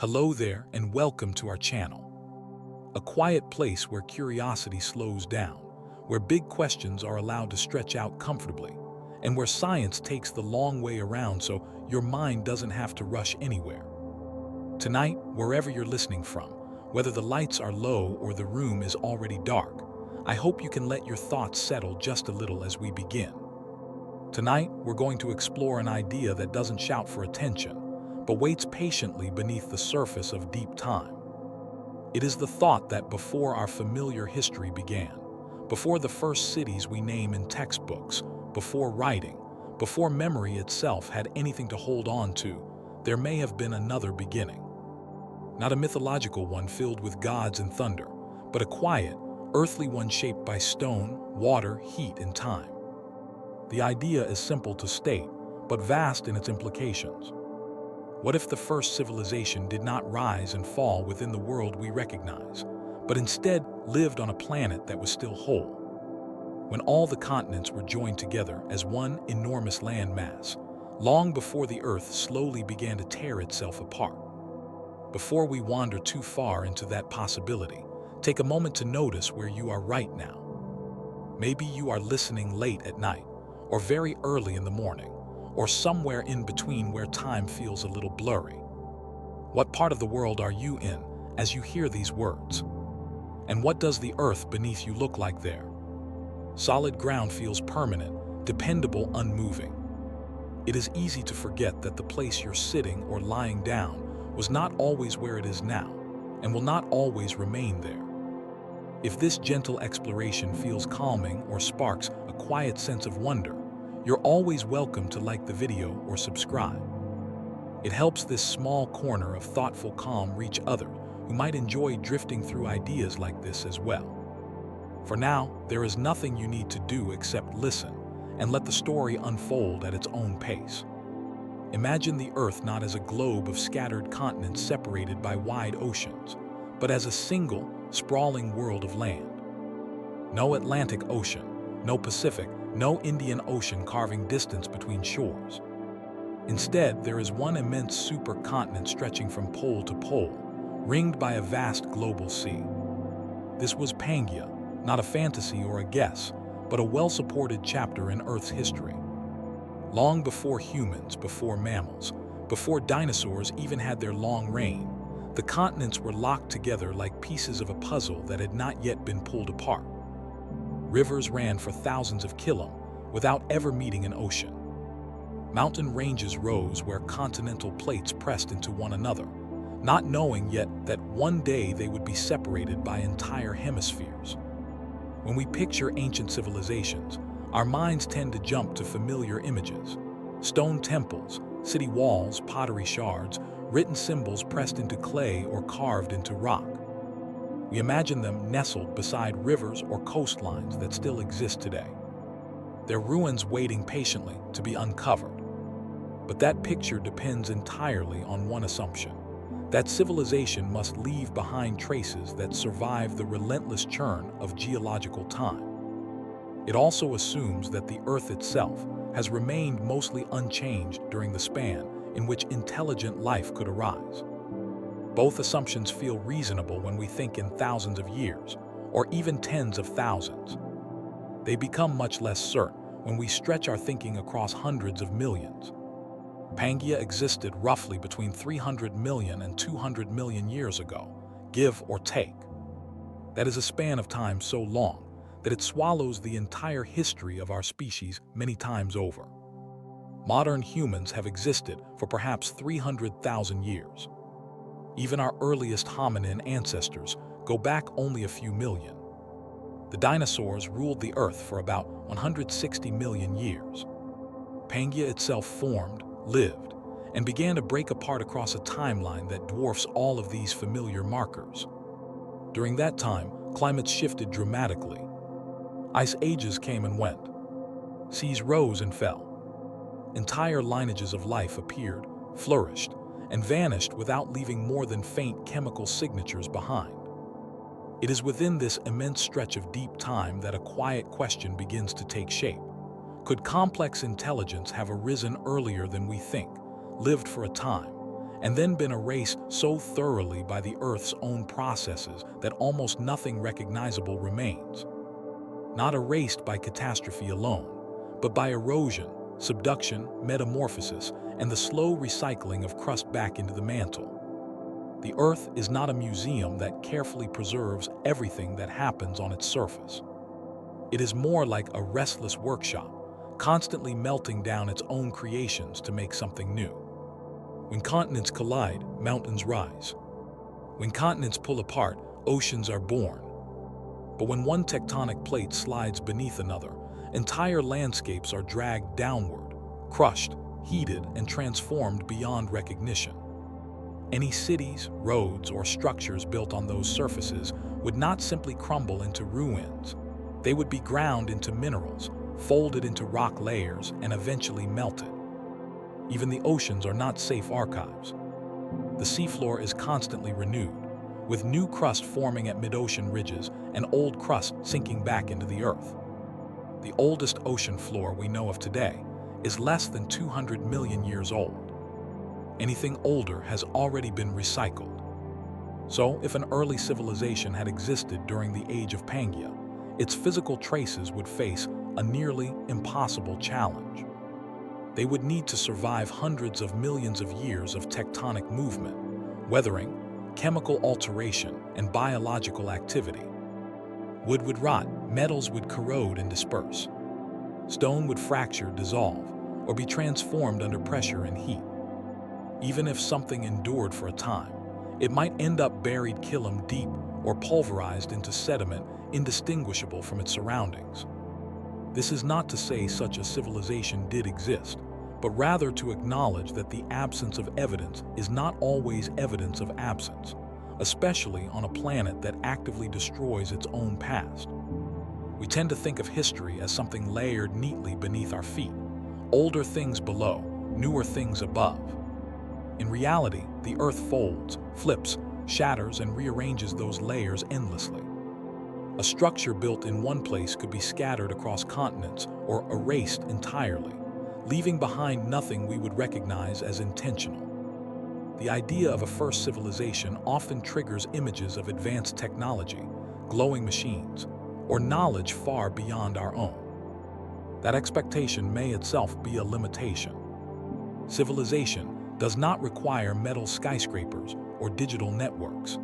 Hello there and welcome to our channel. A quiet place where curiosity slows down, where big questions are allowed to stretch out comfortably, and where science takes the long way around so your mind doesn't have to rush anywhere. Tonight, wherever you're listening from, whether the lights are low or the room is already dark, I hope you can let your thoughts settle just a little as we begin. Tonight, we're going to explore an idea that doesn't shout for attention, but waits patiently beneath the surface of deep time. It is the thought that before our familiar history began, before the first cities we name in textbooks, before writing, before memory itself had anything to hold on to, there may have been another beginning. Not a mythological one filled with gods and thunder, but a quiet, earthly one shaped by stone, water, heat, and time. The idea is simple to state, but vast in its implications. What if the first civilization did not rise and fall within the world we recognize, but instead lived on a planet that was still whole? When all the continents were joined together as one enormous landmass, long before the Earth slowly began to tear itself apart. Before we wander too far into that possibility, take a moment to notice where you are right now. Maybe you are listening late at night, or very early in the morning, or somewhere in between where time feels a little blurry. What part of the world are you in as you hear these words? And what does the earth beneath you look like there? Solid ground feels permanent, dependable, unmoving. It is easy to forget that the place you're sitting or lying down was not always where it is now, and will not always remain there. If this gentle exploration feels calming or sparks a quiet sense of wonder, you're always welcome to like the video or subscribe. It helps this small corner of thoughtful calm reach others who might enjoy drifting through ideas like this as well. For now, there is nothing you need to do except listen and let the story unfold at its own pace. Imagine the Earth not as a globe of scattered continents separated by wide oceans, but as a single, sprawling world of land. No Atlantic Ocean, no Pacific, no Indian Ocean carving distance between shores. Instead, there is one immense supercontinent stretching from pole to pole, ringed by a vast global sea. This was Pangea, not a fantasy or a guess, but a well-supported chapter in Earth's history. Long before humans, before mammals, before dinosaurs even had their long reign, the continents were locked together like pieces of a puzzle that had not yet been pulled apart. Rivers ran for thousands of kilometers without ever meeting an ocean. Mountain ranges rose where continental plates pressed into one another, not knowing yet that one day they would be separated by entire hemispheres. When we picture ancient civilizations, our minds tend to jump to familiar images: stone temples, city walls, pottery shards, written symbols pressed into clay or carved into rock. We imagine them nestled beside rivers or coastlines that still exist today, their ruins waiting patiently to be uncovered. But that picture depends entirely on one assumption: that civilization must leave behind traces that survive the relentless churn of geological time. It also assumes that the Earth itself has remained mostly unchanged during the span in which intelligent life could arise. Both assumptions feel reasonable when we think in thousands of years, or even tens of thousands. They become much less certain when we stretch our thinking across hundreds of millions. Pangea existed roughly between 300 million and 200 million years ago, give or take. That is a span of time so long that it swallows the entire history of our species many times over. Modern humans have existed for perhaps 300,000 years. Even our earliest hominin ancestors go back only a few million. The dinosaurs ruled the Earth for about 160 million years. Pangea itself formed, lived, and began to break apart across a timeline that dwarfs all of these familiar markers. During that time, climates shifted dramatically. Ice ages came and went. Seas rose and fell. Entire lineages of life appeared, flourished, and vanished without leaving more than faint chemical signatures behind. It is within this immense stretch of deep time that a quiet question begins to take shape. Could complex intelligence have arisen earlier than we think, lived for a time, and then been erased so thoroughly by the Earth's own processes that almost nothing recognizable remains. Not erased by catastrophe alone, but by erosion, subduction, metamorphosis, and the slow recycling of crust back into the mantle. The Earth is not a museum that carefully preserves everything that happens on its surface. It is more like a restless workshop, constantly melting down its own creations to make something new. When continents collide, mountains rise. When continents pull apart, oceans are born. But when one tectonic plate slides beneath another, entire landscapes are dragged downward, crushed, heated, and transformed beyond recognition. Any cities, roads, or structures built on those surfaces would not simply crumble into ruins. They would be ground into minerals, folded into rock layers, and eventually melted. Even the oceans are not safe archives. The seafloor is constantly renewed, with new crust forming at mid-ocean ridges and old crust sinking back into the Earth. The oldest ocean floor we know of today is less than 200 million years old. Anything older has already been recycled. So, if an early civilization had existed during the age of Pangea, its physical traces would face a nearly impossible challenge. They would need to survive hundreds of millions of years of tectonic movement, weathering, chemical alteration, and biological activity. Wood would rot, metals would corrode and disperse. Stone would fracture, dissolve, or be transformed under pressure and heat. Even if something endured for a time, it might end up buried kilom deep or pulverized into sediment indistinguishable from its surroundings. This is not to say such a civilization did exist, but rather to acknowledge that the absence of evidence is not always evidence of absence, especially on a planet that actively destroys its own past. We tend to think of history as something layered neatly beneath our feet, older things below, newer things above. In reality, the Earth folds, flips, shatters, and rearranges those layers endlessly. A structure built in one place could be scattered across continents or erased entirely, leaving behind nothing we would recognize as intentional. The idea of a first civilization often triggers images of advanced technology, glowing machines, or knowledge far beyond our own. That expectation may itself be a limitation. Civilization does not require metal skyscrapers or digital networks.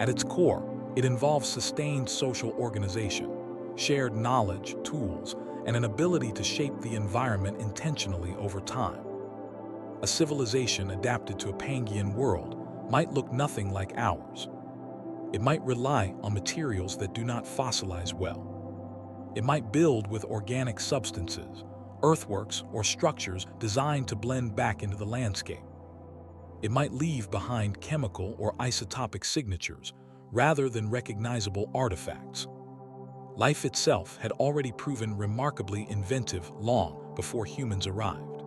At its core, it involves sustained social organization, shared knowledge, tools, and an ability to shape the environment intentionally over time. A civilization adapted to a Pangean world might look nothing like ours. It might rely on materials that do not fossilize well. It might build with organic substances, earthworks, or structures designed to blend back into the landscape. It might leave behind chemical or isotopic signatures rather than recognizable artifacts. Life itself had already proven remarkably inventive long before humans arrived.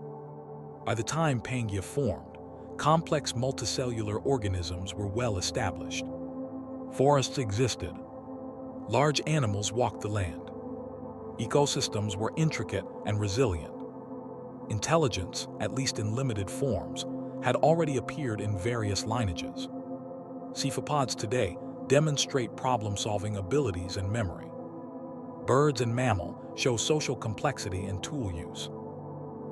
By the time Pangea formed, complex multicellular organisms were well established. Forests existed. Large animals walked the land. Ecosystems were intricate and resilient. Intelligence, at least in limited forms, had already appeared in various lineages. Cephalopods today demonstrate problem-solving abilities and memory. Birds and mammals show social complexity and tool use.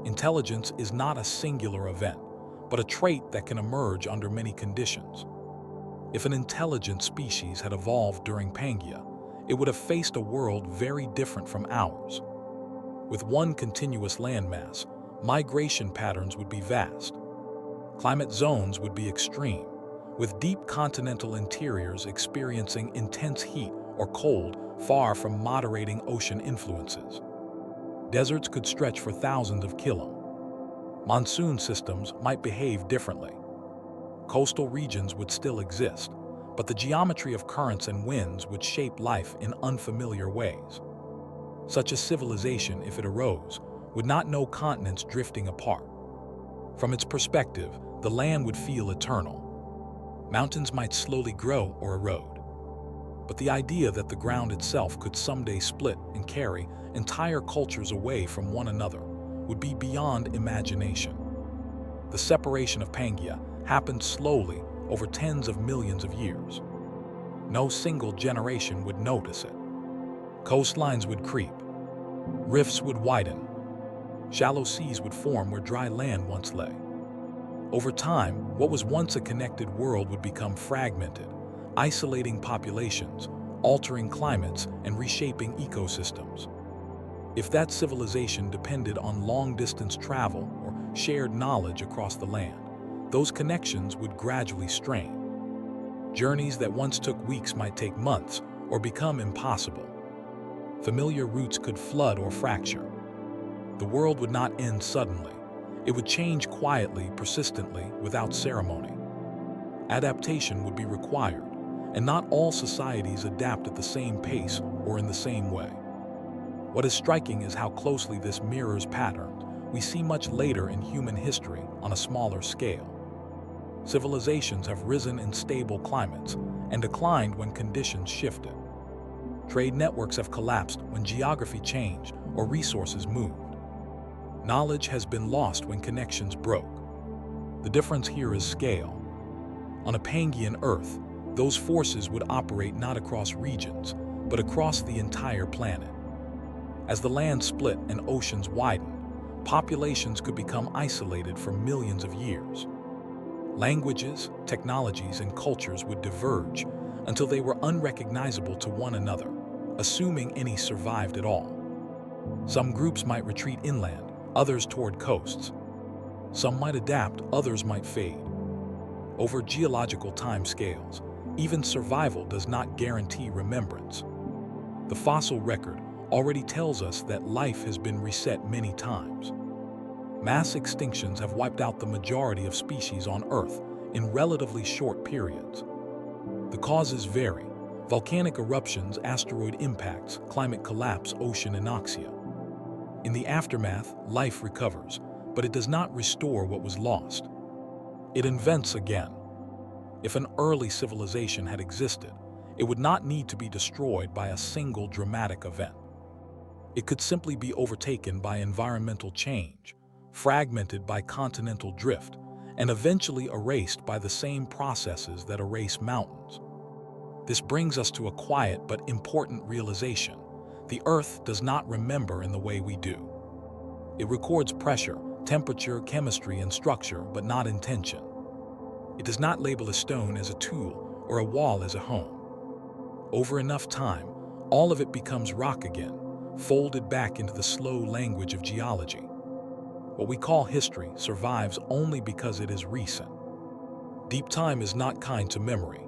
Intelligence is not a singular event, but a trait that can emerge under many conditions. If an intelligent species had evolved during Pangea, it would have faced a world very different from ours. With one continuous landmass, migration patterns would be vast. Climate zones would be extreme, with deep continental interiors experiencing intense heat or cold far from moderating ocean influences. Deserts could stretch for thousands of kilom. Monsoon systems might behave differently. Coastal regions would still exist, but the geometry of currents and winds would shape life in unfamiliar ways. Such a civilization, if it arose, would not know continents drifting apart. From its perspective, the land would feel eternal. Mountains might slowly grow or erode. But the idea that the ground itself could someday split and carry entire cultures away from one another would be beyond imagination. The separation of Pangea happened slowly over tens of millions of years. No single generation would notice it. Coastlines would creep, rifts would widen, shallow seas would form where dry land once lay. Over time, what was once a connected world would become fragmented, isolating populations, altering climates, and reshaping ecosystems. If that civilization depended on long-distance travel or shared knowledge across the land, those connections would gradually strain. Journeys that once took weeks might take months or become impossible. Familiar routes could flood or fracture. The world would not end suddenly. It would change quietly, persistently, without ceremony. Adaptation would be required, and not all societies adapt at the same pace or in the same way. What is striking is how closely this mirrors patterns we see much later in human history on a smaller scale. Civilizations have risen in stable climates and declined when conditions shifted. Trade networks have collapsed when geography changed or resources moved. Knowledge has been lost when connections broke. The difference here is scale. On a Pangean Earth, those forces would operate not across regions, but across the entire planet. As the land split and oceans widened, populations could become isolated for millions of years. Languages, technologies, and cultures would diverge until they were unrecognizable to one another, assuming any survived at all. Some groups might retreat inland, others toward coasts. Some might adapt, others might fade. Over geological timescales, even survival does not guarantee remembrance. The fossil record already tells us that life has been reset many times. Mass extinctions have wiped out the majority of species on Earth in relatively short periods. The causes vary: volcanic eruptions, asteroid impacts, climate collapse, ocean anoxia. In the aftermath, life recovers, but it does not restore what was lost. It invents again. If an early civilization had existed, it would not need to be destroyed by a single dramatic event. It could simply be overtaken by environmental change, fragmented by continental drift, and eventually erased by the same processes that erase mountains. This brings us to a quiet but important realization. The Earth does not remember in the way we do. It records pressure, temperature, chemistry, and structure, but not intention. It does not label a stone as a tool or a wall as a home. Over enough time, all of it becomes rock again, folded back into the slow language of geology. What we call history survives only because it is recent. Deep time is not kind to memory.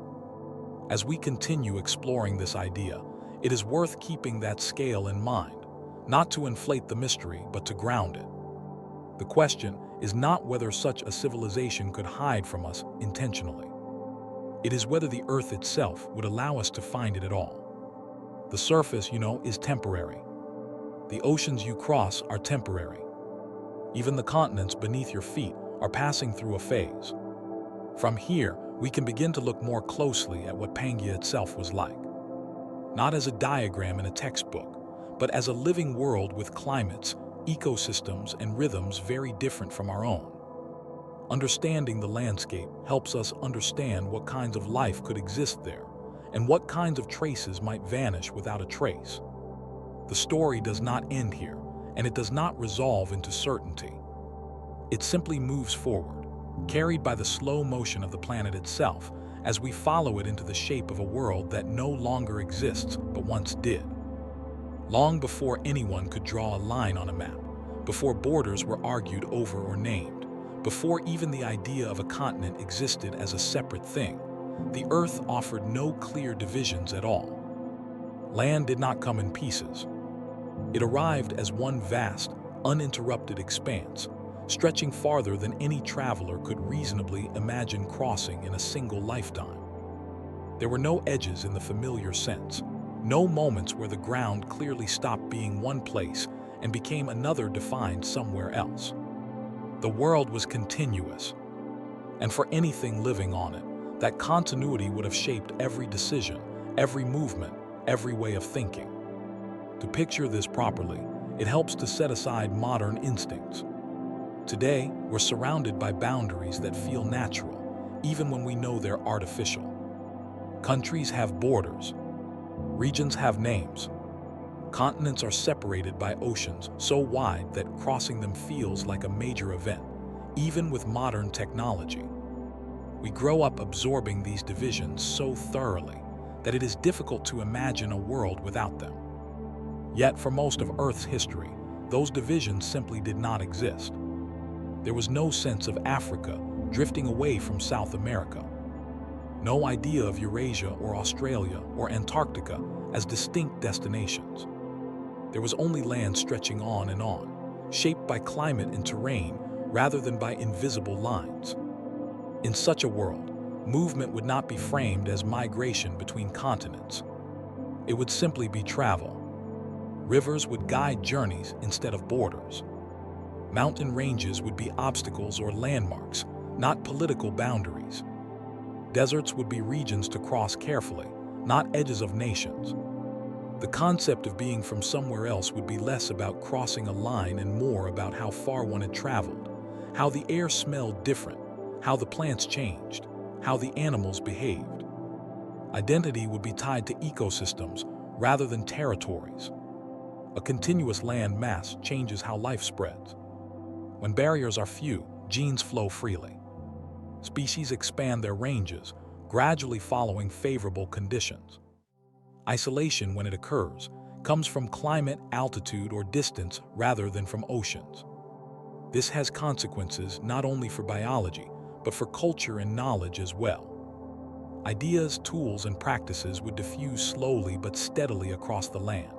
As we continue exploring this idea, it is worth keeping that scale in mind, not to inflate the mystery, but to ground it. The question is not whether such a civilization could hide from us intentionally. It is whether the Earth itself would allow us to find it at all. The surface, is temporary. The oceans you cross are temporary. Even the continents beneath your feet are passing through a phase. From here, we can begin to look more closely at what Pangea itself was like. Not as a diagram in a textbook, but as a living world with climates, ecosystems, and rhythms very different from our own. Understanding the landscape helps us understand what kinds of life could exist there, and what kinds of traces might vanish without a trace. The story does not end here, and it does not resolve into certainty. It simply moves forward, carried by the slow motion of the planet itself, as we follow it into the shape of a world that no longer exists but once did. Long before anyone could draw a line on a map, before borders were argued over or named, before even the idea of a continent existed as a separate thing, the Earth offered no clear divisions at all. Land did not come in pieces. It arrived as one vast, uninterrupted expanse, stretching farther than any traveler could reasonably imagine crossing in a single lifetime. There were no edges in the familiar sense, no moments where the ground clearly stopped being one place and became another defined somewhere else. The world was continuous, and for anything living on it, that continuity would have shaped every decision, every movement, every way of thinking. To picture this properly, it helps to set aside modern instincts. Today, we're surrounded by boundaries that feel natural, even when we know they're artificial. Countries have borders. Regions have names. Continents are separated by oceans so wide that crossing them feels like a major event, even with modern technology. We grow up absorbing these divisions so thoroughly that it is difficult to imagine a world without them. Yet, for most of Earth's history, those divisions simply did not exist. There was no sense of Africa drifting away from South America. No idea of Eurasia or Australia or Antarctica as distinct destinations. There was only land stretching on and on, shaped by climate and terrain rather than by invisible lines. In such a world, movement would not be framed as migration between continents. It would simply be travel. Rivers would guide journeys instead of borders. Mountain ranges would be obstacles or landmarks, not political boundaries. Deserts would be regions to cross carefully, not edges of nations. The concept of being from somewhere else would be less about crossing a line and more about how far one had traveled, how the air smelled different, how the plants changed, how the animals behaved. Identity would be tied to ecosystems rather than territories. A continuous land mass changes how life spreads. When barriers are few, genes flow freely. Species expand their ranges, gradually following favorable conditions. Isolation, when it occurs, comes from climate, altitude, or distance rather than from oceans. This has consequences not only for biology, but for culture and knowledge as well. Ideas, tools, and practices would diffuse slowly but steadily across the land,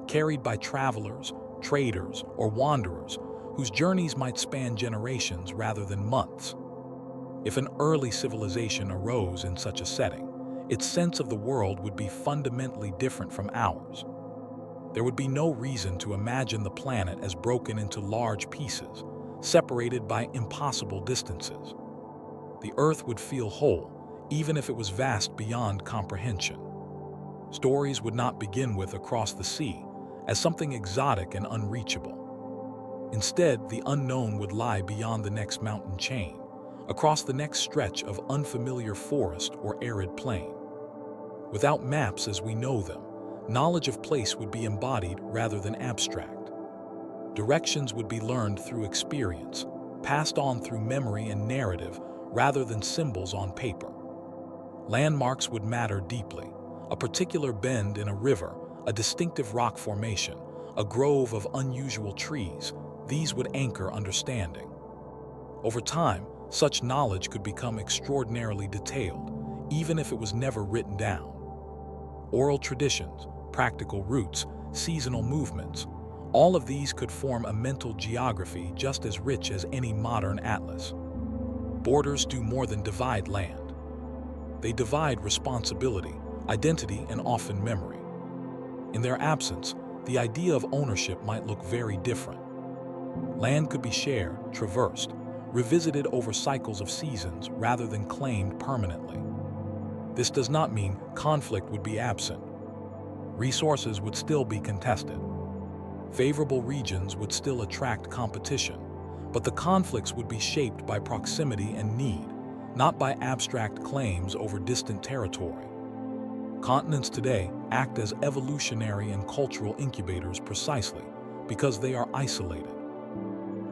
carried by travelers, traders, or wanderers whose journeys might span generations rather than months. If an early civilization arose in such a setting, its sense of the world would be fundamentally different from ours. There would be no reason to imagine the planet as broken into large pieces, separated by impossible distances. The Earth would feel whole, even if it was vast beyond comprehension. Stories would not begin with across the sea, as something exotic and unreachable. Instead, the unknown would lie beyond the next mountain chain, across the next stretch of unfamiliar forest or arid plain. Without maps as we know them, knowledge of place would be embodied rather than abstract. Directions would be learned through experience, passed on through memory and narrative rather than symbols on paper. Landmarks would matter deeply. A particular bend in a river, a distinctive rock formation, a grove of unusual trees, these would anchor understanding. Over time, such knowledge could become extraordinarily detailed, even if it was never written down. Oral traditions, practical routes, seasonal movements, all of these could form a mental geography just as rich as any modern atlas. Borders do more than divide land. They divide responsibility, identity, and often memory. In their absence, the idea of ownership might look very different. Land could be shared, traversed, revisited over cycles of seasons rather than claimed permanently. This does not mean conflict would be absent. Resources would still be contested. Favorable regions would still attract competition, but the conflicts would be shaped by proximity and need, not by abstract claims over distant territory. Continents today act as evolutionary and cultural incubators precisely because they are isolated.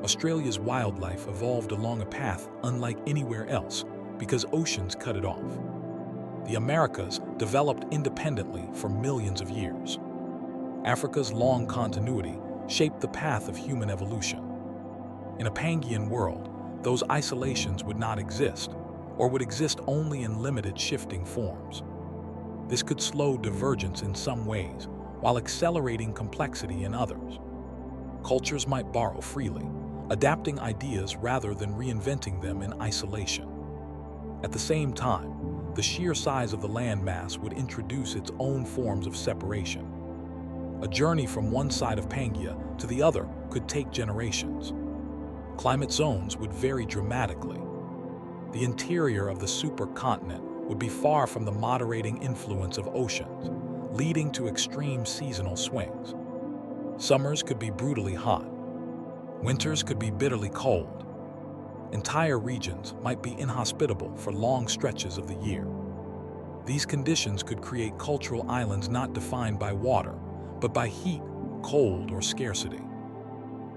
Australia's wildlife evolved along a path unlike anywhere else because oceans cut it off. The Americas developed independently for millions of years. Africa's long continuity shaped the path of human evolution. In a Pangean world, those isolations would not exist, or would exist only in limited shifting forms. This could slow divergence in some ways, while accelerating complexity in others. Cultures might borrow freely, adapting ideas rather than reinventing them in isolation. At the same time, the sheer size of the landmass would introduce its own forms of separation. A journey from one side of Pangea to the other could take generations. Climate zones would vary dramatically. The interior of the supercontinent would be far from the moderating influence of oceans, leading to extreme seasonal swings. Summers could be brutally hot. Winters could be bitterly cold. Entire regions might be inhospitable for long stretches of the year. These conditions could create cultural islands not defined by water, but by heat, cold, or scarcity.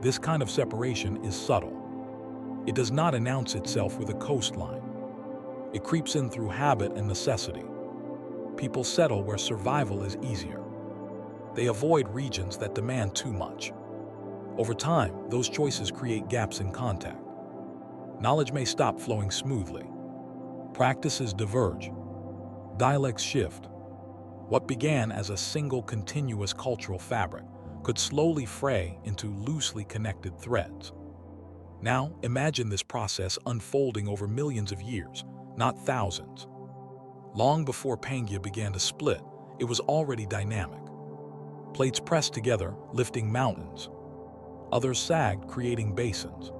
This kind of separation is subtle. It does not announce itself with a coastline. It creeps in through habit and necessity. People settle where survival is easier. They avoid regions that demand too much. Over time, those choices create gaps in contact. Knowledge may stop flowing smoothly. Practices diverge. Dialects shift. What began as a single continuous cultural fabric could slowly fray into loosely connected threads. Now, imagine this process unfolding over millions of years, not thousands. Long before Pangea began to split, it was already dynamic. Plates pressed together, lifting mountains. Others sagged, creating basins.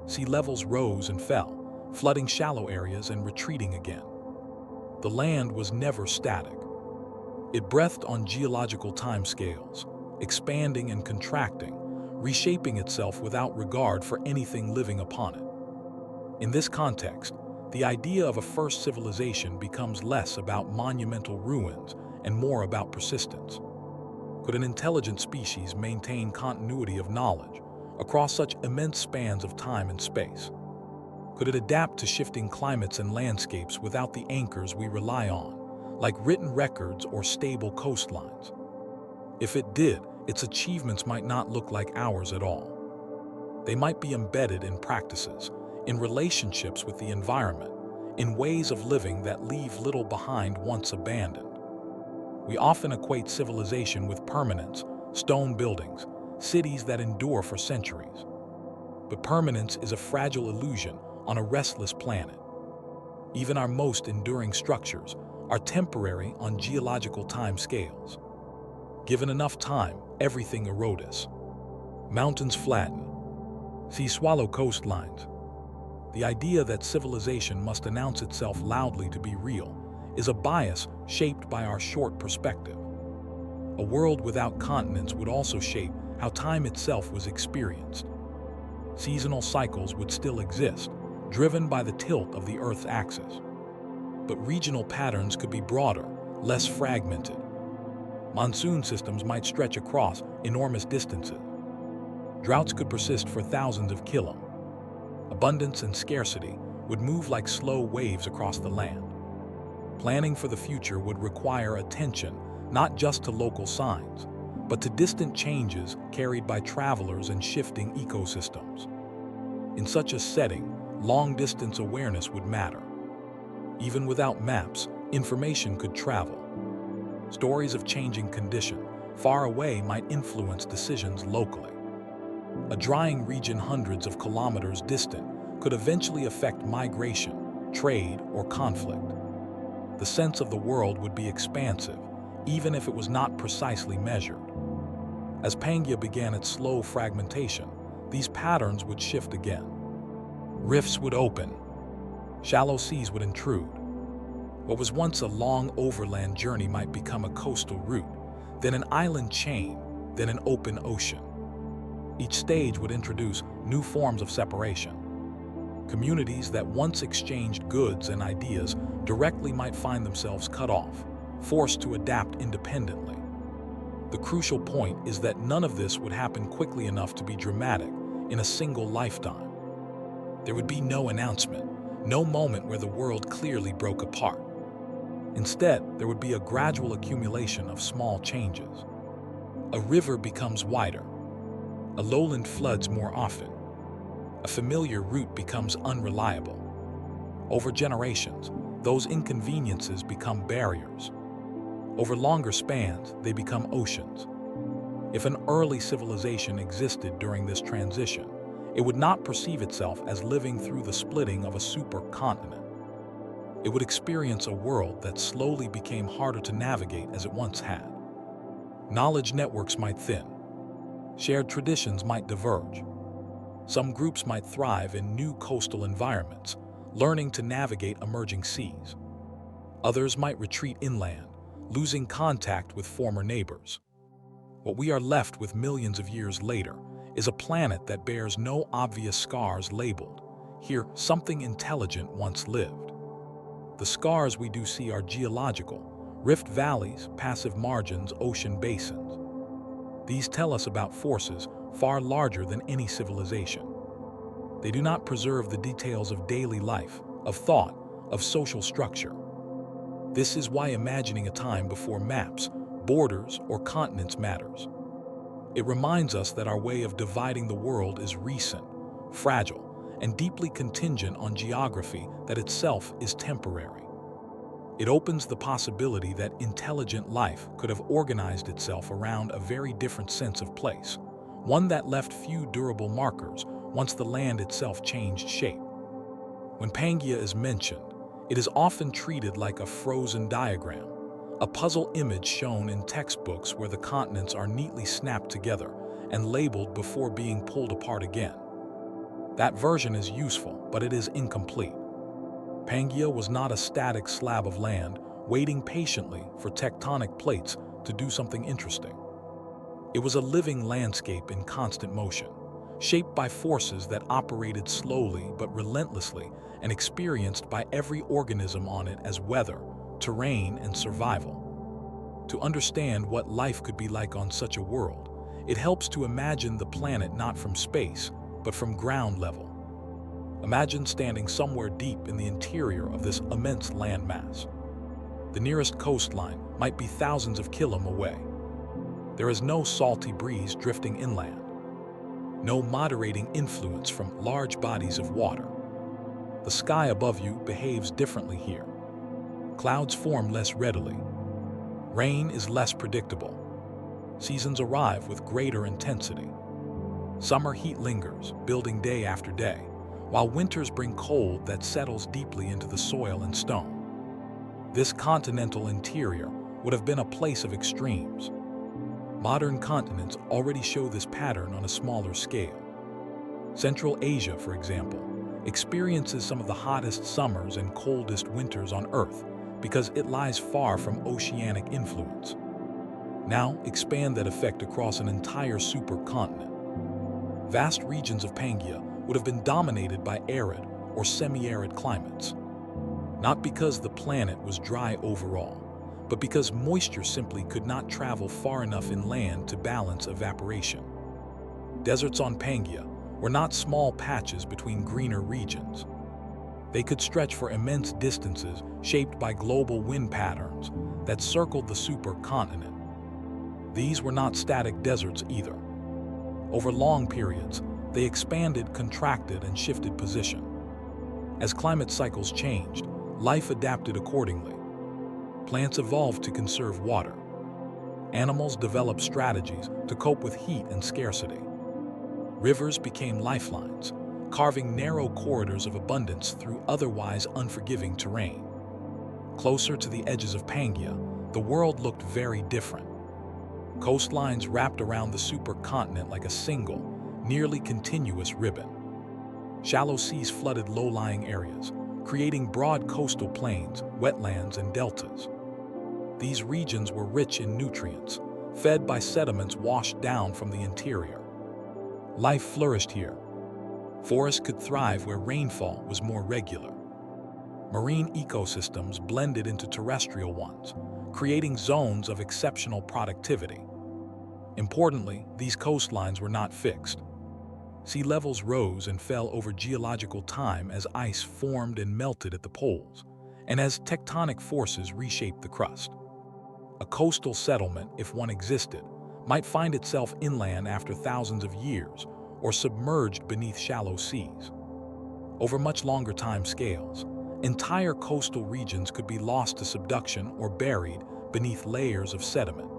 Sea levels rose and fell, flooding shallow areas and retreating again. The land was never static. It breathed on geological timescales, expanding and contracting, reshaping itself without regard for anything living upon it. In this context, the idea of a first civilization becomes less about monumental ruins and more about persistence. Could an intelligent species maintain continuity of knowledge across such immense spans of time and space? Could it adapt to shifting climates and landscapes without the anchors we rely on, like written records or stable coastlines? If it did, its achievements might not look like ours at all. They might be embedded in practices, in relationships with the environment, in ways of living that leave little behind once abandoned. We often equate civilization with permanence, stone buildings, cities that endure for centuries. But permanence is a fragile illusion on a restless planet. Even our most enduring structures are temporary on geological time scales. Given enough time, everything erodes. Mountains flatten. Seas swallow coastlines. The idea that civilization must announce itself loudly to be real is a bias shaped by our short perspective. A world without continents would also shape how time itself was experienced. Seasonal cycles would still exist, driven by the tilt of the Earth's axis. But regional patterns could be broader, less fragmented. Monsoon systems might stretch across enormous distances. Droughts could persist for thousands of kilometers. Abundance and scarcity would move like slow waves across the land. Planning for the future would require attention not just to local signs, but to distant changes carried by travelers and shifting ecosystems. In such a setting, long-distance awareness would matter. Even without maps, information could travel. Stories of changing condition far away might influence decisions locally. A drying region hundreds of kilometers distant could eventually affect migration, trade, or conflict. The sense of the world would be expansive, even if it was not precisely measured. As Pangea began its slow fragmentation, these patterns would shift again. Rifts would open. Shallow seas would intrude. What was once a long overland journey might become a coastal route, then an island chain, then an open ocean. Each stage would introduce new forms of separation. Communities that once exchanged goods and ideas directly might find themselves cut off, forced to adapt independently. The crucial point is that none of this would happen quickly enough to be dramatic in a single lifetime. There would be no announcement, no moment where the world clearly broke apart. Instead, there would be a gradual accumulation of small changes. A river becomes wider. A lowland floods more often. A familiar route becomes unreliable. Over generations, those inconveniences become barriers. Over longer spans, they become oceans. If an early civilization existed during this transition, it would not perceive itself as living through the splitting of a supercontinent. It would experience a world that slowly became harder to navigate as it once had. Knowledge networks might thin. Shared traditions might diverge. Some groups might thrive in new coastal environments, learning to navigate emerging seas. Others might retreat inland, losing contact with former neighbors. What we are left with millions of years later is a planet that bears no obvious scars labeled, Here, something intelligent once lived. The scars we do see are geological: rift valleys, passive margins, ocean basins. These tell us about forces far larger than any civilization. They do not preserve the details of daily life, of thought, of social structure. This is why imagining a time before maps, borders, or continents matters. It reminds us that our way of dividing the world is recent, fragile, and deeply contingent on geography that itself is temporary. It opens the possibility that intelligent life could have organized itself around a very different sense of place, one that left few durable markers once the land itself changed shape. When Pangea is mentioned, it is often treated like a frozen diagram, a puzzle image shown in textbooks where the continents are neatly snapped together and labeled before being pulled apart again. That version is useful, but it is incomplete. Pangea was not a static slab of land waiting patiently for tectonic plates to do something interesting. It was a living landscape in constant motion, shaped by forces that operated slowly but relentlessly and experienced by every organism on it as weather, terrain, and survival. To understand what life could be like on such a world, it helps to imagine the planet not from space, but from ground level. Imagine standing somewhere deep in the interior of this immense landmass. The nearest coastline might be thousands of kilometers away. There is no salty breeze drifting inland, no moderating influence from large bodies of water. The sky above you behaves differently here. Clouds form less readily. Rain is less predictable. Seasons arrive with greater intensity. Summer heat lingers, building day after day, while winters bring cold that settles deeply into the soil and stone. This continental interior would have been a place of extremes. Modern continents already show this pattern on a smaller scale. Central Asia, for example, experiences some of the hottest summers and coldest winters on Earth because it lies far from oceanic influence. Now expand that effect across an entire supercontinent. Vast regions of Pangea would have been dominated by arid or semi-arid climates. Not because the planet was dry overall, but because moisture simply could not travel far enough inland to balance evaporation. Deserts on Pangea were not small patches between greener regions. They could stretch for immense distances shaped by global wind patterns that circled the supercontinent. These were not static deserts either. Over long periods, they expanded, contracted, and shifted position. As climate cycles changed, life adapted accordingly. Plants evolved to conserve water. Animals developed strategies to cope with heat and scarcity. Rivers became lifelines, carving narrow corridors of abundance through otherwise unforgiving terrain. Closer to the edges of Pangea, the world looked very different. Coastlines wrapped around the supercontinent like a single, nearly continuous ribbon. Shallow seas flooded low-lying areas, creating broad coastal plains, wetlands, and deltas. These regions were rich in nutrients, fed by sediments washed down from the interior. Life flourished here. Forests could thrive where rainfall was more regular. Marine ecosystems blended into terrestrial ones, creating zones of exceptional productivity. Importantly, these coastlines were not fixed. Sea levels rose and fell over geological time as ice formed and melted at the poles, and as tectonic forces reshaped the crust. A coastal settlement, if one existed, might find itself inland after thousands of years or submerged beneath shallow seas. Over much longer time scales, entire coastal regions could be lost to subduction or buried beneath layers of sediment.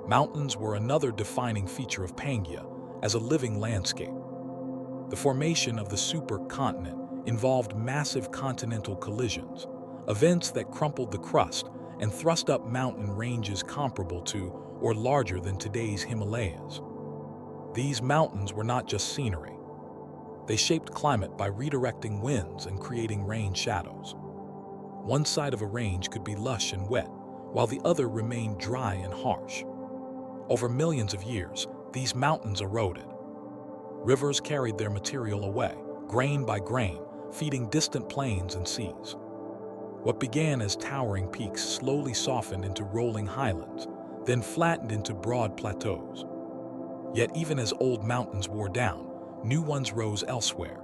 Mountains were another defining feature of Pangea as a living landscape. The formation of the supercontinent involved massive continental collisions, events that crumpled the crust and thrust up mountain ranges comparable to or larger than today's Himalayas. These mountains were not just scenery. They shaped climate by redirecting winds and creating rain shadows. One side of a range could be lush and wet, while the other remained dry and harsh. Over millions of years, these mountains eroded. Rivers carried their material away, grain by grain, feeding distant plains and seas. What began as towering peaks slowly softened into rolling highlands, then flattened into broad plateaus. Yet even as old mountains wore down, new ones rose elsewhere.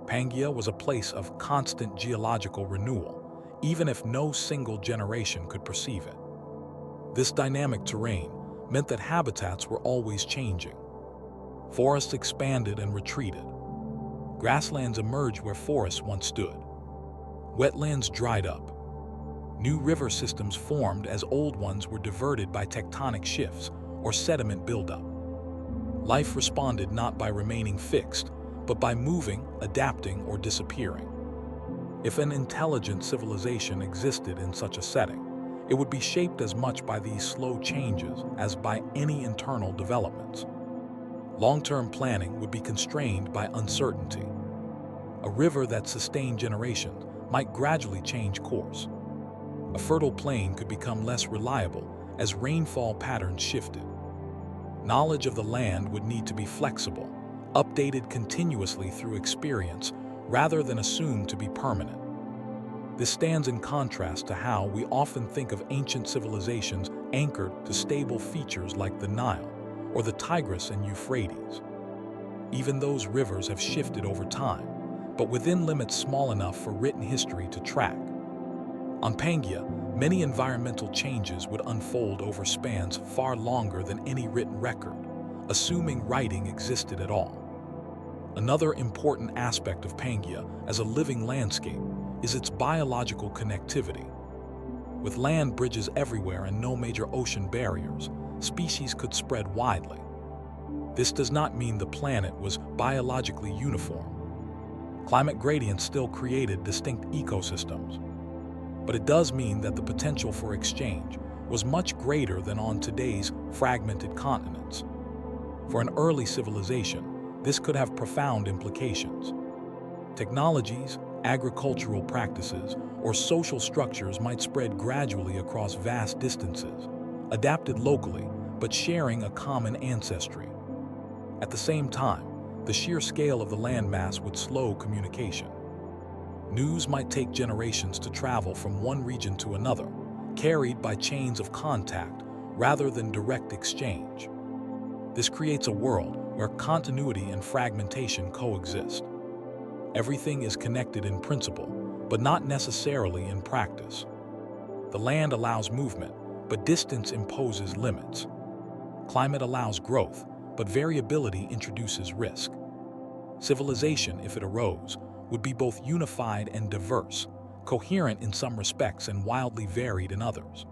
Pangea was a place of constant geological renewal, even if no single generation could perceive it. This dynamic terrain meant that habitats were always changing. Forests expanded and retreated. Grasslands emerged where forests once stood. Wetlands dried up. New river systems formed as old ones were diverted by tectonic shifts or sediment buildup. Life responded not by remaining fixed, but by moving, adapting, or disappearing. If an intelligent civilization existed in such a setting, it would be shaped as much by these slow changes as by any internal developments. Long-term planning would be constrained by uncertainty. A river that sustained generations might gradually change course. A fertile plain could become less reliable as rainfall patterns shifted. Knowledge of the land would need to be flexible, updated continuously through experience rather than assumed to be permanent. This stands in contrast to how we often think of ancient civilizations anchored to stable features like the Nile or the Tigris and Euphrates. Even those rivers have shifted over time, but within limits small enough for written history to track. On Pangea, many environmental changes would unfold over spans far longer than any written record, assuming writing existed at all. Another important aspect of Pangea as a living landscape is its biological connectivity. With land bridges everywhere and no major ocean barriers, species could spread widely. This does not mean the planet was biologically uniform. Climate gradients still created distinct ecosystems. But it does mean that the potential for exchange was much greater than on today's fragmented continents. For an early civilization, this could have profound implications. Technologies, agricultural practices, or social structures might spread gradually across vast distances, adapted locally, but sharing a common ancestry. At the same time, the sheer scale of the landmass would slow communication. News might take generations to travel from one region to another, carried by chains of contact rather than direct exchange. This creates a world where continuity and fragmentation coexist. Everything is connected in principle, but not necessarily in practice. The land allows movement, but distance imposes limits. Climate allows growth, but variability introduces risk. Civilization, if it arose, would be both unified and diverse, coherent in some respects and wildly varied in others.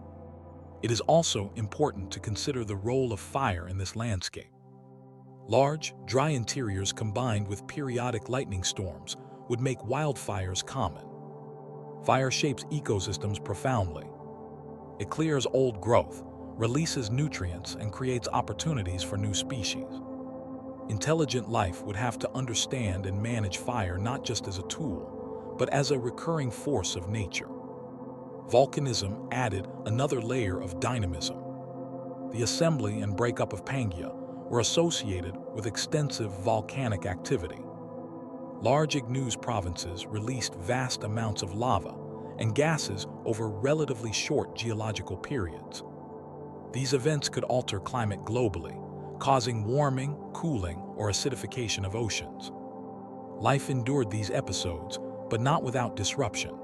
It is also important to consider the role of fire in this landscape. Large, dry interiors combined with periodic lightning storms would make wildfires common. Fire shapes ecosystems profoundly. It clears old growth, releases nutrients, and creates opportunities for new species. Intelligent life would have to understand and manage fire not just as a tool, but as a recurring force of nature. Volcanism added another layer of dynamism. The assembly and breakup of Pangea were associated with extensive volcanic activity. Large igneous provinces released vast amounts of lava and gases over relatively short geological periods. These events could alter climate globally, causing warming, cooling, or acidification of oceans. Life endured these episodes, but not without disruption.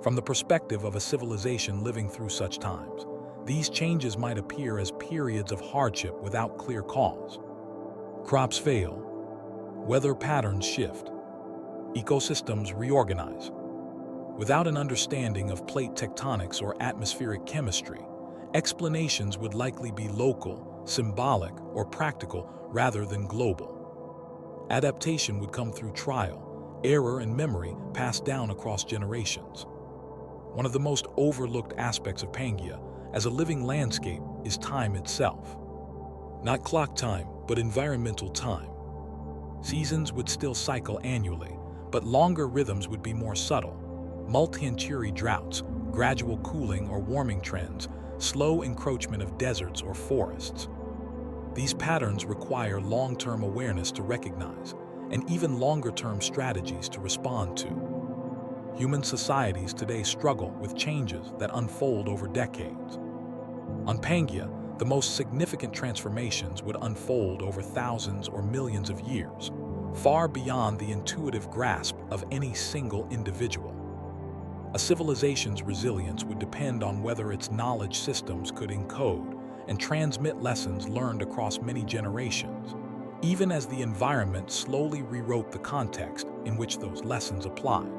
From the perspective of a civilization living through such times, these changes might appear as periods of hardship without clear cause. Crops fail, weather patterns shift, ecosystems reorganize. Without an understanding of plate tectonics or atmospheric chemistry, explanations would likely be local, symbolic, or practical rather than global. Adaptation would come through trial, error, and memory passed down across generations. One of the most overlooked aspects of Pangea as a living landscape is time itself. Not clock time, but environmental time. Seasons would still cycle annually, but longer rhythms would be more subtle. Multi-century droughts, gradual cooling or warming trends, slow encroachment of deserts or forests. These patterns require long-term awareness to recognize, and even longer-term strategies to respond to. Human societies today struggle with changes that unfold over decades. On Pangea, the most significant transformations would unfold over thousands or millions of years, far beyond the intuitive grasp of any single individual. A civilization's resilience would depend on whether its knowledge systems could encode and transmit lessons learned across many generations, even as the environment slowly rewrote the context in which those lessons applied.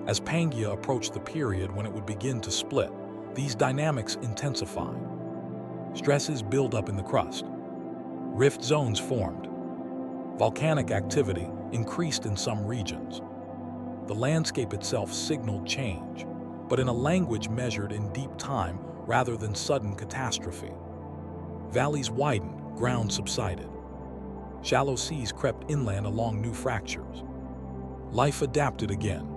As Pangea approached the period when it would begin to split, these dynamics intensified. Stresses build up in the crust. Rift zones formed. Volcanic activity increased in some regions. The landscape itself signaled change, but in a language measured in deep time rather than sudden catastrophe. Valleys widened, ground subsided. Shallow seas crept inland along new fractures. Life adapted again.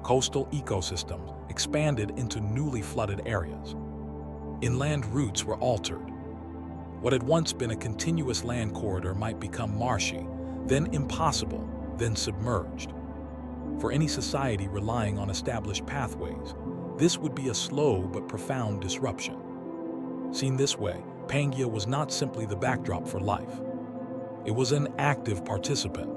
Coastal ecosystems expanded into newly flooded areas. Inland routes were altered. What had once been a continuous land corridor might become marshy, then impossible, then submerged. For any society relying on established pathways, this would be a slow but profound disruption. Seen this way, Pangea was not simply the backdrop for life. It was an active participant.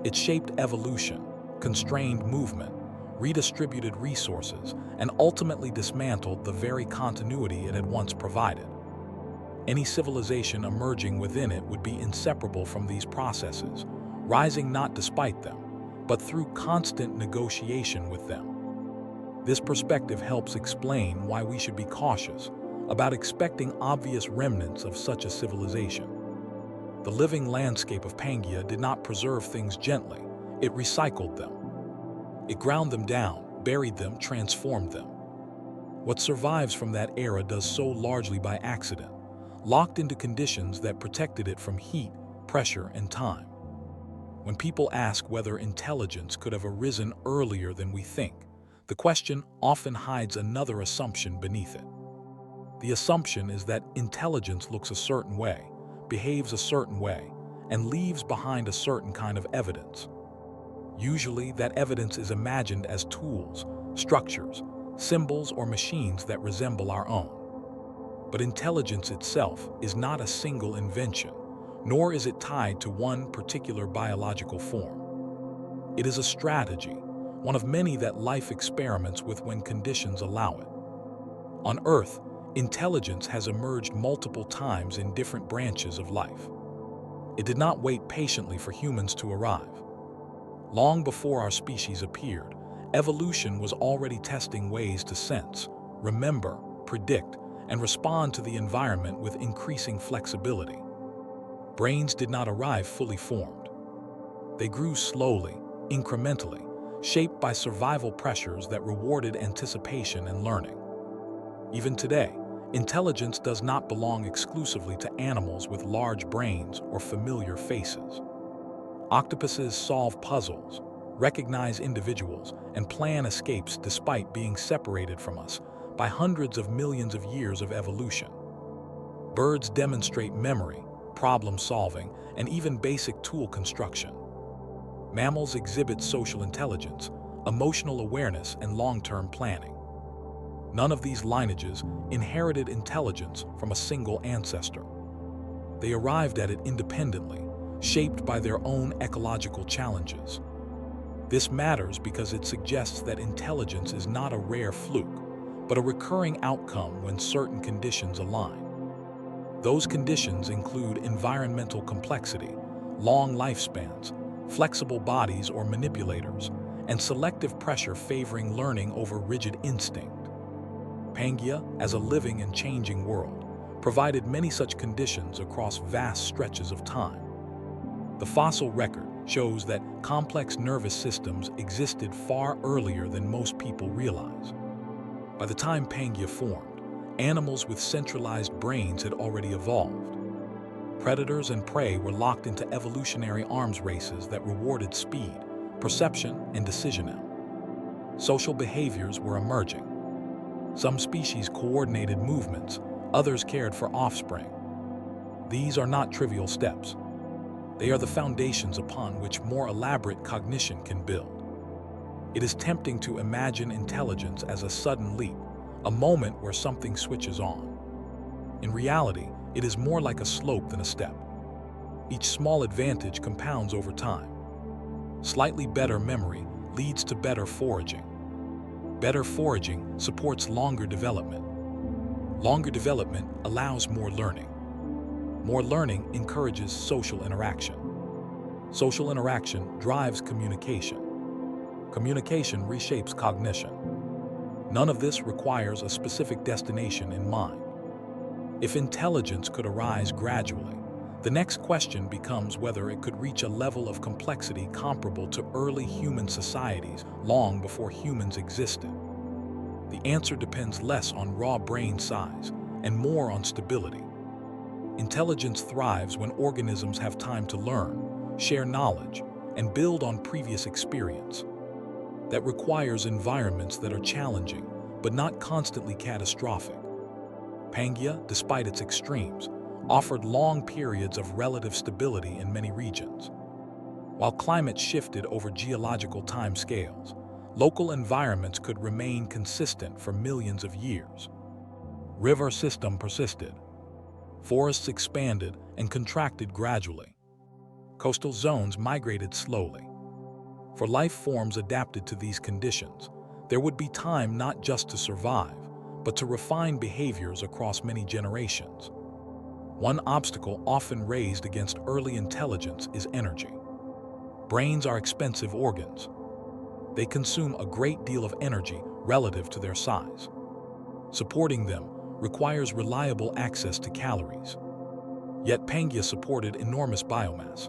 It shaped evolution, constrained movement, redistributed resources, and ultimately dismantled the very continuity it had once provided. Any civilization emerging within it would be inseparable from these processes, rising not despite them, but through constant negotiation with them. This perspective helps explain why we should be cautious about expecting obvious remnants of such a civilization. The living landscape of Pangea did not preserve things gently, it recycled them. It ground them down, buried them, transformed them. What survives from that era does so largely by accident, locked into conditions that protected it from heat, pressure, and time. When people ask whether intelligence could have arisen earlier than we think, the question often hides another assumption beneath it. The assumption is that intelligence looks a certain way, behaves a certain way, and leaves behind a certain kind of evidence. Usually, that evidence is imagined as tools, structures, symbols, or machines that resemble our own. But intelligence itself is not a single invention, nor is it tied to one particular biological form. It is a strategy, one of many that life experiments with when conditions allow it. On Earth, intelligence has emerged multiple times in different branches of life. It did not wait patiently for humans to arrive. Long before our species appeared, evolution was already testing ways to sense, remember, predict, and respond to the environment with increasing flexibility. Brains did not arrive fully formed. They grew slowly, incrementally, shaped by survival pressures that rewarded anticipation and learning. Even today, intelligence does not belong exclusively to animals with large brains or familiar faces. Octopuses solve puzzles, recognize individuals, and plan escapes despite being separated from us by hundreds of millions of years of evolution. Birds demonstrate memory, problem-solving, and even basic tool construction. Mammals exhibit social intelligence, emotional awareness, and long-term planning. None of these lineages inherited intelligence from a single ancestor. They arrived at it independently, shaped by their own ecological challenges. This matters because it suggests that intelligence is not a rare fluke, but a recurring outcome when certain conditions align. Those conditions include environmental complexity, long lifespans, flexible bodies or manipulators, and selective pressure favoring learning over rigid instinct. Pangea, as a living and changing world, provided many such conditions across vast stretches of time. The fossil record shows that complex nervous systems existed far earlier than most people realize. By the time Pangea formed, animals with centralized brains had already evolved. Predators and prey were locked into evolutionary arms races that rewarded speed, perception, and decision. Social behaviors were emerging. Some species coordinated movements, others cared for offspring. These are not trivial steps. They are the foundations upon which more elaborate cognition can build. It is tempting to imagine intelligence as a sudden leap, a moment where something switches on. In reality, it is more like a slope than a step. Each small advantage compounds over time. Slightly better memory leads to better foraging. Better foraging supports longer development. Longer development allows more learning. More learning encourages social interaction. Social interaction drives communication. Communication reshapes cognition. None of this requires a specific destination in mind. If intelligence could arise gradually, the next question becomes whether it could reach a level of complexity comparable to early human societies long before humans existed. The answer depends less on raw brain size and more on stability. Intelligence thrives when organisms have time to learn, share knowledge, and build on previous experience. That requires environments that are challenging, but not constantly catastrophic. Pangea, despite its extremes, offered long periods of relative stability in many regions. While climate shifted over geological timescales, local environments could remain consistent for millions of years. River system persisted. Forests expanded and contracted gradually. Coastal zones migrated slowly. For life forms adapted to these conditions, there would be time not just to survive, but to refine behaviors across many generations. One obstacle often raised against early intelligence is energy. Brains are expensive organs. They consume a great deal of energy relative to their size. Supporting them requires reliable access to calories. Yet Pangea supported enormous biomass.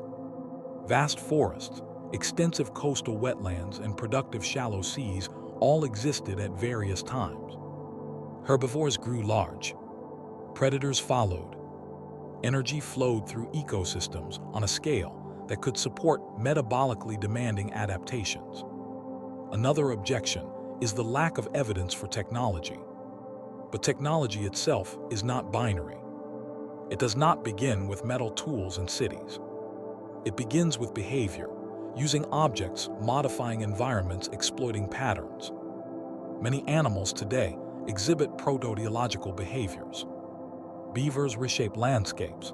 Vast forests, extensive coastal wetlands, and productive shallow seas all existed at various times. Herbivores grew large. Predators followed. Energy flowed through ecosystems on a scale that could support metabolically demanding adaptations. Another objection is the lack of evidence for technology. But technology itself is not binary. It does not begin with metal tools and cities. It begins with behavior, using objects, modifying environments, exploiting patterns. Many animals today exhibit proto-ideological behaviors. Beavers reshape landscapes.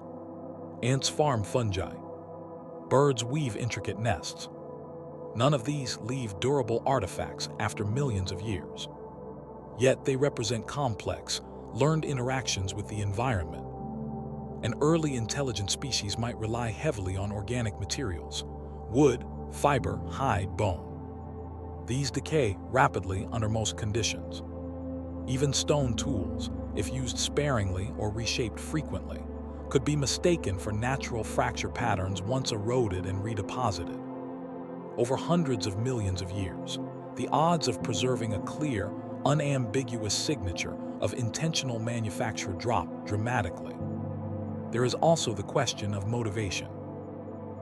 Ants farm fungi. Birds weave intricate nests. None of these leave durable artifacts after millions of years. Yet they represent complex, learned interactions with the environment. An early intelligent species might rely heavily on organic materials: wood, fiber, hide, bone. These decay rapidly under most conditions. Even stone tools, if used sparingly or reshaped frequently, could be mistaken for natural fracture patterns once eroded and redeposited. Over hundreds of millions of years, the odds of preserving a clear, unambiguous signature of intentional manufacture drop dramatically. There is also the question of motivation.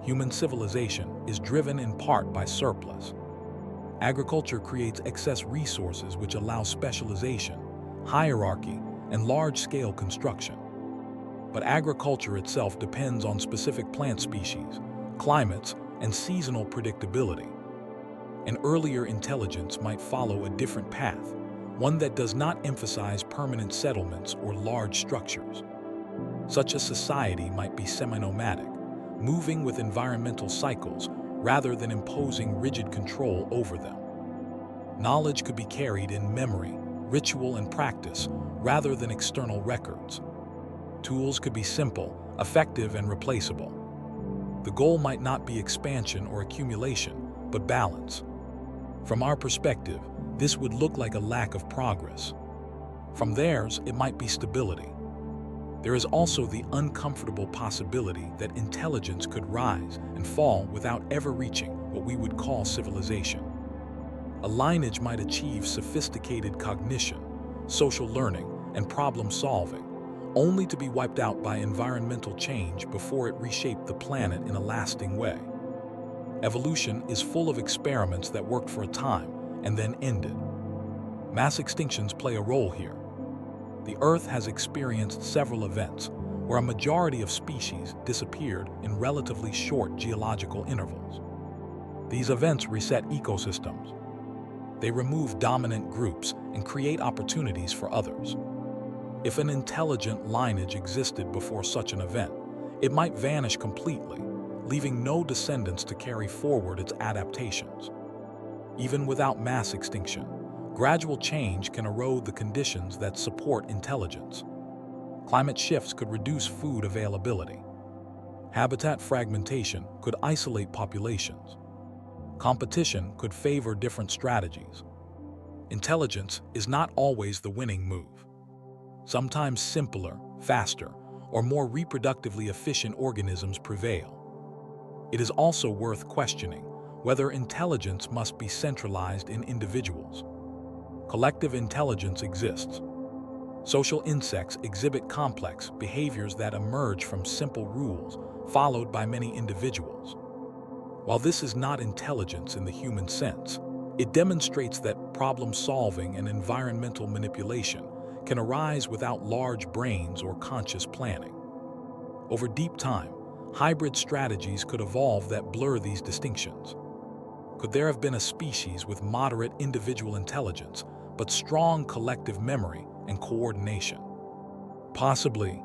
Human civilization is driven in part by surplus. Agriculture creates excess resources which allow specialization, hierarchy, and large-scale construction. But agriculture itself depends on specific plant species, climates, and seasonal predictability. An earlier intelligence might follow a different path, one that does not emphasize permanent settlements or large structures. Such a society might be semi-nomadic, moving with environmental cycles rather than imposing rigid control over them. Knowledge could be carried in memory, ritual, and practice rather than external records. Tools could be simple, effective, and replaceable. The goal might not be expansion or accumulation, but balance. From our perspective, this would look like a lack of progress. From theirs, it might be stability. There is also the uncomfortable possibility that intelligence could rise and fall without ever reaching what we would call civilization. A lineage might achieve sophisticated cognition, social learning, and problem-solving, only to be wiped out by environmental change before it reshaped the planet in a lasting way. Evolution is full of experiments that worked for a time and then ended. Mass extinctions play a role here. The Earth has experienced several events, where a majority of species disappeared in relatively short geological intervals. These events reset ecosystems. They remove dominant groups and create opportunities for others. If an intelligent lineage existed before such an event, it might vanish completely, leaving no descendants to carry forward its adaptations. Even without mass extinction, gradual change can erode the conditions that support intelligence. Climate shifts could reduce food availability. Habitat fragmentation could isolate populations. Competition could favor different strategies. Intelligence is not always the winning move. Sometimes simpler, faster, or more reproductively efficient organisms prevail. It is also worth questioning whether intelligence must be centralized in individuals. Collective intelligence exists. Social insects exhibit complex behaviors that emerge from simple rules followed by many individuals. While this is not intelligence in the human sense, it demonstrates that problem-solving and environmental manipulation can arise without large brains or conscious planning. Over deep time, hybrid strategies could evolve that blur these distinctions. Could there have been a species with moderate individual intelligence, but strong collective memory and coordination? Possibly.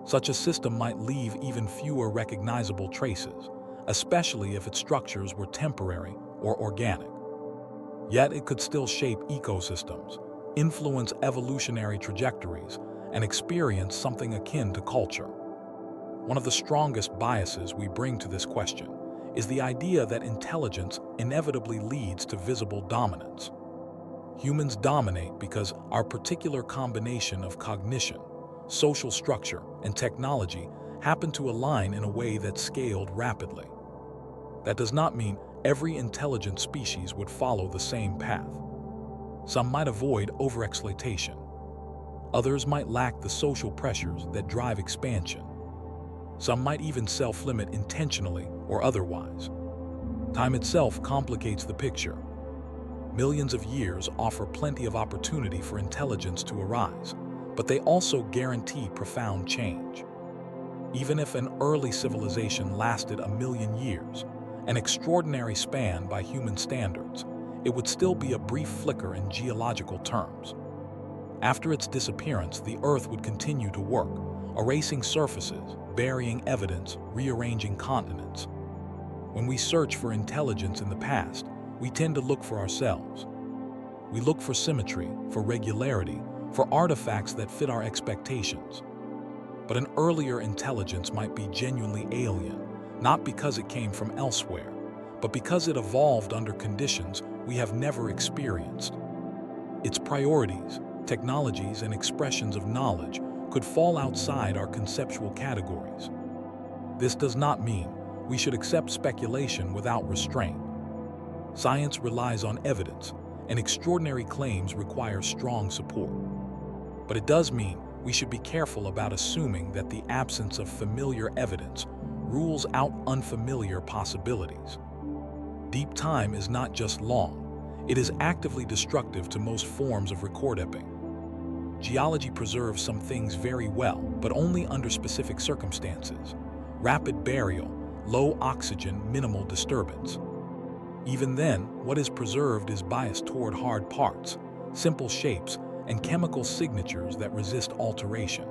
Such a system might leave even fewer recognizable traces, especially if its structures were temporary or organic. Yet it could still shape ecosystems, influence evolutionary trajectories, and experience something akin to culture. One of the strongest biases we bring to this question is the idea that intelligence inevitably leads to visible dominance. Humans dominate because our particular combination of cognition, social structure, and technology happen to align in a way that scaled rapidly. That does not mean every intelligent species would follow the same path. Some might avoid overexploitation. Others might lack the social pressures that drive expansion. Some might even self-limit intentionally or otherwise. Time itself complicates the picture. Millions of years offer plenty of opportunity for intelligence to arise, but they also guarantee profound change. Even if an early civilization lasted 1,000,000 years, an extraordinary span by human standards, it would still be a brief flicker in geological terms. After its disappearance, the Earth would continue to work, erasing surfaces, burying evidence, rearranging continents. When we search for intelligence in the past, we tend to look for ourselves. We look for symmetry, for regularity, for artifacts that fit our expectations. But an earlier intelligence might be genuinely alien, not because it came from elsewhere, but because it evolved under conditions we have never experienced. Its priorities, technologies, and expressions of knowledge could fall outside our conceptual categories. This does not mean we should accept speculation without restraint. Science relies on evidence, and extraordinary claims require strong support. But it does mean we should be careful about assuming that the absence of familiar evidence rules out unfamiliar possibilities. Deep time is not just long, it is actively destructive to most forms of record-keeping. Geology preserves some things very well, but only under specific circumstances: rapid burial, low oxygen, minimal disturbance. Even then, what is preserved is biased toward hard parts, simple shapes, and chemical signatures that resist alteration.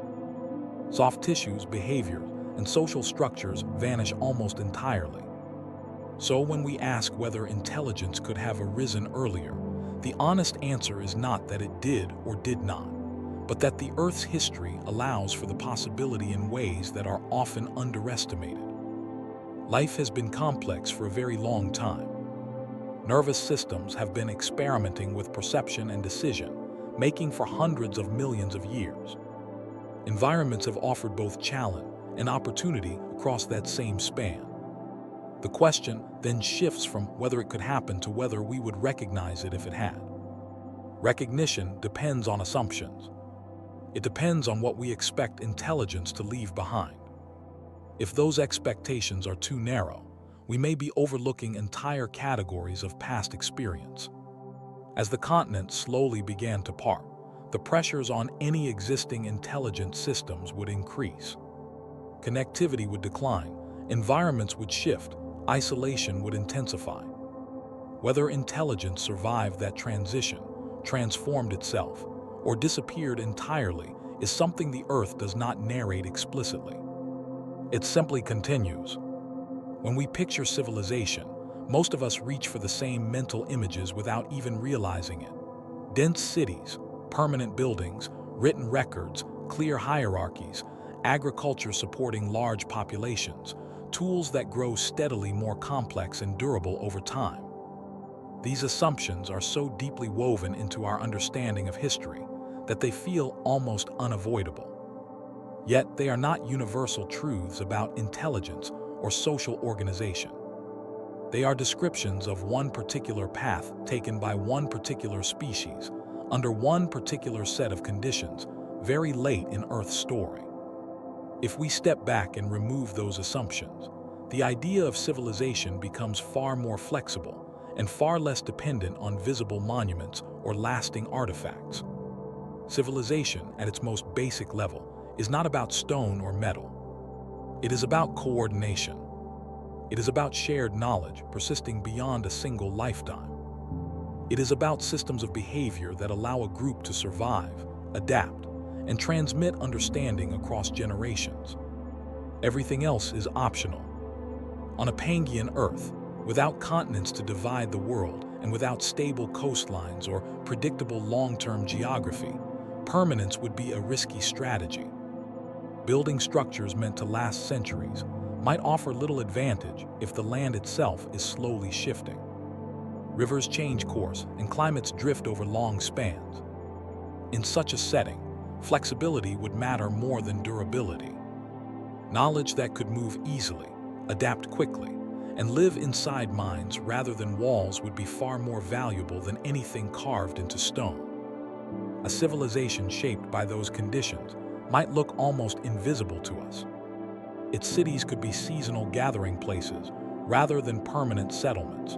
Soft tissues, behavior, and social structures vanish almost entirely. So when we ask whether intelligence could have arisen earlier, the honest answer is not that it did or did not, but that the Earth's history allows for the possibility in ways that are often underestimated. Life has been complex for a very long time. Nervous systems have been experimenting with perception and decision, making for hundreds of millions of years. Environments have offered both challenge and opportunity across that same span. The question then shifts from whether it could happen to whether we would recognize it if it had. Recognition depends on assumptions. It depends on what we expect intelligence to leave behind. If those expectations are too narrow, we may be overlooking entire categories of past experience. As the continent slowly began to part, the pressures on any existing intelligent systems would increase. Connectivity would decline, environments would shift, isolation would intensify. Whether intelligence survived that transition, transformed itself, or disappeared entirely is something the Earth does not narrate explicitly. It simply continues. When we picture civilization, most of us reach for the same mental images without even realizing it. Dense cities, permanent buildings, written records, clear hierarchies, agriculture supporting large populations, tools that grow steadily more complex and durable over time. These assumptions are so deeply woven into our understanding of history that they feel almost unavoidable. Yet they are not universal truths about intelligence or social organization. They are descriptions of one particular path taken by one particular species, under one particular set of conditions, very late in Earth's story. If we step back and remove those assumptions, the idea of civilization becomes far more flexible and far less dependent on visible monuments or lasting artifacts. Civilization, at its most basic level, is not about stone or metal. It is about coordination. It is about shared knowledge persisting beyond a single lifetime. It is about systems of behavior that allow a group to survive, adapt, and transmit understanding across generations. Everything else is optional. On a Pangean Earth, without continents to divide the world and without stable coastlines or predictable long-term geography, permanence would be a risky strategy. Building structures meant to last centuries might offer little advantage if the land itself is slowly shifting. Rivers change course and climates drift over long spans. In such a setting, flexibility would matter more than durability. Knowledge that could move easily, adapt quickly, and live inside minds rather than walls would be far more valuable than anything carved into stone. A civilization shaped by those conditions might look almost invisible to us. Its cities could be seasonal gathering places rather than permanent settlements.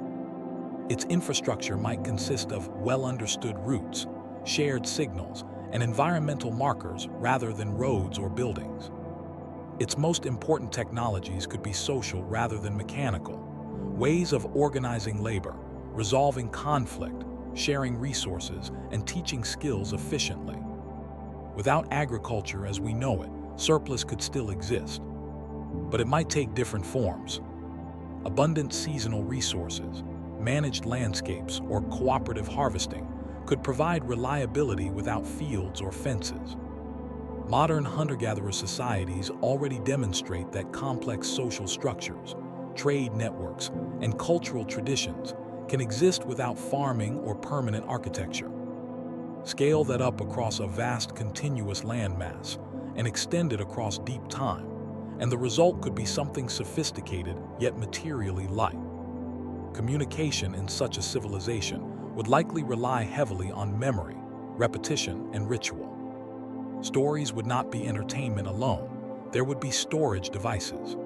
Its infrastructure might consist of well-understood routes, shared signals, and environmental markers rather than roads or buildings. Its most important technologies could be social rather than mechanical, ways of organizing labor, resolving conflict, sharing resources, and teaching skills efficiently. Without agriculture as we know it, surplus could still exist. But it might take different forms. Abundant seasonal resources, managed landscapes, or cooperative harvesting could provide reliability without fields or fences. Modern hunter-gatherer societies already demonstrate that complex social structures, trade networks, and cultural traditions can exist without farming or permanent architecture. Scale that up across a vast continuous landmass and extend it across deep time, and the result could be something sophisticated yet materially light. Communication in such a civilization would likely rely heavily on memory, repetition, and ritual. Stories would not be entertainment alone, there would be storage devices.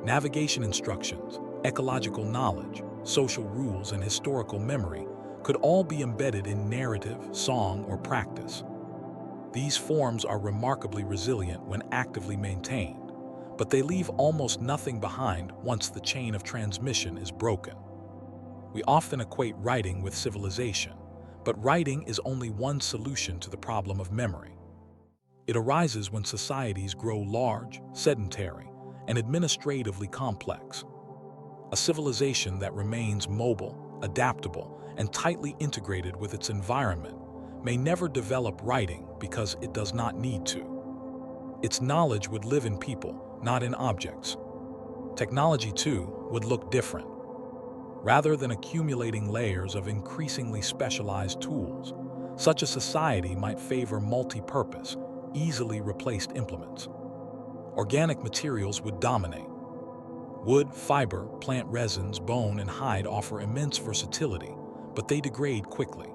Navigation instructions, ecological knowledge, social rules, and historical memory could all be embedded in narrative, song, or practice. These forms are remarkably resilient when actively maintained, but they leave almost nothing behind once the chain of transmission is broken. We often equate writing with civilization, but writing is only one solution to the problem of memory. It arises when societies grow large, sedentary, and administratively complex. A civilization that remains mobile, adaptable, and tightly integrated with its environment may never develop writing because it does not need to. Its knowledge would live in people, not in objects. Technology, too, would look different. Rather than accumulating layers of increasingly specialized tools, such a society might favor multi-purpose, easily replaced implements. Organic materials would dominate. Wood, fiber, plant resins, bone, and hide offer immense versatility, but they degrade quickly.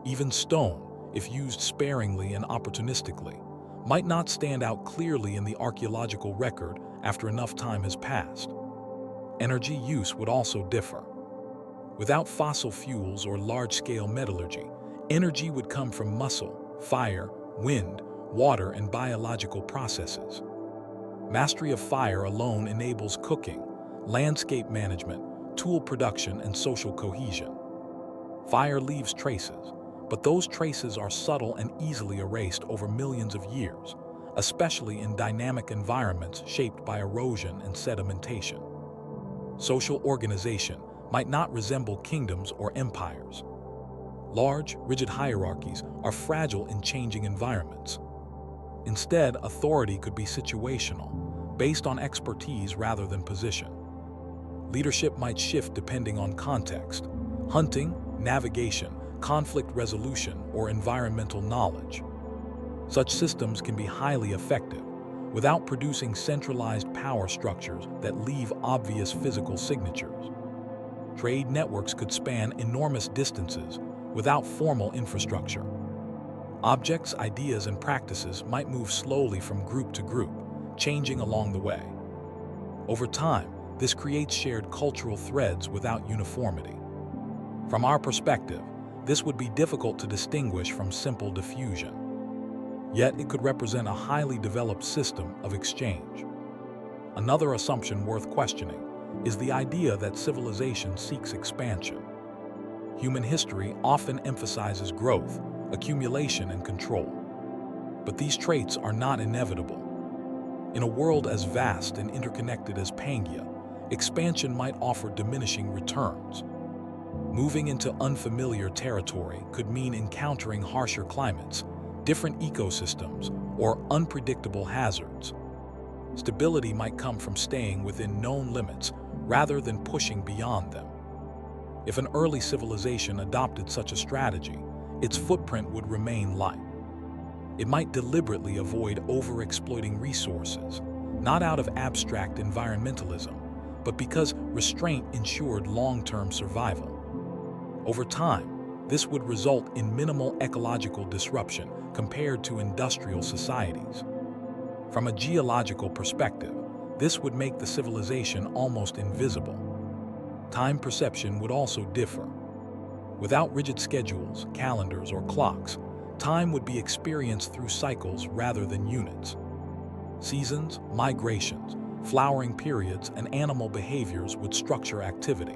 Even stone, if used sparingly and opportunistically, might not stand out clearly in the archaeological record after enough time has passed. Energy use would also differ. Without fossil fuels or large-scale metallurgy, energy would come from muscle, fire, wind, water, and biological processes. Mastery of fire alone enables cooking, landscape management, tool production, and social cohesion. Fire leaves traces, but those traces are subtle and easily erased over millions of years, especially in dynamic environments shaped by erosion and sedimentation. Social organization might not resemble kingdoms or empires. Large, rigid hierarchies are fragile in changing environments. Instead, authority could be situational, based on expertise rather than position. Leadership might shift depending on context: hunting, navigation, conflict resolution, or environmental knowledge. Such systems can be highly effective, without producing centralized power structures that leave obvious physical signatures. Trade networks could span enormous distances without formal infrastructure. Objects, ideas, and practices might move slowly from group to group, changing along the way. Over time, this creates shared cultural threads without uniformity. From our perspective, this would be difficult to distinguish from simple diffusion. Yet it could represent a highly developed system of exchange. Another assumption worth questioning is the idea that civilization seeks expansion. Human history often emphasizes growth, accumulation, and control. But these traits are not inevitable. In a world as vast and interconnected as Pangea, expansion might offer diminishing returns. Moving into unfamiliar territory could mean encountering harsher climates, different ecosystems, or unpredictable hazards. Stability might come from staying within known limits rather than pushing beyond them. If an early civilization adopted such a strategy, its footprint would remain light. It might deliberately avoid overexploiting resources, not out of abstract environmentalism, but because restraint ensured long-term survival. Over time, this would result in minimal ecological disruption compared to industrial societies. From a geological perspective, this would make the civilization almost invisible. Time perception would also differ. Without rigid schedules, calendars, or clocks, time would be experienced through cycles rather than units. Seasons, migrations, flowering periods, and animal behaviors would structure activity.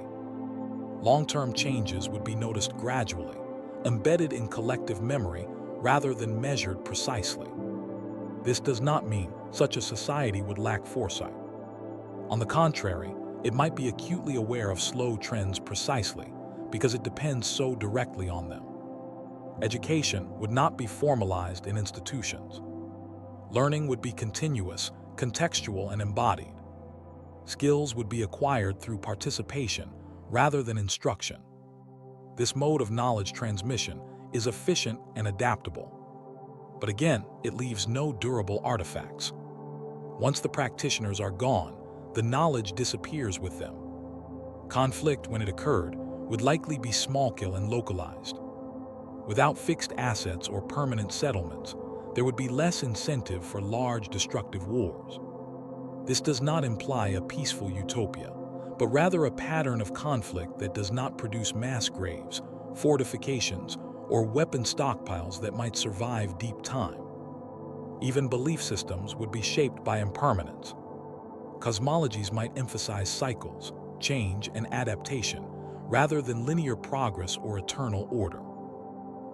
Long-term changes would be noticed gradually, embedded in collective memory rather than measured precisely. This does not mean such a society would lack foresight. On the contrary, it might be acutely aware of slow trends precisely because it depends so directly on them. Education would not be formalized in institutions. Learning would be continuous, contextual, and embodied. Skills would be acquired through participation rather than instruction. This mode of knowledge transmission is efficient and adaptable. But again, it leaves no durable artifacts. Once the practitioners are gone, the knowledge disappears with them. Conflict, when it occurred, would likely be small-scale and localized. Without fixed assets or permanent settlements, there would be less incentive for large destructive wars. This does not imply a peaceful utopia, but rather a pattern of conflict that does not produce mass graves, fortifications, or weapon stockpiles that might survive deep time. Even belief systems would be shaped by impermanence. Cosmologies might emphasize cycles, change, and adaptation, rather than linear progress or eternal order.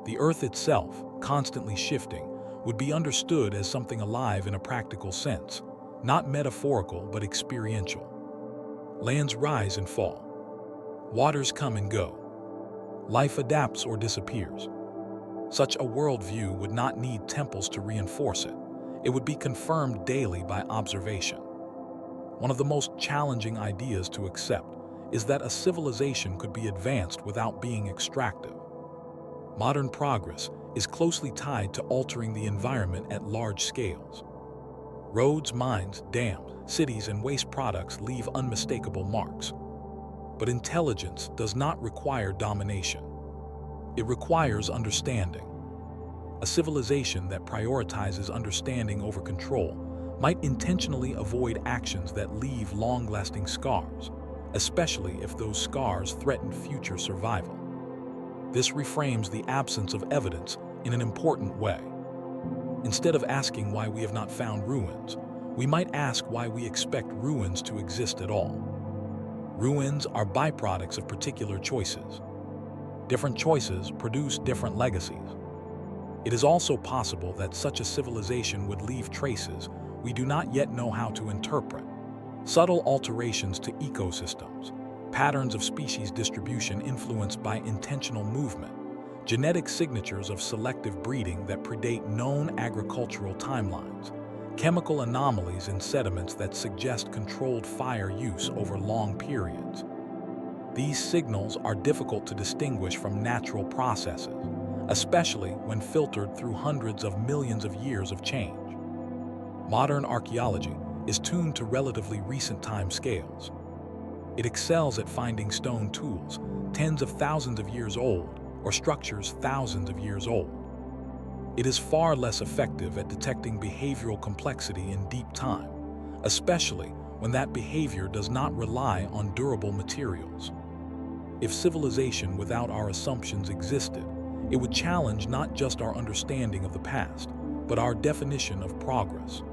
The Earth itself, constantly shifting, would be understood as something alive in a practical sense, not metaphorical but experiential. Lands rise and fall. Waters come and go. Life adapts or disappears. Such a worldview would not need temples to reinforce it. It would be confirmed daily by observation. One of the most challenging ideas to accept is that a civilization could be advanced without being extractive. Modern progress is closely tied to altering the environment at large scales. Roads, mines, dams, cities, and waste products leave unmistakable marks. But intelligence does not require domination. It requires understanding. A civilization that prioritizes understanding over control might intentionally avoid actions that leave long-lasting scars, especially if those scars threaten future survival. This reframes the absence of evidence in an important way. Instead of asking why we have not found ruins, We might ask why we expect ruins to exist at all. Ruins are byproducts of particular choices. Different choices produce different legacies. It is also possible that such a civilization would leave traces we do not yet know how to interpret. Subtle alterations to ecosystems, patterns of species distribution influenced by intentional movement, genetic signatures of selective breeding that predate known agricultural timelines, chemical anomalies in sediments that suggest controlled fire use over long periods. These signals are difficult to distinguish from natural processes, especially when filtered through hundreds of millions of years of change. Modern archaeology is tuned to relatively recent time scales. It excels at finding stone tools tens of thousands of years old or structures thousands of years old. It is far less effective at detecting behavioral complexity in deep time, especially when that behavior does not rely on durable materials. If civilization without our assumptions existed, it would challenge not just our understanding of the past, but our definition of progress.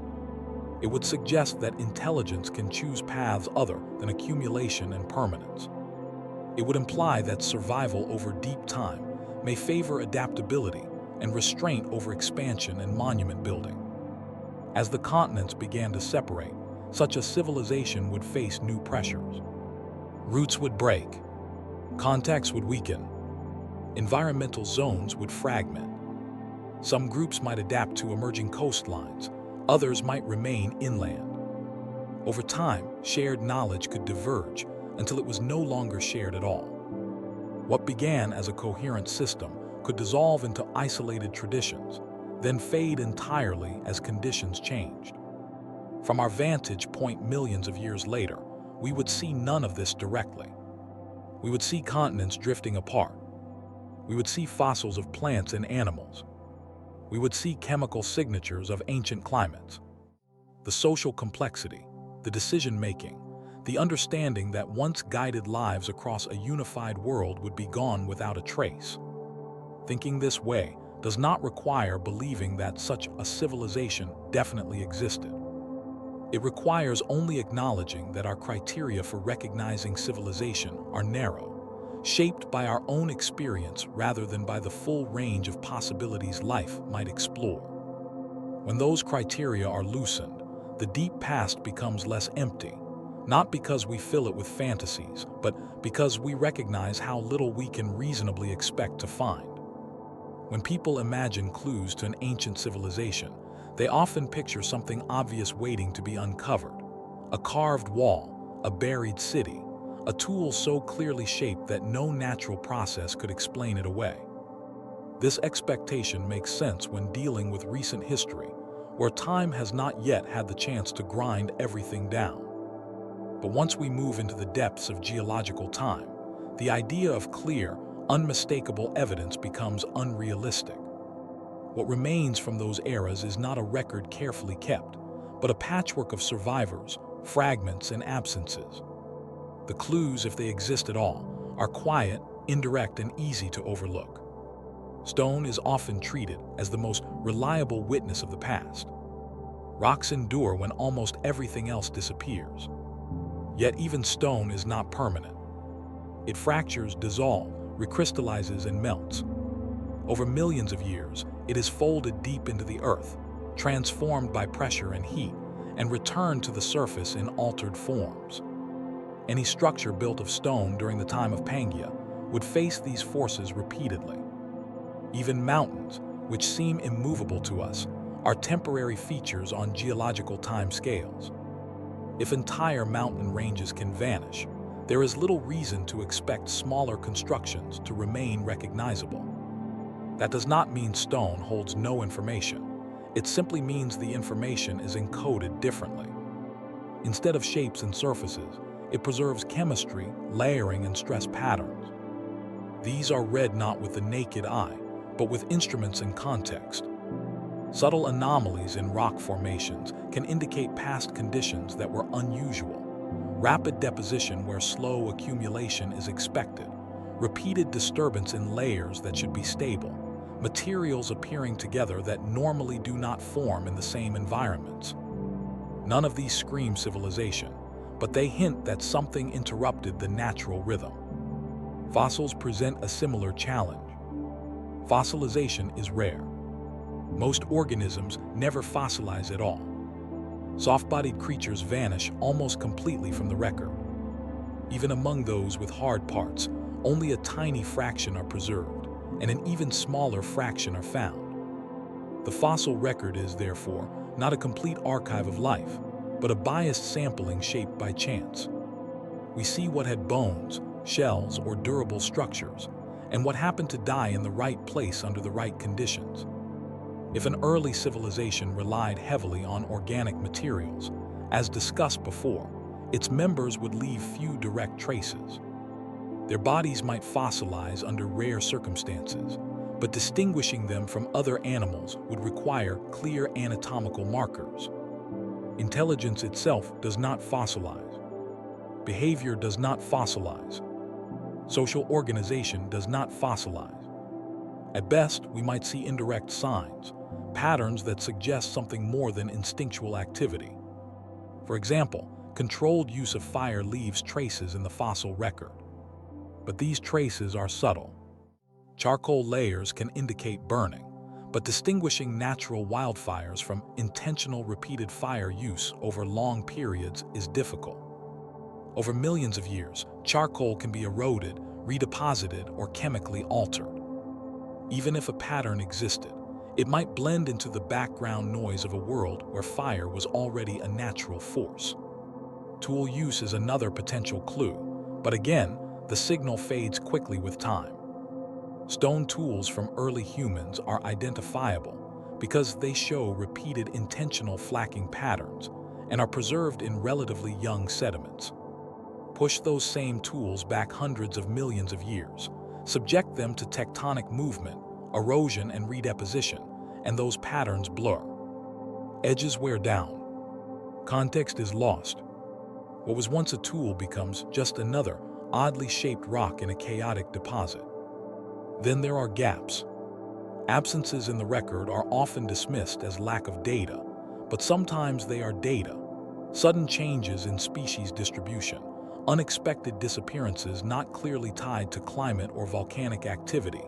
It would suggest that intelligence can choose paths other than accumulation and permanence. It would imply that survival over deep time may favor adaptability and restraint over expansion and monument building. As the continents began to separate, such a civilization would face new pressures. Roots would break, contacts would weaken, environmental zones would fragment. Some groups might adapt to emerging coastlines, others might remain inland. Over time, shared knowledge could diverge until it was no longer shared at all. What began as a coherent system could dissolve into isolated traditions, then fade entirely as conditions changed. From our vantage point millions of years later, we would see none of this directly. We would see continents drifting apart. We would see fossils of plants and animals. We would see chemical signatures of ancient climates. The social complexity, the decision-making, the understanding that once guided lives across a unified world would be gone without a trace. Thinking this way does not require believing that such a civilization definitely existed. It requires only acknowledging that our criteria for recognizing civilization are narrow, shaped by our own experience rather than by the full range of possibilities life might explore. When those criteria are loosened, the deep past becomes less empty, not because we fill it with fantasies, but because we recognize how little we can reasonably expect to find. When people imagine clues to an ancient civilization, they often picture something obvious waiting to be uncovered: a carved wall, a buried city, a tool so clearly shaped that no natural process could explain it away. This expectation makes sense when dealing with recent history, where time has not yet had the chance to grind everything down. But once we move into the depths of geological time, the idea of clear, unmistakable evidence becomes unrealistic. What remains from those eras is not a record carefully kept, but a patchwork of survivors, fragments, and absences. The clues, if they exist at all, are quiet, indirect, and easy to overlook. Stone is often treated as the most reliable witness of the past. Rocks endure when almost everything else disappears. Yet even stone is not permanent. It fractures, dissolves, recrystallizes, and melts. Over millions of years, it is folded deep into the earth, transformed by pressure and heat, and returned to the surface in altered forms. Any structure built of stone during the time of Pangea would face these forces repeatedly. Even mountains, which seem immovable to us, are temporary features on geological time scales. If entire mountain ranges can vanish, there is little reason to expect smaller constructions to remain recognizable. That does not mean stone holds no information. It simply means the information is encoded differently. Instead of shapes and surfaces, it preserves chemistry, layering, and stress patterns. These are read not with the naked eye, but with instruments and context. Subtle anomalies in rock formations can indicate past conditions that were unusual. Rapid deposition where slow accumulation is expected. Repeated disturbance in layers that should be stable. Materials appearing together that normally do not form in the same environments. None of these scream civilization, but they hint that something interrupted the natural rhythm. Fossils present a similar challenge. Fossilization is rare. Most organisms never fossilize at all. Soft-bodied creatures vanish almost completely from the record. Even among those with hard parts, only a tiny fraction are preserved, and an even smaller fraction are found. The fossil record is, therefore, not a complete archive of life, but a biased sampling shaped by chance. We see what had bones, shells, or durable structures, and what happened to die in the right place under the right conditions. If an early civilization relied heavily on organic materials, as discussed before, its members would leave few direct traces. Their bodies might fossilize under rare circumstances, but distinguishing them from other animals would require clear anatomical markers. Intelligence itself does not fossilize. Behavior does not fossilize. Social organization does not fossilize. At best, we might see indirect signs, patterns that suggest something more than instinctual activity. For example, controlled use of fire leaves traces in the fossil record. But these traces are subtle. Charcoal layers can indicate burning, but distinguishing natural wildfires from intentional repeated fire use over long periods is difficult. Over millions of years, charcoal can be eroded, redeposited, or chemically altered. Even if a pattern existed, it might blend into the background noise of a world where fire was already a natural force. Tool use is another potential clue, but again, the signal fades quickly with time. Stone tools from early humans are identifiable because they show repeated intentional flacking patterns and are preserved in relatively young sediments. Push those same tools back hundreds of millions of years, subject them to tectonic movement, erosion, and redeposition, and those patterns blur. Edges wear down. Context is lost. What was once a tool becomes just another oddly shaped rock in a chaotic deposit. Then there are gaps. Absences in the record are often dismissed as lack of data, but sometimes they are data. Sudden changes in species distribution, unexpected disappearances not clearly tied to climate or volcanic activity,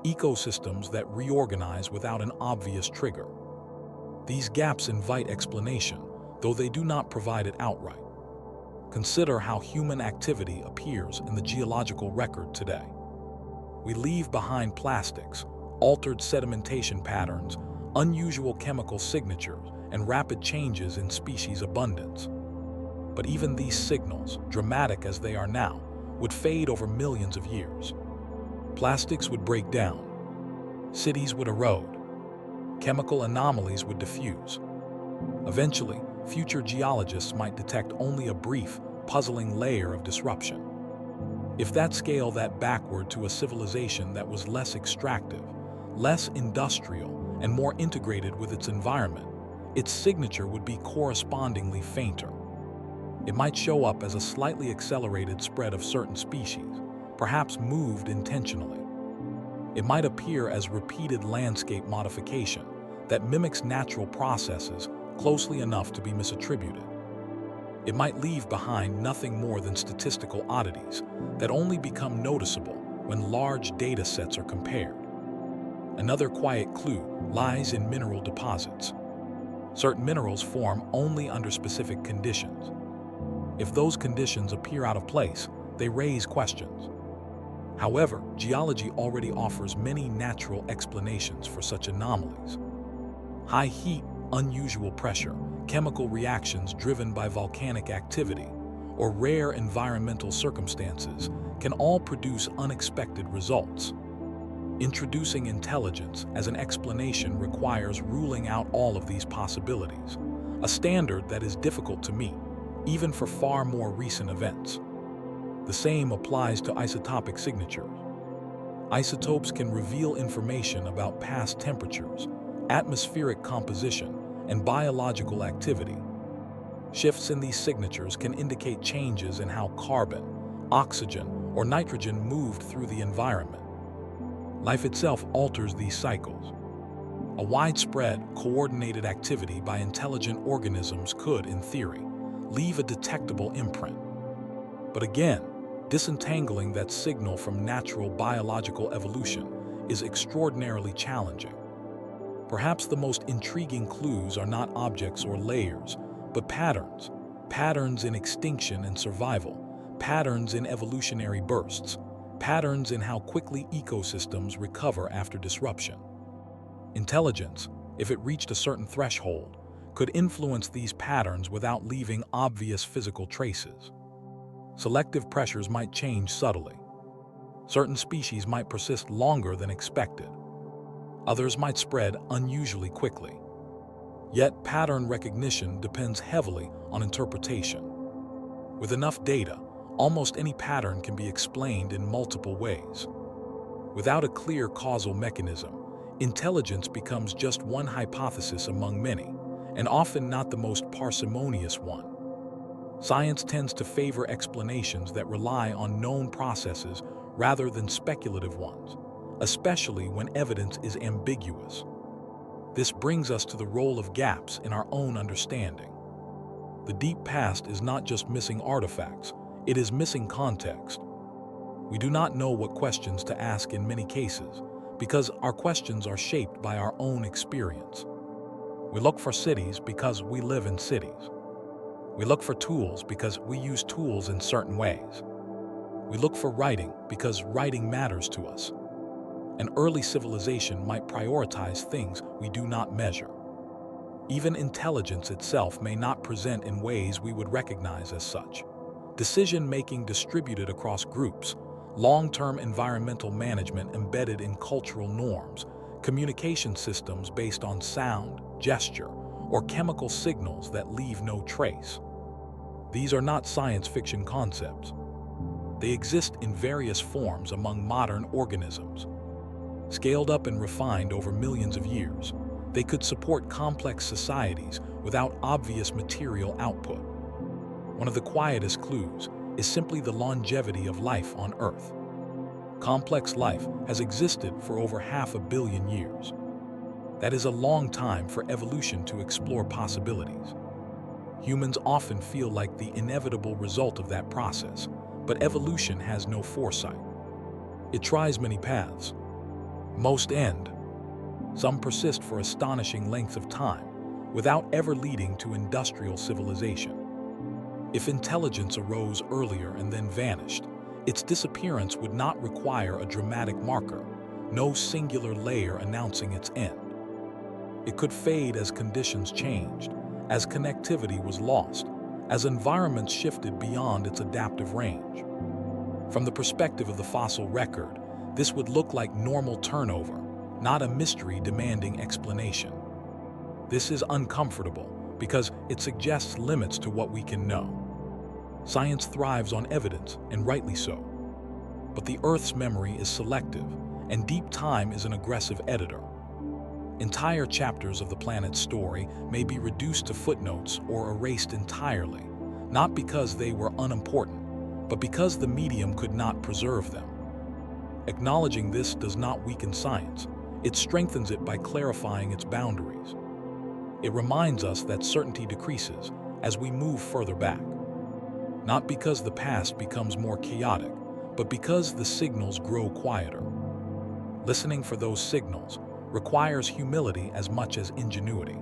ecosystems that reorganize without an obvious trigger. These gaps invite explanation, though they do not provide it outright. Consider how human activity appears in the geological record today. We leave behind plastics, altered sedimentation patterns, unusual chemical signatures, and rapid changes in species abundance. But even these signals, dramatic as they are now, would fade over millions of years. Plastics would break down. Cities would erode. Chemical anomalies would diffuse. Eventually, future geologists might detect only a brief, puzzling layer of disruption. If that scale that backward to a civilization that was less extractive, less industrial, and more integrated with its environment, its signature would be correspondingly fainter. It might show up as a slightly accelerated spread of certain species, perhaps moved intentionally. It might appear as repeated landscape modification that mimics natural processes closely enough to be misattributed. It might leave behind nothing more than statistical oddities that only become noticeable when large data sets are compared. Another quiet clue lies in mineral deposits. Certain minerals form only under specific conditions. If those conditions appear out of place, they raise questions. However, geology already offers many natural explanations for such anomalies. High heat, unusual pressure, chemical reactions driven by volcanic activity, or rare environmental circumstances can all produce unexpected results. Introducing intelligence as an explanation requires ruling out all of these possibilities, a standard that is difficult to meet, even for far more recent events. The same applies to isotopic signatures. Isotopes can reveal information about past temperatures, atmospheric composition, and biological activity. Shifts in these signatures can indicate changes in how carbon, oxygen, or nitrogen moved through the environment. Life itself alters these cycles. A widespread, coordinated activity by intelligent organisms could, in theory, leave a detectable imprint. But again, disentangling that signal from natural biological evolution is extraordinarily challenging. Perhaps the most intriguing clues are not objects or layers, but patterns. Patterns in extinction and survival, patterns in evolutionary bursts, patterns in how quickly ecosystems recover after disruption. Intelligence, if it reached a certain threshold, could influence these patterns without leaving obvious physical traces. Selective pressures might change subtly. Certain species might persist longer than expected. Others might spread unusually quickly. Yet pattern recognition depends heavily on interpretation. With enough data, almost any pattern can be explained in multiple ways. Without a clear causal mechanism, intelligence becomes just one hypothesis among many, and often not the most parsimonious one. Science tends to favor explanations that rely on known processes rather than speculative ones, especially when evidence is ambiguous. This brings us to the role of gaps in our own understanding. The deep past is not just missing artifacts, it is missing context. We do not know what questions to ask in many cases, because our questions are shaped by our own experience. We look for cities because we live in cities. We look for tools because we use tools in certain ways. We look for writing because writing matters to us. An early civilization might prioritize things we do not measure. Even intelligence itself may not present in ways we would recognize as such. Decision-making distributed across groups, long-term environmental management embedded in cultural norms, communication systems based on sound, gesture, or chemical signals that leave no trace. These are not science fiction concepts. They exist in various forms among modern organisms. Scaled up and refined over millions of years, they could support complex societies without obvious material output. One of the quietest clues is simply the longevity of life on Earth. Complex life has existed for over 500 million years. That is a long time for evolution to explore possibilities. Humans often feel like the inevitable result of that process, but evolution has no foresight. It tries many paths. Most end. Some persist for astonishing lengths of time, without ever leading to industrial civilization. If intelligence arose earlier and then vanished, its disappearance would not require a dramatic marker, no singular layer announcing its end. It could fade as conditions changed, as connectivity was lost, as environments shifted beyond its adaptive range. From the perspective of the fossil record, this would look like normal turnover, not a mystery demanding explanation. This is uncomfortable because it suggests limits to what we can know. Science thrives on evidence, and rightly so. But the Earth's memory is selective, and deep time is an aggressive editor. Entire chapters of the planet's story may be reduced to footnotes or erased entirely, not because they were unimportant, but because the medium could not preserve them. Acknowledging this does not weaken science. It strengthens it by clarifying its boundaries. It reminds us that certainty decreases as we move further back. Not because the past becomes more chaotic, but because the signals grow quieter. Listening for those signals requires humility as much as ingenuity.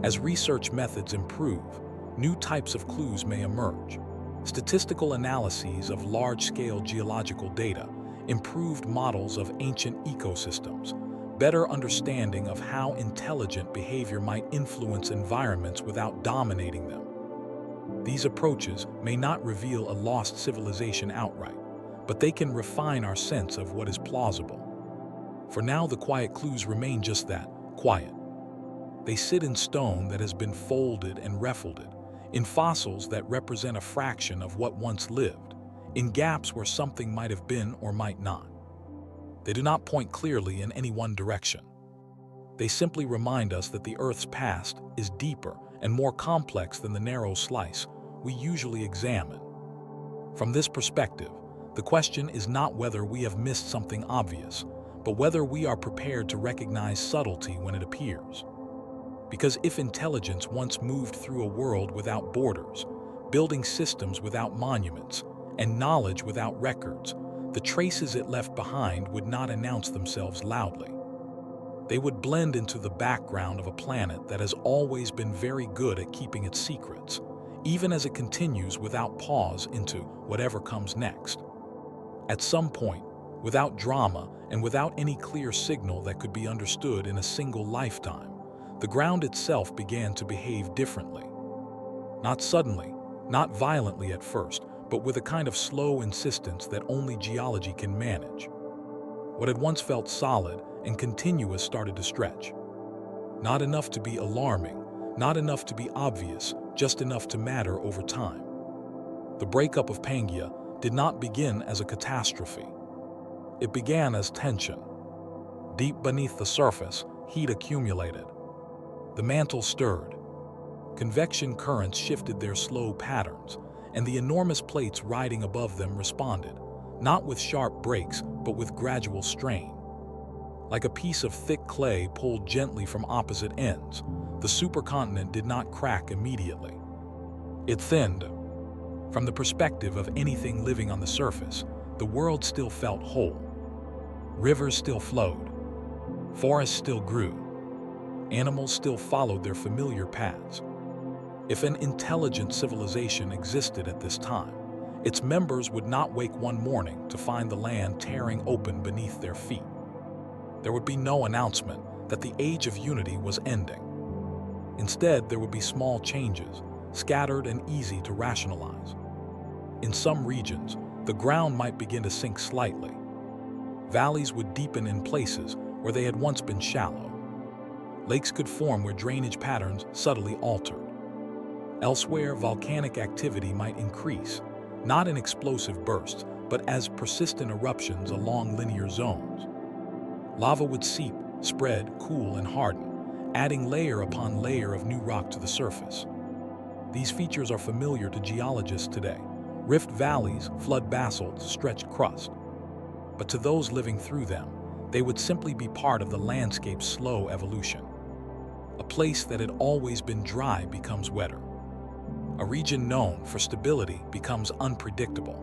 As research methods improve, new types of clues may emerge. Statistical analyses of large-scale geological data, improved models of ancient ecosystems, better understanding of how intelligent behavior might influence environments without dominating them. These approaches may not reveal a lost civilization outright, but they can refine our sense of what is plausible. For now, the quiet clues remain just that, quiet. They sit in stone that has been folded and refolded, in fossils that represent a fraction of what once lived, in gaps where something might have been or might not. They do not point clearly in any one direction. They simply remind us that the Earth's past is deeper and more complex than the narrow slice we usually examine. From this perspective, the question is not whether we have missed something obvious, but whether we are prepared to recognize subtlety when it appears. Because if intelligence once moved through a world without borders, building systems without monuments, and knowledge without records, the traces it left behind would not announce themselves loudly. They would blend into the background of a planet that has always been very good at keeping its secrets, even as it continues without pause into whatever comes next. At some point, without drama and without any clear signal that could be understood in a single lifetime, the ground itself began to behave differently. Not suddenly, not violently at first, but with a kind of slow insistence that only geology can manage. What had once felt solid and continuous started to stretch. Not enough to be alarming, not enough to be obvious, just enough to matter over time. The breakup of Pangea did not begin as a catastrophe. It began as tension. Deep beneath the surface, heat accumulated. The mantle stirred. Convection currents shifted their slow patterns, and the enormous plates riding above them responded, not with sharp breaks, but with gradual strain. Like a piece of thick clay pulled gently from opposite ends, the supercontinent did not crack immediately. It thinned. From the perspective of anything living on the surface, the world still felt whole. Rivers still flowed. Forests still grew. Animals still followed their familiar paths. If an intelligent civilization existed at this time, its members would not wake one morning to find the land tearing open beneath their feet. There would be no announcement that the age of unity was ending. Instead, there would be small changes, scattered and easy to rationalize. In some regions, the ground might begin to sink slightly. Valleys would deepen in places where they had once been shallow. Lakes could form where drainage patterns subtly altered. Elsewhere, volcanic activity might increase, not in explosive bursts, but as persistent eruptions along linear zones. Lava would seep, spread, cool, and harden, adding layer upon layer of new rock to the surface. These features are familiar to geologists today. Rift valleys, flood basalts, stretched crust. But to those living through them, they would simply be part of the landscape's slow evolution. A place that had always been dry becomes wetter. A region known for stability becomes unpredictable.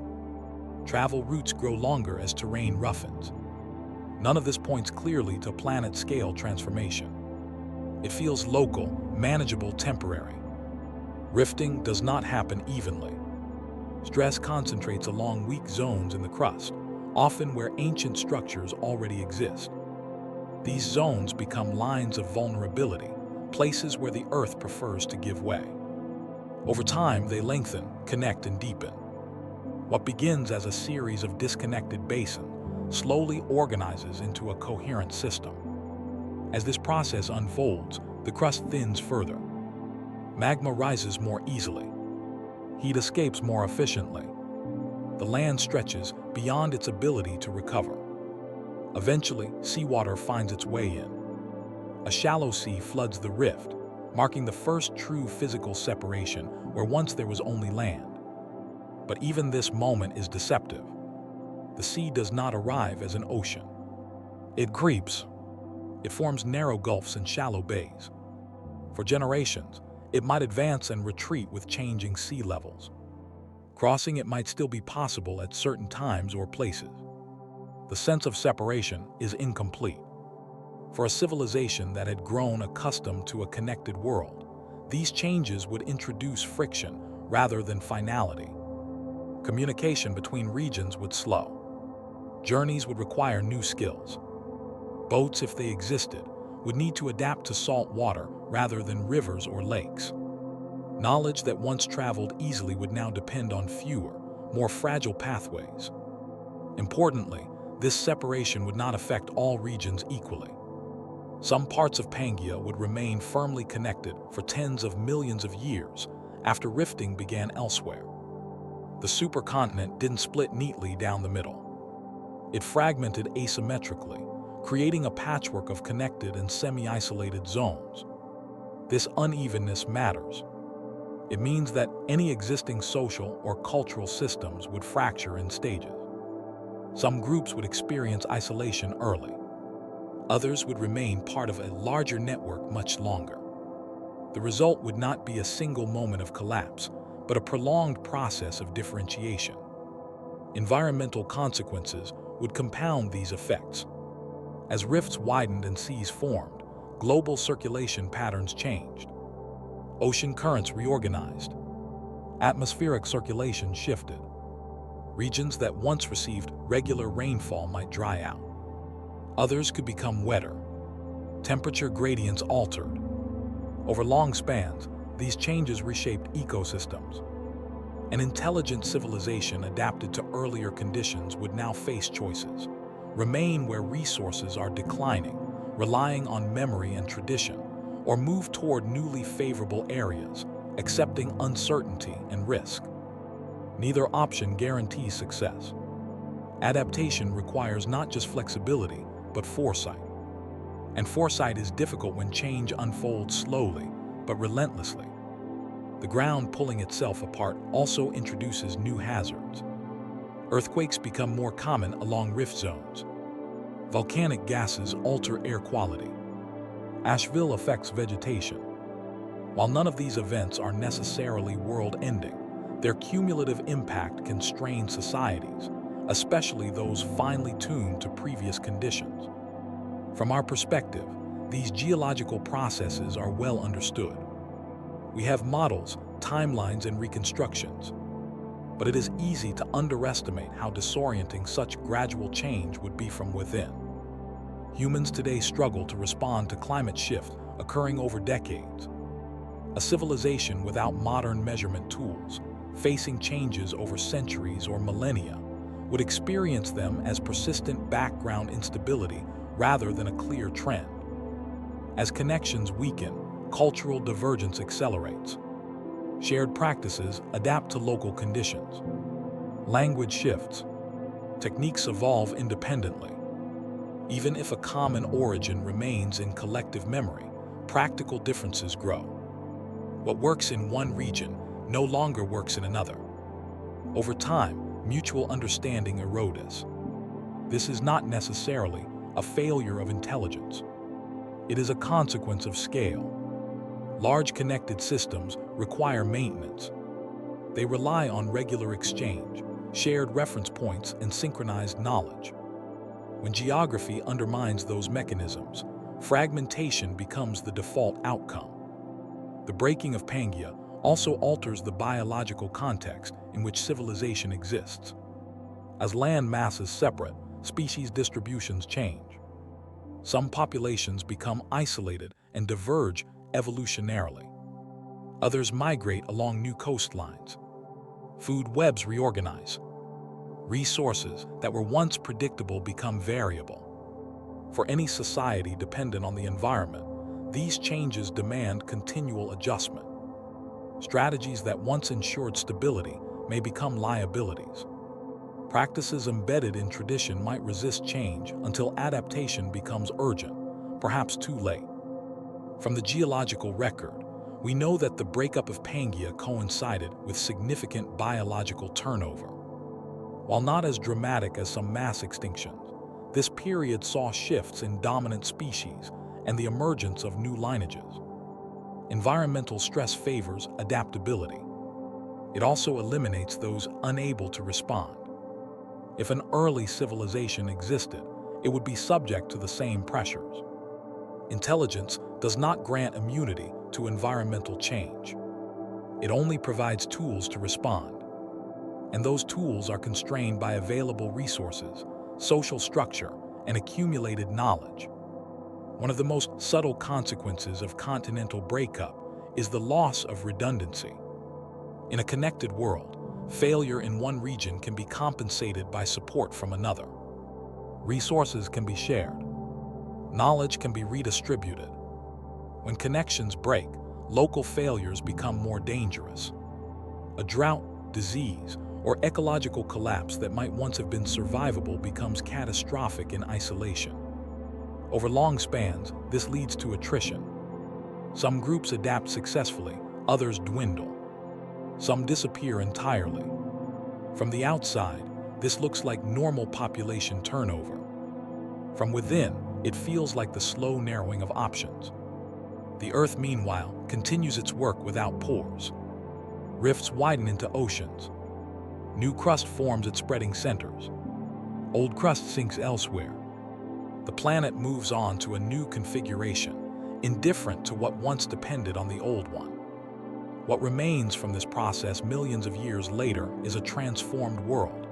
Travel routes grow longer as terrain roughens. None of this points clearly to planet-scale transformation. It feels local, manageable, temporary. Rifting does not happen evenly. Stress concentrates along weak zones in the crust, often where ancient structures already exist. These zones become lines of vulnerability, places where the Earth prefers to give way. Over time, they lengthen, connect, and deepen. What begins as a series of disconnected basins slowly organizes into a coherent system. As this process unfolds, the crust thins further. Magma rises more easily. Heat escapes more efficiently. The land stretches beyond its ability to recover. Eventually, seawater finds its way in. A shallow sea floods the rift, marking the first true physical separation where once there was only land. But even this moment is deceptive. The sea does not arrive as an ocean. It creeps. It forms narrow gulfs and shallow bays. For generations, it might advance and retreat with changing sea levels. Crossing it might still be possible at certain times or places. The sense of separation is incomplete. For a civilization that had grown accustomed to a connected world, these changes would introduce friction rather than finality. Communication between regions would slow. Journeys would require new skills. Boats, if they existed, would need to adapt to salt water rather than rivers or lakes. Knowledge that once traveled easily would now depend on fewer, more fragile pathways. Importantly, this separation would not affect all regions equally. Some parts of Pangea would remain firmly connected for tens of millions of years after rifting began elsewhere. The supercontinent didn't split neatly down the middle. It fragmented asymmetrically, creating a patchwork of connected and semi-isolated zones. This unevenness matters. It means that any existing social or cultural systems would fracture in stages. Some groups would experience isolation early, Others would remain part of a larger network much longer. The result would not be a single moment of collapse, but a prolonged process of differentiation. Environmental consequences would compound these effects. As rifts widened and seas formed, global circulation patterns changed. Ocean currents reorganized. Atmospheric circulation shifted. Regions that once received regular rainfall might dry out. Others could become wetter. Temperature gradients altered. Over long spans, these changes reshaped ecosystems. An intelligent civilization adapted to earlier conditions would now face choices. Remain where resources are declining, relying on memory and tradition, or move toward newly favorable areas, accepting uncertainty and risk. Neither option guarantees success. Adaptation requires not just flexibility, but foresight. And foresight is difficult when change unfolds slowly, but relentlessly. The ground pulling itself apart also introduces new hazards. Earthquakes become more common along rift zones. Volcanic gases alter air quality. Asheville affects vegetation. While none of these events are necessarily world-ending, their cumulative impact can strain societies, especially those finely tuned to previous conditions. From our perspective, these geological processes are well understood. We have models, timelines, and reconstructions. But it is easy to underestimate how disorienting such gradual change would be from within. Humans today struggle to respond to climate shift occurring over decades. A civilization without modern measurement tools, facing changes over centuries or millennia, would experience them as persistent background instability rather than a clear trend. As connections weaken, cultural divergence accelerates. Shared practices adapt to local conditions. Language shifts. Techniques evolve independently. Even if a common origin remains in collective memory, practical differences grow. What works in one region no longer works in another. Over time, mutual understanding erodes. This is not necessarily a failure of intelligence. It is a consequence of scale. Large connected systems require maintenance. They rely on regular exchange, shared reference points, and synchronized knowledge. When geography undermines those mechanisms, fragmentation becomes the default outcome. The breaking of Pangea also alters the biological context in which civilization exists. As land masses separate, species distributions change. Some populations become isolated and diverge evolutionarily. Others migrate along new coastlines. Food webs reorganize. Resources that were once predictable become variable. For any society dependent on the environment, these changes demand continual adjustment. Strategies that once ensured stability may become liabilities. Practices embedded in tradition might resist change until adaptation becomes urgent, perhaps too late. From the geological record, we know that the breakup of Pangea coincided with significant biological turnover. While not as dramatic as some mass extinctions, this period saw shifts in dominant species and the emergence of new lineages. Environmental stress favors adaptability. It also eliminates those unable to respond. If an early civilization existed, it would be subject to the same pressures. Intelligence does not grant immunity to environmental change. It only provides tools to respond. And those tools are constrained by available resources, social structure, and accumulated knowledge. One of the most subtle consequences of continental breakup is the loss of redundancy. In a connected world, failure in one region can be compensated by support from another. Resources can be shared. Knowledge can be redistributed. When connections break, local failures become more dangerous. A drought, disease, or ecological collapse that might once have been survivable becomes catastrophic in isolation. Over long spans, this leads to attrition. Some groups adapt successfully, others dwindle. Some disappear entirely. From the outside, this looks like normal population turnover. From within, It feels like the slow narrowing of options. The Earth, meanwhile, continues its work without pause. Rifts widen into oceans. New crust forms at spreading centers. Old crust sinks elsewhere. The planet moves on to a new configuration, indifferent to what once depended on the old one. What remains from this process millions of years later is a transformed world.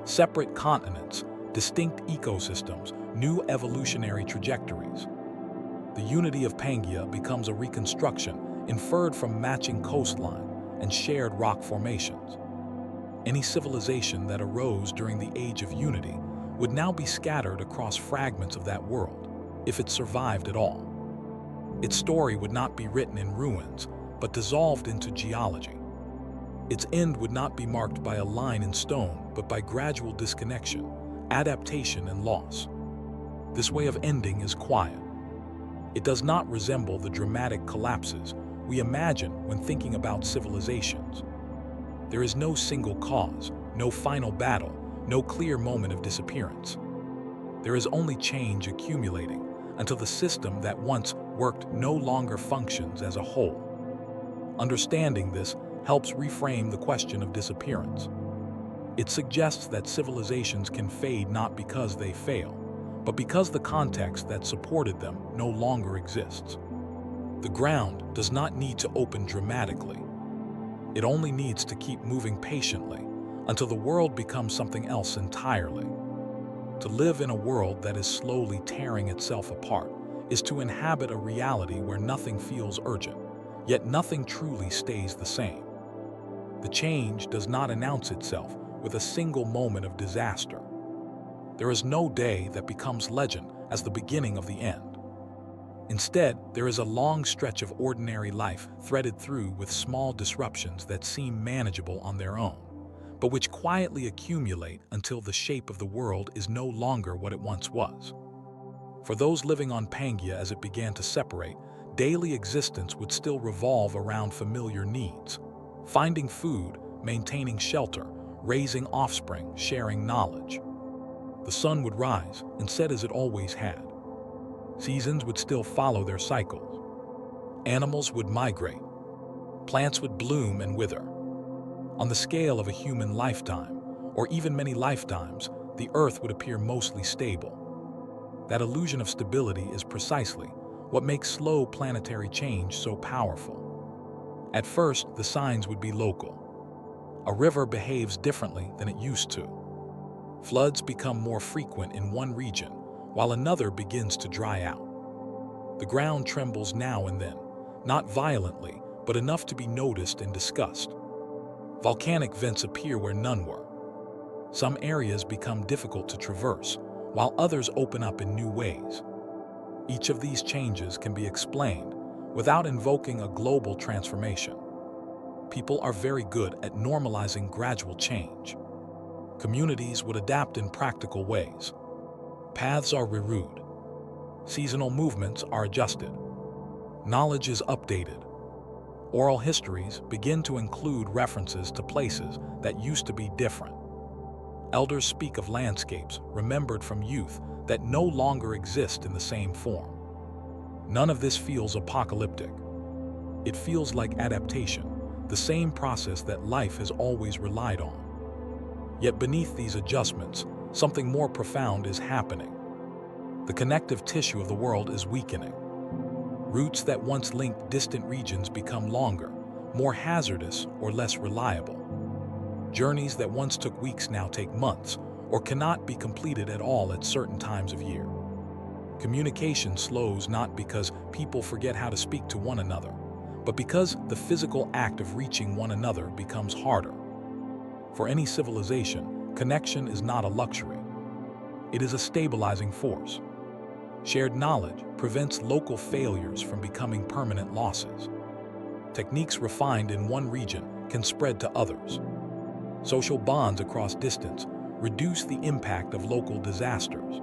Separate continents, distinct ecosystems, new evolutionary trajectories. The unity of Pangea becomes a reconstruction inferred from matching coastline and shared rock formations. Any civilization that arose during the Age of Unity would now be scattered across fragments of that world, if it survived at all. Its story would not be written in ruins, but dissolved into geology. Its end would not be marked by a line in stone, but by gradual disconnection, adaptation, and loss. This way of ending is quiet. It does not resemble the dramatic collapses we imagine when thinking about civilizations. There is no single cause, no final battle, no clear moment of disappearance. There is only change accumulating until the system that once worked no longer functions as a whole. Understanding this helps reframe the question of disappearance. It suggests that civilizations can fade not because they fail, but because the context that supported them no longer exists. The ground does not need to open dramatically. It only needs to keep moving patiently until the world becomes something else entirely. To live in a world that is slowly tearing itself apart is to inhabit a reality where nothing feels urgent, yet nothing truly stays the same. The change does not announce itself with a single moment of disaster. There is no day that becomes legend as the beginning of the end. Instead, there is a long stretch of ordinary life threaded through with small disruptions that seem manageable on their own, but which quietly accumulate until the shape of the world is no longer what it once was. For those living on Pangea as it began to separate, daily existence would still revolve around familiar needs: finding food, maintaining shelter, raising offspring, sharing knowledge. The sun would rise and set as it always had. Seasons would still follow their cycles. Animals would migrate. Plants would bloom and wither. On the scale of a human lifetime, or even many lifetimes, the Earth would appear mostly stable. That illusion of stability is precisely what makes slow planetary change so powerful. At first, the signs would be local. A river behaves differently than it used to. Floods become more frequent in one region, while another begins to dry out. The ground trembles now and then, not violently, but enough to be noticed and discussed. Volcanic vents appear where none were. Some areas become difficult to traverse, while others open up in new ways. Each of these changes can be explained without invoking a global transformation. People are very good at normalizing gradual change. Communities would adapt in practical ways. Paths are rerouted. Seasonal movements are adjusted. Knowledge is updated. Oral histories begin to include references to places that used to be different. Elders speak of landscapes remembered from youth that no longer exist in the same form. None of this feels apocalyptic. It feels like adaptation, the same process that life has always relied on. Yet beneath these adjustments, something more profound is happening. The connective tissue of the world is weakening. Routes that once linked distant regions become longer, more hazardous or less reliable. Journeys that once took weeks now take months, or cannot be completed at all at certain times of year. Communication slows not because people forget how to speak to one another, but because the physical act of reaching one another becomes harder. For any civilization, connection is not a luxury. It is a stabilizing force. Shared knowledge prevents local failures from becoming permanent losses. Techniques refined in one region can spread to others. Social bonds across distance reduce the impact of local disasters.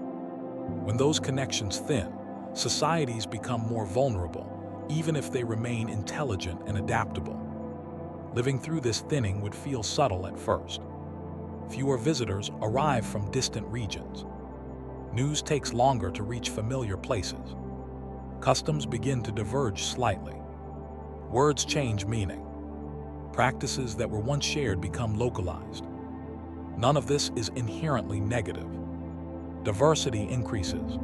When those connections thin, societies become more vulnerable, even if they remain intelligent and adaptable. Living through this thinning would feel subtle at first. Fewer visitors arrive from distant regions. News takes longer to reach familiar places. Customs begin to diverge slightly. Words change meaning. Practices that were once shared become localized. None of this is inherently negative. Diversity increases.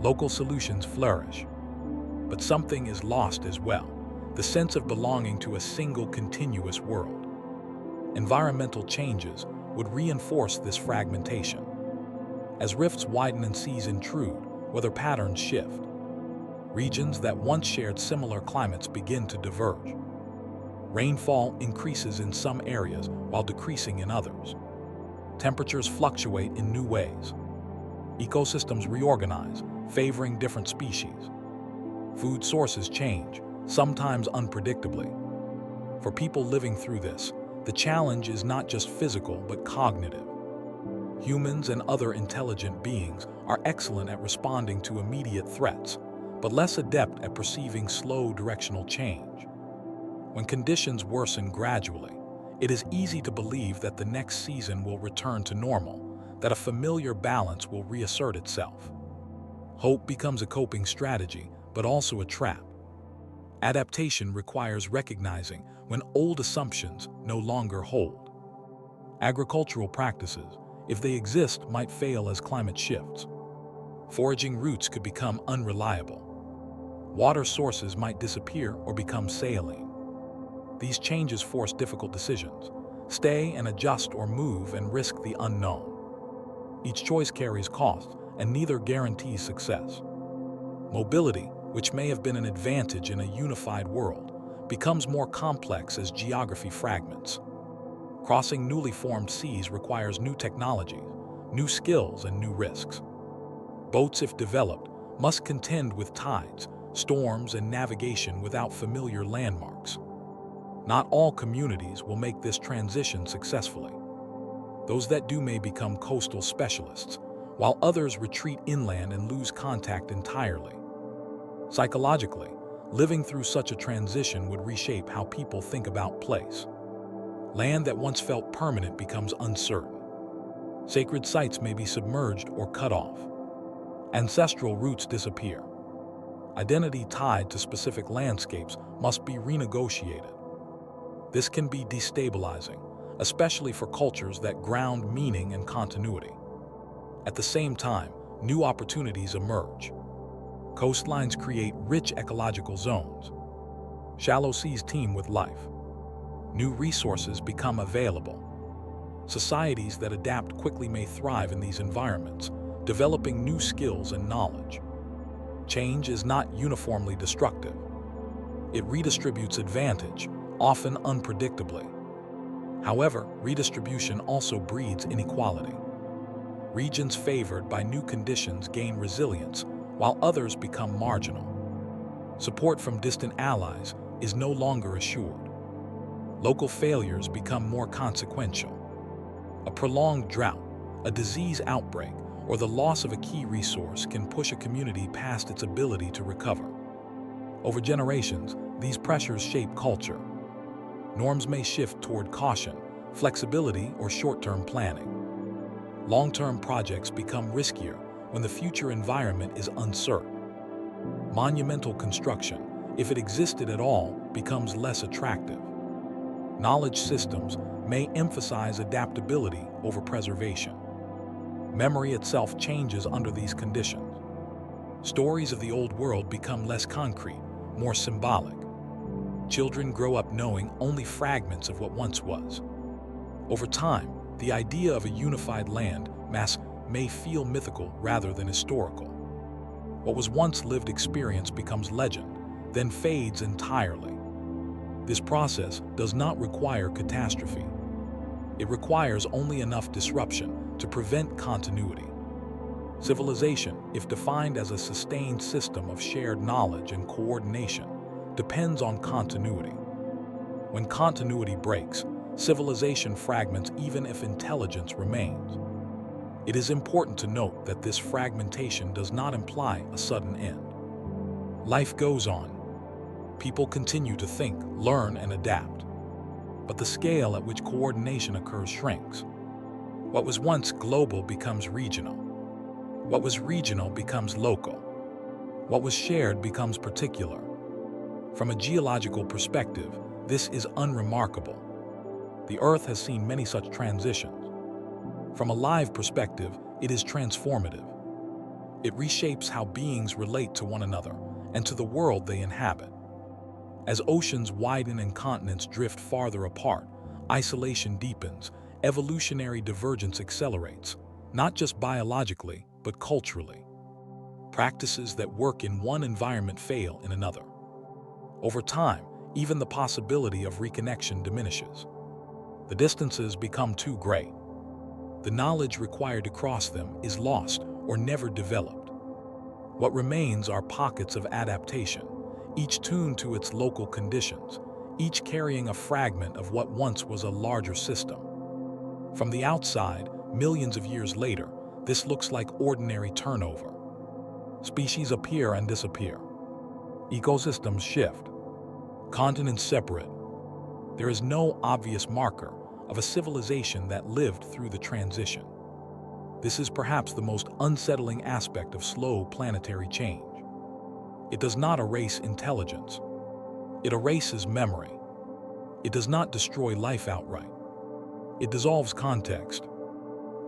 Local solutions flourish. But something is lost as well, the sense of belonging to a single continuous world. Environmental changes would reinforce this fragmentation. As rifts widen and seas intrude, weather patterns shift. Regions that once shared similar climates begin to diverge. Rainfall increases in some areas while decreasing in others. Temperatures fluctuate in new ways. Ecosystems reorganize, favoring different species. Food sources change, sometimes unpredictably. For people living through this, the challenge is not just physical but cognitive. Humans and other intelligent beings are excellent at responding to immediate threats, but less adept at perceiving slow directional change. When conditions worsen gradually, it is easy to believe that the next season will return to normal, that a familiar balance will reassert itself. Hope becomes a coping strategy, but also a trap. Adaptation requires recognizing when old assumptions no longer hold. Agricultural practices, if they exist, might fail as climate shifts. Foraging routes could become unreliable. Water sources might disappear or become saline. These changes force difficult decisions: stay and adjust or move and risk the unknown. Each choice carries costs, and neither guarantees success. Mobility, which may have been an advantage in a unified world, becomes more complex as geography fragments. Crossing newly formed seas requires new technologies, new skills, and new risks. Boats, if developed, must contend with tides, storms, and navigation without familiar landmarks. Not all communities will make this transition successfully. Those that do may become coastal specialists, while others retreat inland and lose contact entirely. Psychologically, living through such a transition would reshape how people think about place. Land that once felt permanent becomes uncertain. Sacred sites may be submerged or cut off. Ancestral roots disappear. Identity tied to specific landscapes must be renegotiated. This can be destabilizing, especially for cultures that ground meaning and continuity. At the same time, new opportunities emerge. Coastlines create rich ecological zones. Shallow seas teem with life. New resources become available. Societies that adapt quickly may thrive in these environments, developing new skills and knowledge. Change is not uniformly destructive. It redistributes advantage, often unpredictably. However, redistribution also breeds inequality. Regions favored by new conditions gain resilience, while others become marginal. Support from distant allies is no longer assured. Local failures become more consequential. A prolonged drought, a disease outbreak, or the loss of a key resource can push a community past its ability to recover. Over generations, these pressures shape culture. Norms may shift toward caution, flexibility, or short-term planning. Long-term projects become riskier when the future environment is uncertain. Monumental construction, if it existed at all, becomes less attractive. Knowledge systems may emphasize adaptability over preservation. Memory itself changes under these conditions. Stories of the old world become less concrete, more symbolic. Children grow up knowing only fragments of what once was. Over time, the idea of a unified land mass may feel mythical rather than historical. What was once lived experience becomes legend, then fades entirely. This process does not require catastrophe. It requires only enough disruption to prevent continuity. Civilization, if defined as a sustained system of shared knowledge and coordination, depends on continuity. When continuity breaks, civilization fragments even if intelligence remains. It is important to note that this fragmentation does not imply a sudden end. Life goes on. People continue to think, learn, and adapt. But the scale at which coordination occurs shrinks. What was once global becomes regional. What was regional becomes local. What was shared becomes particular. From a geological perspective, this is unremarkable. The Earth has seen many such transitions. From a live perspective, it is transformative. It reshapes how beings relate to one another and to the world they inhabit. As oceans widen and continents drift farther apart, isolation deepens, evolutionary divergence accelerates, not just biologically, but culturally. Practices that work in one environment fail in another. Over time, even the possibility of reconnection diminishes. The distances become too great. The knowledge required to cross them is lost or never developed. What remains are pockets of adaptation, each tuned to its local conditions, each carrying a fragment of what once was a larger system. From the outside, millions of years later, this looks like ordinary turnover. Species appear and disappear. Ecosystems shift. Continents separate. There is no obvious marker of a civilization that lived through the transition. This is perhaps the most unsettling aspect of slow planetary change. It does not erase intelligence. It erases memory. It does not destroy life outright. It dissolves context.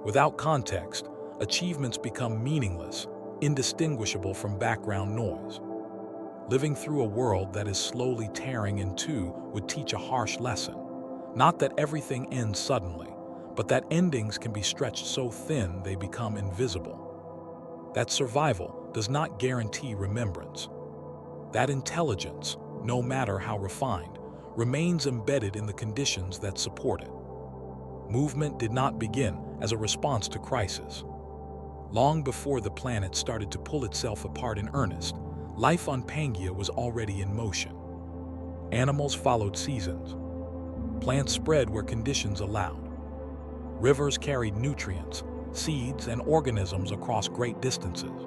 Without context, achievements become meaningless, indistinguishable from background noise. Living through a world that is slowly tearing in two would teach a harsh lesson. Not that everything ends suddenly, but that endings can be stretched so thin they become invisible. That survival does not guarantee remembrance. That intelligence, no matter how refined, remains embedded in the conditions that support it. Movement did not begin as a response to crisis. Long before the planet started to pull itself apart in earnest, life on Pangea was already in motion. Animals followed seasons. Plants spread where conditions allowed. Rivers carried nutrients, seeds, and organisms across great distances.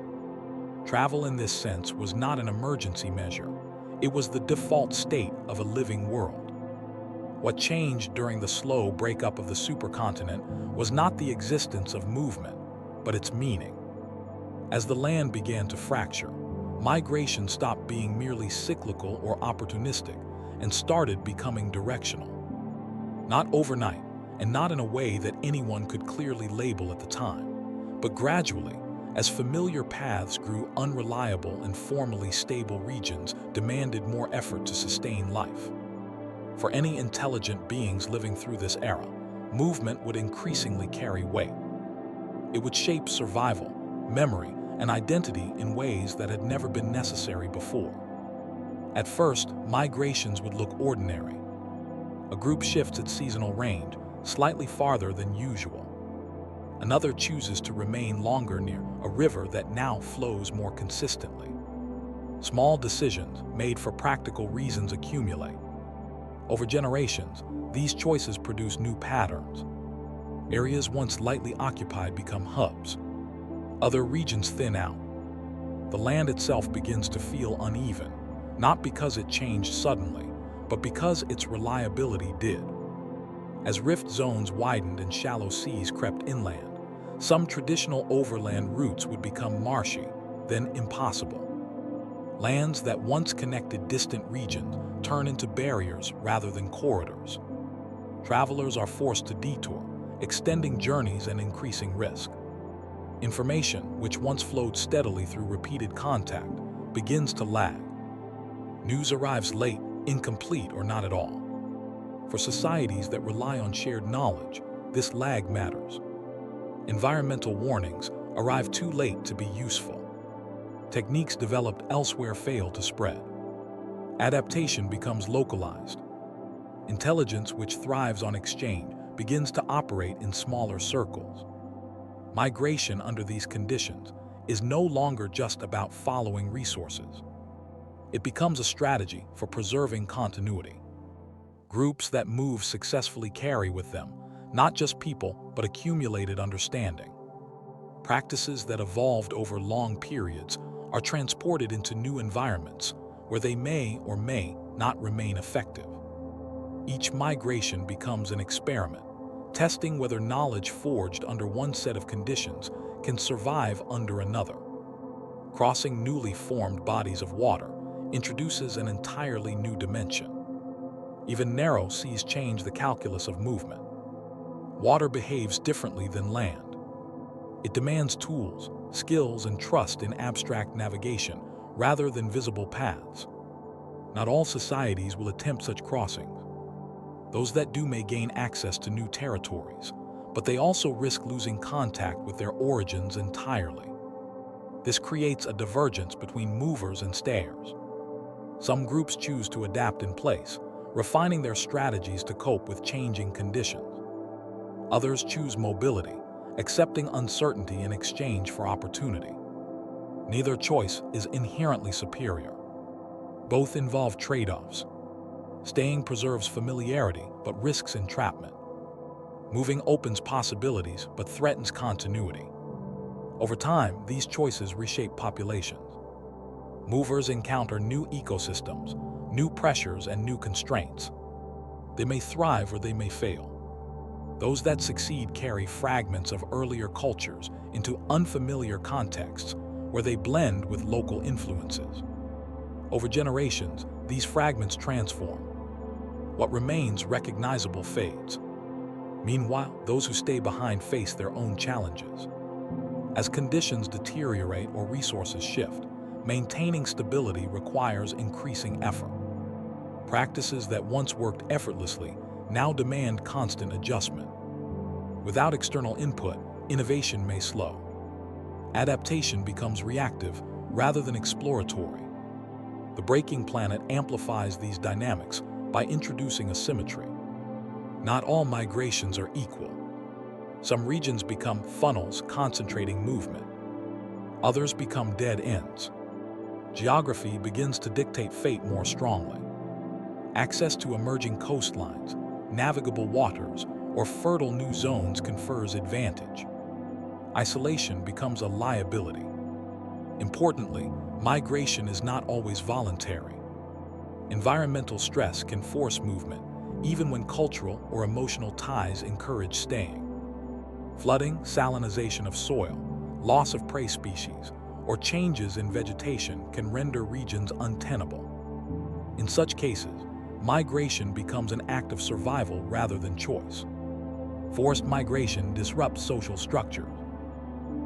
Travel in this sense was not an emergency measure. It was the default state of a living world. What changed during the slow breakup of the supercontinent was not the existence of movement, but its meaning. As the land began to fracture, migration stopped being merely cyclical or opportunistic and started becoming directional. Not overnight, and not in a way that anyone could clearly label at the time, but gradually, as familiar paths grew unreliable and formally stable regions demanded more effort to sustain life. For any intelligent beings living through this era, movement would increasingly carry weight. It would shape survival, memory, and identity in ways that had never been necessary before. At first, migrations would look ordinary. A group shifts its seasonal range, slightly farther than usual. Another chooses to remain longer near a river that now flows more consistently. Small decisions made for practical reasons accumulate. Over generations, these choices produce new patterns. Areas once lightly occupied become hubs. Other regions thin out. The land itself begins to feel uneven, not because it changed suddenly, but because its reliability did. As rift zones widened and shallow seas crept inland, some traditional overland routes would become marshy, then impossible. Lands that once connected distant regions turn into barriers rather than corridors. Travelers are forced to detour, extending journeys and increasing risk. Information, which once flowed steadily through repeated contact, begins to lag. News arrives late, incomplete, or not at all. For societies that rely on shared knowledge, this lag matters. Environmental warnings arrive too late to be useful. Techniques developed elsewhere fail to spread. Adaptation becomes localized. Intelligence, which thrives on exchange, begins to operate in smaller circles. Migration under these conditions is no longer just about following resources. It becomes a strategy for preserving continuity. Groups that move successfully carry with them not just people, but accumulated understanding. Practices that evolved over long periods are transported into new environments where they may or may not remain effective. Each migration becomes an experiment, testing whether knowledge forged under one set of conditions can survive under another. Crossing newly formed bodies of water introduces an entirely new dimension. Even narrow seas change the calculus of movement. Water behaves differently than land. It demands tools, skills, and trust in abstract navigation rather than visible paths. Not all societies will attempt such crossings. Those that do may gain access to new territories, but they also risk losing contact with their origins entirely. This creates a divergence between movers and stayers. Some groups choose to adapt in place, refining their strategies to cope with changing conditions. Others choose mobility, accepting uncertainty in exchange for opportunity. Neither choice is inherently superior. Both involve trade-offs. Staying preserves familiarity but risks entrapment. Moving opens possibilities but threatens continuity. Over time, these choices reshape populations. Movers encounter new ecosystems, new pressures, and new constraints. They may thrive or they may fail. Those that succeed carry fragments of earlier cultures into unfamiliar contexts where they blend with local influences. Over generations, these fragments transform. What remains recognizable fades. Meanwhile, those who stay behind face their own challenges. As conditions deteriorate or resources shift, maintaining stability requires increasing effort. Practices that once worked effortlessly now demand constant adjustment. Without external input, innovation may slow. Adaptation becomes reactive rather than exploratory. The breaking planet amplifies these dynamics by introducing asymmetry. Not all migrations are equal. Some regions become funnels concentrating movement. Others become dead ends. Geography begins to dictate fate more strongly. Access to emerging coastlines, navigable waters, or fertile new zones confers advantage. Isolation becomes a liability. Importantly, migration is not always voluntary. Environmental stress can force movement, even when cultural or emotional ties encourage staying. Flooding, salinization of soil, loss of prey species, or changes in vegetation can render regions untenable. In such cases, migration becomes an act of survival rather than choice. Forced migration disrupts social structures.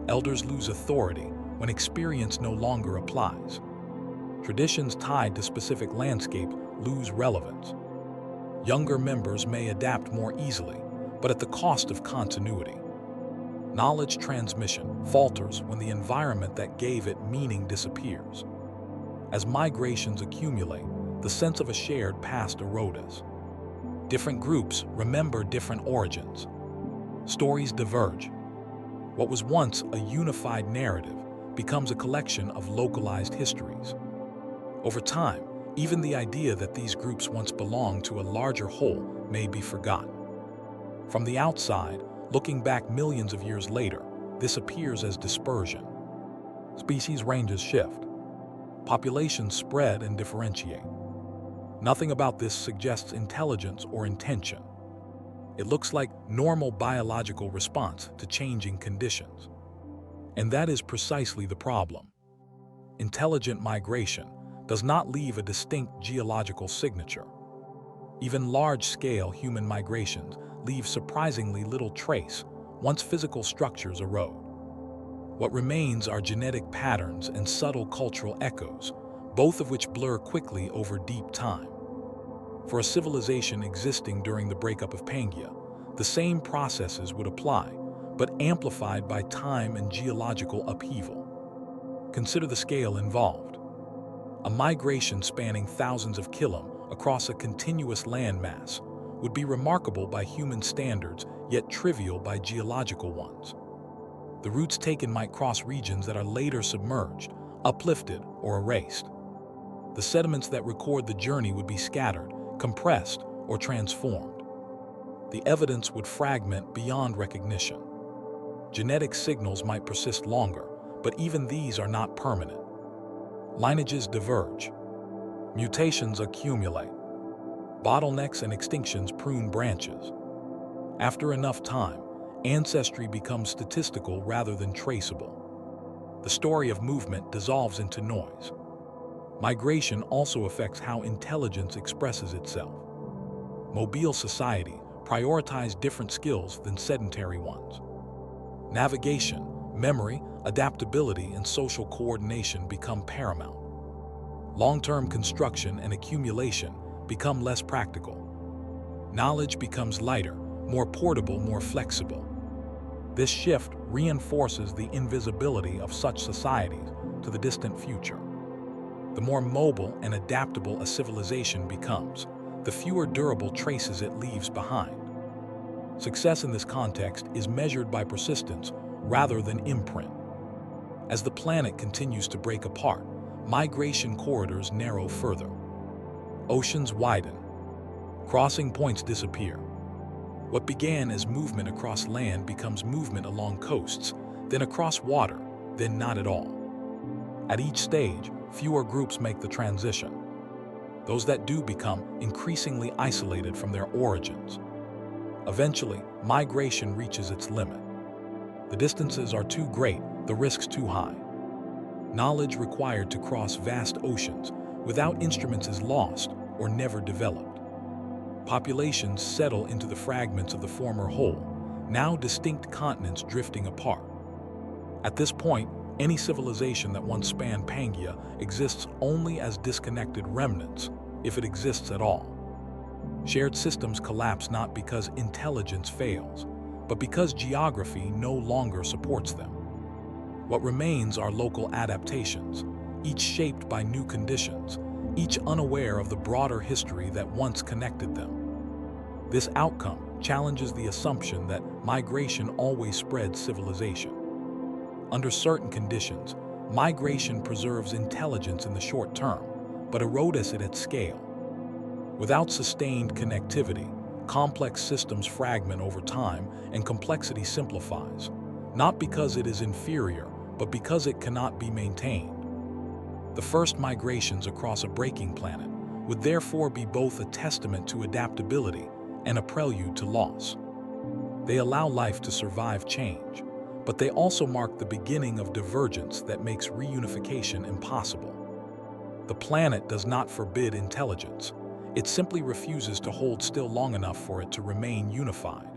Elders lose authority when experience no longer applies. Traditions tied to specific landscape lose relevance. Younger members may adapt more easily, but at the cost of continuity. Knowledge transmission falters when the environment that gave it meaning disappears. As migrations accumulate, the sense of a shared past erodes. Different groups remember different origins. Stories diverge. What was once a unified narrative becomes a collection of localized histories. Over time, even the idea that these groups once belonged to a larger whole may be forgotten. From the outside, looking back millions of years later, this appears as dispersion. Species ranges shift. Populations spread and differentiate. Nothing about this suggests intelligence or intention. It looks like normal biological response to changing conditions. And that is precisely the problem. Intelligent migration does not leave a distinct geological signature. Even large-scale human migrations leave surprisingly little trace once physical structures erode. What remains are genetic patterns and subtle cultural echoes, both of which blur quickly over deep time. For a civilization existing during the breakup of Pangea, the same processes would apply, but amplified by time and geological upheaval. Consider the scale involved. A migration spanning thousands of kilom across a continuous landmass would be remarkable by human standards, yet trivial by geological ones. The routes taken might cross regions that are later submerged, uplifted, or erased. The sediments that record the journey would be scattered, compressed, or transformed. The evidence would fragment beyond recognition. Genetic signals might persist longer, but even these are not permanent. Lineages diverge. Mutations accumulate. Bottlenecks and extinctions prune branches. After enough time, ancestry becomes statistical rather than traceable. The story of movement dissolves into noise. Migration also affects how intelligence expresses itself. Mobile society prioritize different skills than sedentary ones. Navigation, memory, adaptability, and social coordination become paramount. Long-term construction and accumulation become less practical. Knowledge becomes lighter, more portable, more flexible. This shift reinforces the invisibility of such societies to the distant future. The more mobile and adaptable a civilization becomes, the fewer durable traces it leaves behind. Success in this context is measured by persistence rather than imprint. As the planet continues to break apart, migration corridors narrow further. Oceans widen. Crossing points disappear. What began as movement across land becomes movement along coasts, then across water, then not at all. At each stage, fewer groups make the transition. Those that do become increasingly isolated from their origins. Eventually, migration reaches its limit. The distances are too great, the risks too high. Knowledge required to cross vast oceans without instruments is lost or never developed. Populations settle into the fragments of the former whole, now distinct continents drifting apart. At this point, any civilization that once spanned Pangea exists only as disconnected remnants, if it exists at all. Shared systems collapse not because intelligence fails, but because geography no longer supports them. What remains are local adaptations, each shaped by new conditions, each unaware of the broader history that once connected them. This outcome challenges the assumption that migration always spreads civilization. Under certain conditions, migration preserves intelligence in the short term, but erodes it at scale. Without sustained connectivity, complex systems fragment over time and complexity simplifies, not because it is inferior, but because it cannot be maintained. The first migrations across a breaking planet would therefore be both a testament to adaptability and a prelude to loss. They allow life to survive change, but they also mark the beginning of divergence that makes reunification impossible. The planet does not forbid intelligence. It simply refuses to hold still long enough for it to remain unified.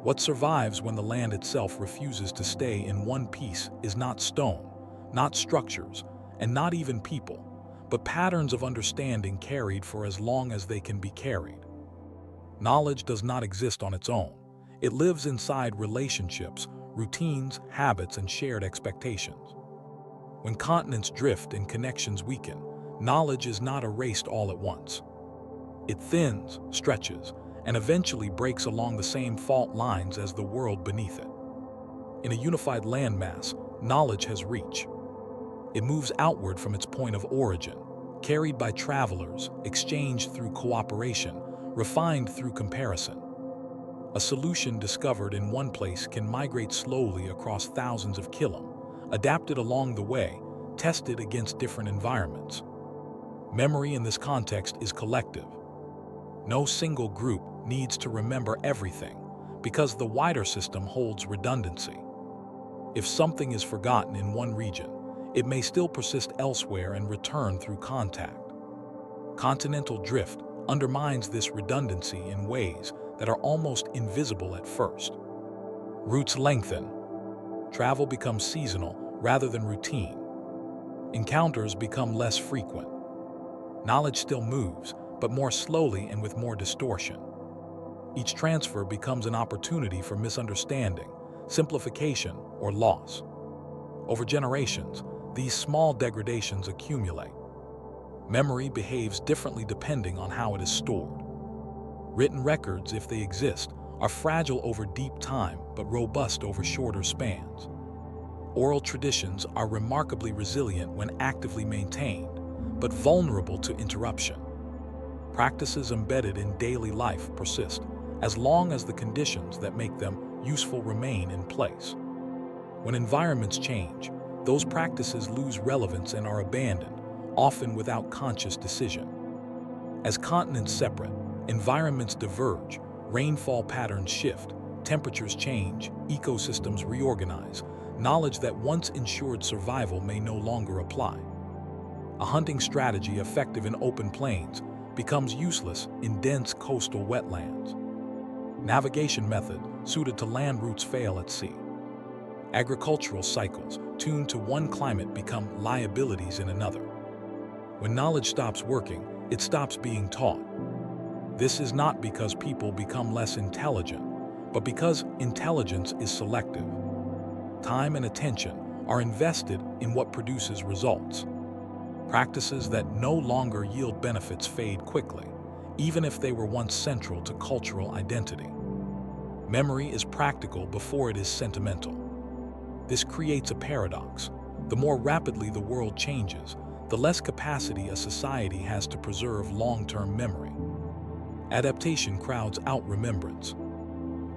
What survives when the land itself refuses to stay in one piece is not stone, not structures, and not even people, but patterns of understanding carried for as long as they can be carried. Knowledge does not exist on its own. It lives inside relationships, routines, habits, and shared expectations. When continents drift and connections weaken, knowledge is not erased all at once. It thins, stretches, and eventually breaks along the same fault lines as the world beneath it. In a unified landmass, knowledge has reach. It moves outward from its point of origin, carried by travelers, exchanged through cooperation, refined through comparison. A solution discovered in one place can migrate slowly across thousands of kilometers, adapted along the way, tested against different environments. Memory in this context is collective. No single group needs to remember everything, because the wider system holds redundancy. If something is forgotten in one region, it may still persist elsewhere and return through contact. Continental drift undermines this redundancy in ways that are almost invisible at first. Routes lengthen. Travel becomes seasonal rather than routine. Encounters become less frequent. Knowledge still moves, but more slowly and with more distortion. Each transfer becomes an opportunity for misunderstanding, simplification, or loss. Over generations, these small degradations accumulate. Memory behaves differently depending on how it is stored. Written records, if they exist, are fragile over deep time but robust over shorter spans. Oral traditions are remarkably resilient when actively maintained, but vulnerable to interruption. Practices embedded in daily life persist as long as the conditions that make them useful remain in place. When environments change, those practices lose relevance and are abandoned, often without conscious decision. As continents separate, environments diverge, rainfall patterns shift, temperatures change, ecosystems reorganize, knowledge that once ensured survival may no longer apply. A hunting strategy effective in open plains becomes useless in dense coastal wetlands. Navigation method suited to land routes fail at sea. Agricultural cycles tuned to one climate become liabilities in another. When knowledge stops working, it stops being taught. This is not because people become less intelligent, but because intelligence is selective. Time and attention are invested in what produces results. Practices that no longer yield benefits fade quickly, even if they were once central to cultural identity. Memory is practical before it is sentimental. This creates a paradox. The more rapidly the world changes, the less capacity a society has to preserve long-term memory. Adaptation crowds out remembrance.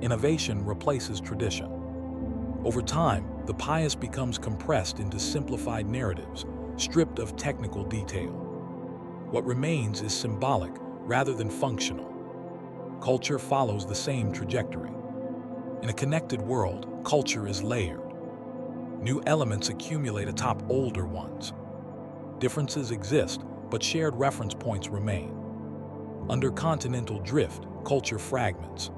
Innovation replaces tradition. Over time, the past becomes compressed into simplified narratives, stripped of technical detail. What remains is symbolic rather than functional. Culture follows the same trajectory. In a connected world, culture is layered. New elements accumulate atop older ones. Differences exist, but shared reference points remain. Under continental drift, culture fragments.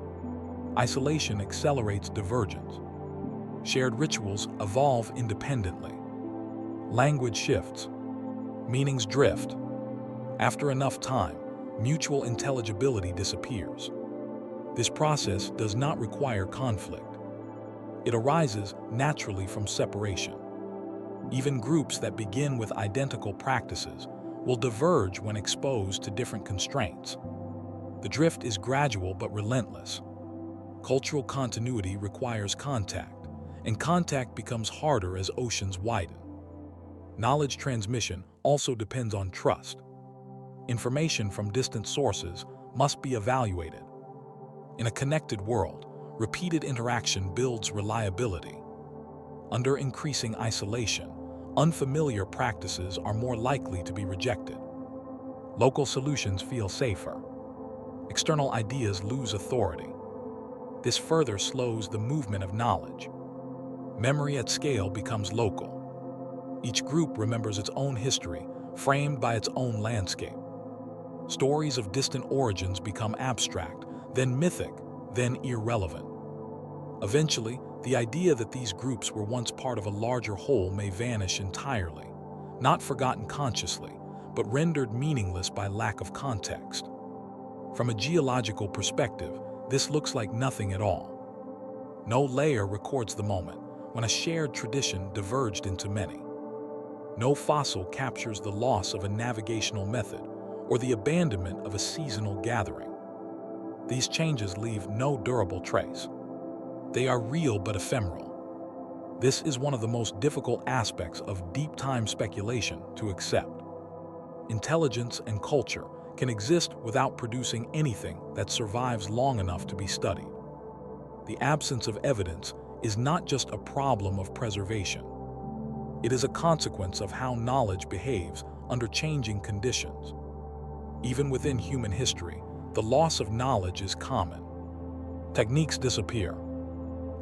Isolation accelerates divergence. Shared rituals evolve independently. Language shifts. Meanings drift. After enough time, mutual intelligibility disappears. This process does not require conflict. It arises naturally from separation. Even groups that begin with identical practices will diverge when exposed to different constraints. The drift is gradual but relentless. Cultural continuity requires contact, and contact becomes harder as oceans widen. Knowledge transmission also depends on trust. Information from distant sources must be evaluated. In a connected world, repeated interaction builds reliability. Under increasing isolation, unfamiliar practices are more likely to be rejected. Local solutions feel safer. External ideas lose authority. This further slows the movement of knowledge. Memory at scale becomes local. Each group remembers its own history, framed by its own landscape. Stories of distant origins become abstract, then mythic, then irrelevant. Eventually, the idea that these groups were once part of a larger whole may vanish entirely, not forgotten consciously, but rendered meaningless by lack of context. From a geological perspective, this looks like nothing at all. No layer records the moment when a shared tradition diverged into many. No fossil captures the loss of a navigational method or the abandonment of a seasonal gathering. These changes leave no durable trace. They are real but ephemeral. This is one of the most difficult aspects of deep time speculation to accept. Intelligence and culture can exist without producing anything that survives long enough to be studied. The absence of evidence is not just a problem of preservation. It is a consequence of how knowledge behaves under changing conditions. Even within human history, the loss of knowledge is common. Techniques disappear.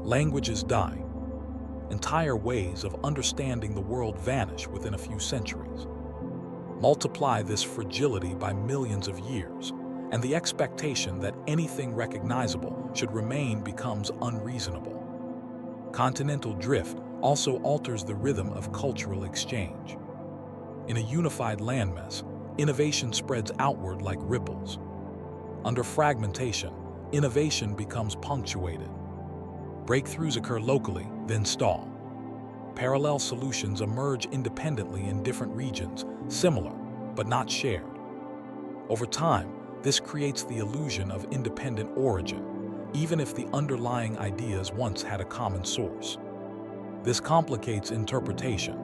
Languages die. Entire ways of understanding the world vanish within a few centuries. Multiply this fragility by millions of years, and the expectation that anything recognizable should remain becomes unreasonable. Continental drift also alters the rhythm of cultural exchange. In a unified landmass, innovation spreads outward like ripples. Under fragmentation, innovation becomes punctuated. Breakthroughs occur locally, then stall. Parallel solutions emerge independently in different regions, similar, but not shared. Over time, this creates the illusion of independent origin, even if the underlying ideas once had a common source. This complicates interpretation.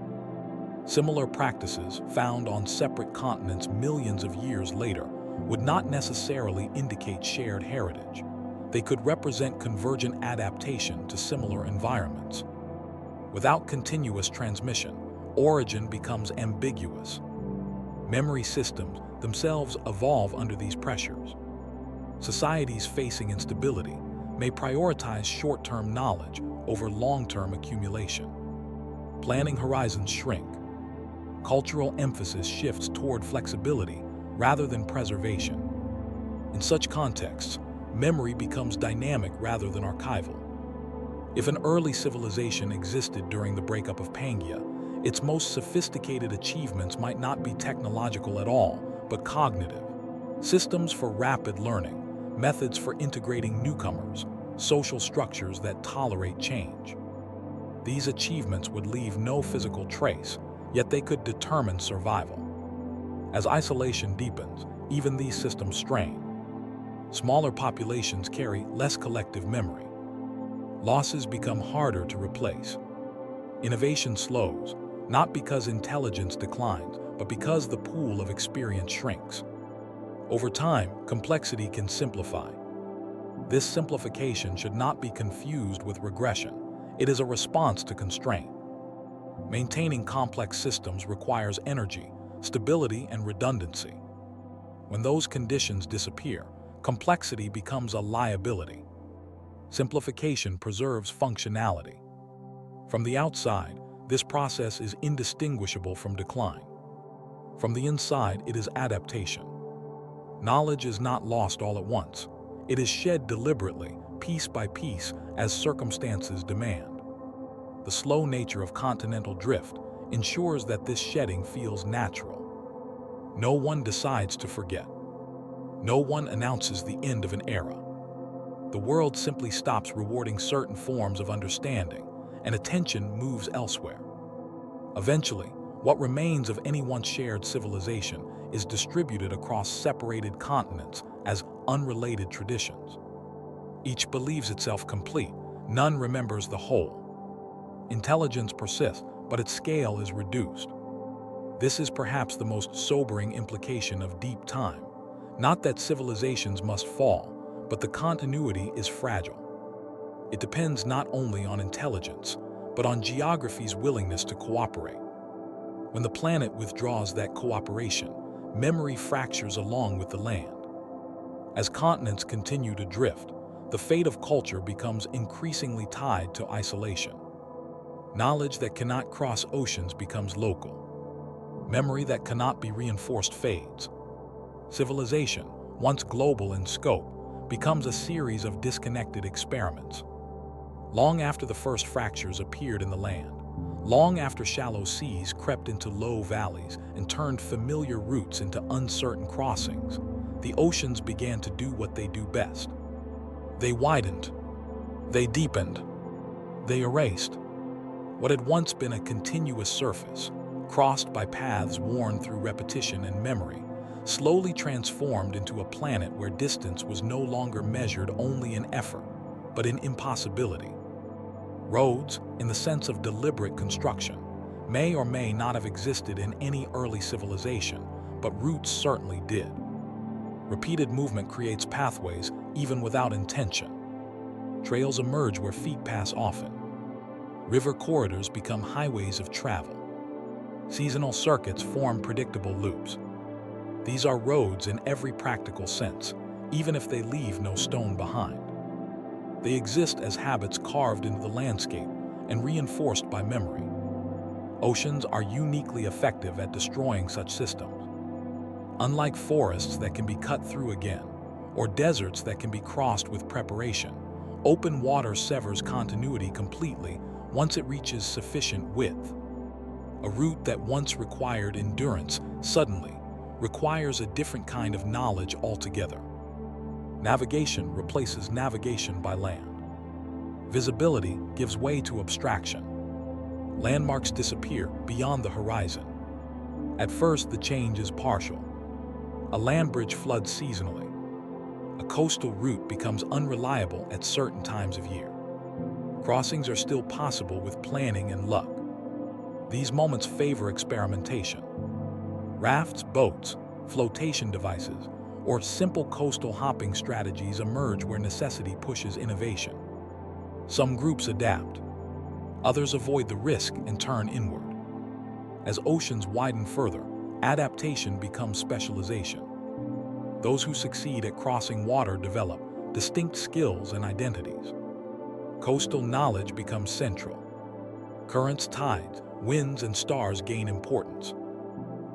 Similar practices found on separate continents millions of years later would not necessarily indicate shared heritage. They could represent convergent adaptation to similar environments. Without continuous transmission, origin becomes ambiguous. Memory systems themselves evolve under these pressures. Societies facing instability may prioritize short-term knowledge over long-term accumulation. Planning horizons shrink. Cultural emphasis shifts toward flexibility rather than preservation. In such contexts, memory becomes dynamic rather than archival. If an early civilization existed during the breakup of Pangea, its most sophisticated achievements might not be technological at all, but cognitive. Systems for rapid learning, methods for integrating newcomers, social structures that tolerate change. These achievements would leave no physical trace, yet they could determine survival. As isolation deepens, even these systems strain. Smaller populations carry less collective memory. Losses become harder to replace. Innovation slows, not because intelligence declines, but because the pool of experience shrinks. Over time, complexity can simplify. This simplification should not be confused with regression. It is a response to constraint. Maintaining complex systems requires energy, stability, and redundancy. When those conditions disappear, complexity becomes a liability. Simplification preserves functionality. From the outside, this process is indistinguishable from decline. From the inside, it is adaptation. Knowledge is not lost all at once. It is shed deliberately, piece by piece, as circumstances demand. The slow nature of continental drift ensures that this shedding feels natural. No one decides to forget. No one announces the end of an era. The world simply stops rewarding certain forms of understanding, and attention moves elsewhere. Eventually, what remains of any once shared civilization is distributed across separated continents as unrelated traditions. Each believes itself complete, none remembers the whole. Intelligence persists, but its scale is reduced. This is perhaps the most sobering implication of deep time. Not that civilizations must fall, but the continuity is fragile. It depends not only on intelligence, but on geography's willingness to cooperate. When the planet withdraws that cooperation, memory fractures along with the land. As continents continue to drift, the fate of culture becomes increasingly tied to isolation. Knowledge that cannot cross oceans becomes local. Memory that cannot be reinforced fades. Civilization, once global in scope, becomes a series of disconnected experiments. Long after the first fractures appeared in the land, long after shallow seas crept into low valleys and turned familiar routes into uncertain crossings, the oceans began to do what they do best. They widened. They deepened. They erased. What had once been a continuous surface, crossed by paths worn through repetition and memory, slowly transformed into a planet where distance was no longer measured only in effort, but in impossibility. Roads, in the sense of deliberate construction, may or may not have existed in any early civilization, but routes certainly did. Repeated movement creates pathways even without intention. Trails emerge where feet pass often. River corridors become highways of travel. Seasonal circuits form predictable loops. These are roads in every practical sense, even if they leave no stone behind. They exist as habits carved into the landscape and reinforced by memory. Oceans are uniquely effective at destroying such systems. Unlike forests that can be cut through again, or deserts that can be crossed with preparation, open water severs continuity completely once it reaches sufficient width. A route that once required endurance suddenly requires a different kind of knowledge altogether. Navigation replaces navigation by land. Visibility gives way to abstraction. Landmarks disappear beyond the horizon. At first, the change is partial. A land bridge floods seasonally. A coastal route becomes unreliable at certain times of year. Crossings are still possible with planning and luck. These moments favor experimentation. Rafts, boats, flotation devices, or simple coastal hopping strategies emerge where necessity pushes innovation. Some groups adapt. Others avoid the risk and turn inward. As oceans widen further, adaptation becomes specialization. Those who succeed at crossing water develop distinct skills and identities. Coastal knowledge becomes central. Currents, tides, winds, and stars gain importance.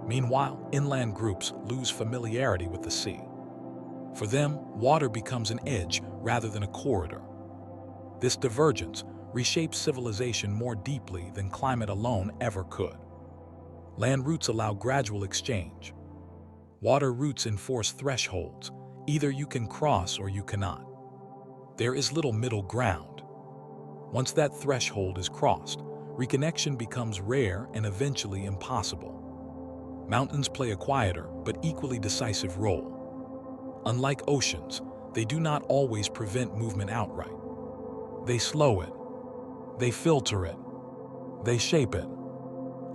Meanwhile, inland groups lose familiarity with the sea. For them, water becomes an edge rather than a corridor. This divergence reshapes civilization more deeply than climate alone ever could. Land routes allow gradual exchange. Water routes enforce thresholds. Either you can cross or you cannot. There is little middle ground. Once that threshold is crossed, reconnection becomes rare and eventually impossible. Mountains play a quieter but equally decisive role. Unlike oceans, they do not always prevent movement outright. They slow it. They filter it. They shape it.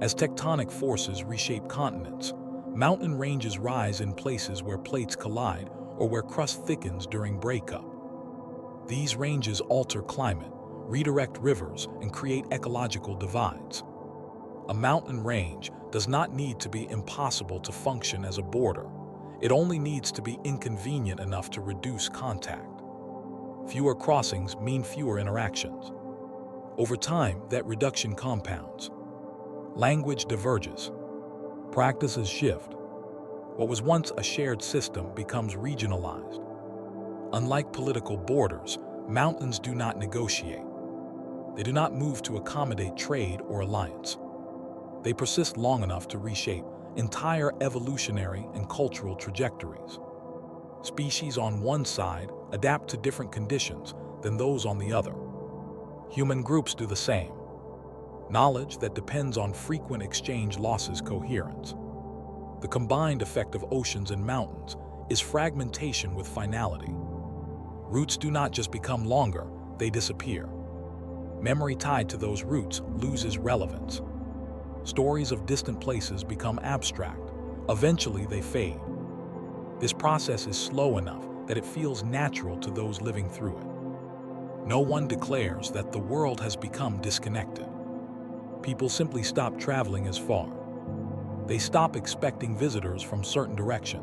As tectonic forces reshape continents, mountain ranges rise in places where plates collide or where crust thickens during breakup. These ranges alter climate, redirect rivers, and create ecological divides. A mountain range does not need to be impossible to function as a border. It only needs to be inconvenient enough to reduce contact. Fewer crossings mean fewer interactions. Over time, that reduction compounds. Language diverges. Practices shift. What was once a shared system becomes regionalized. Unlike political borders, mountains do not negotiate. They do not move to accommodate trade or alliance. They persist long enough to reshape entire evolutionary and cultural trajectories. Species on one side adapt to different conditions than those on the other. Human groups do the same. Knowledge that depends on frequent exchange loses coherence. The combined effect of oceans and mountains is fragmentation with finality. Routes do not just become longer, they disappear. Memory tied to those routes loses relevance. Stories of distant places become abstract. Eventually, they fade. This process is slow enough that it feels natural to those living through it. No one declares that the world has become disconnected. People simply stop traveling as far. They stop expecting visitors from certain directions.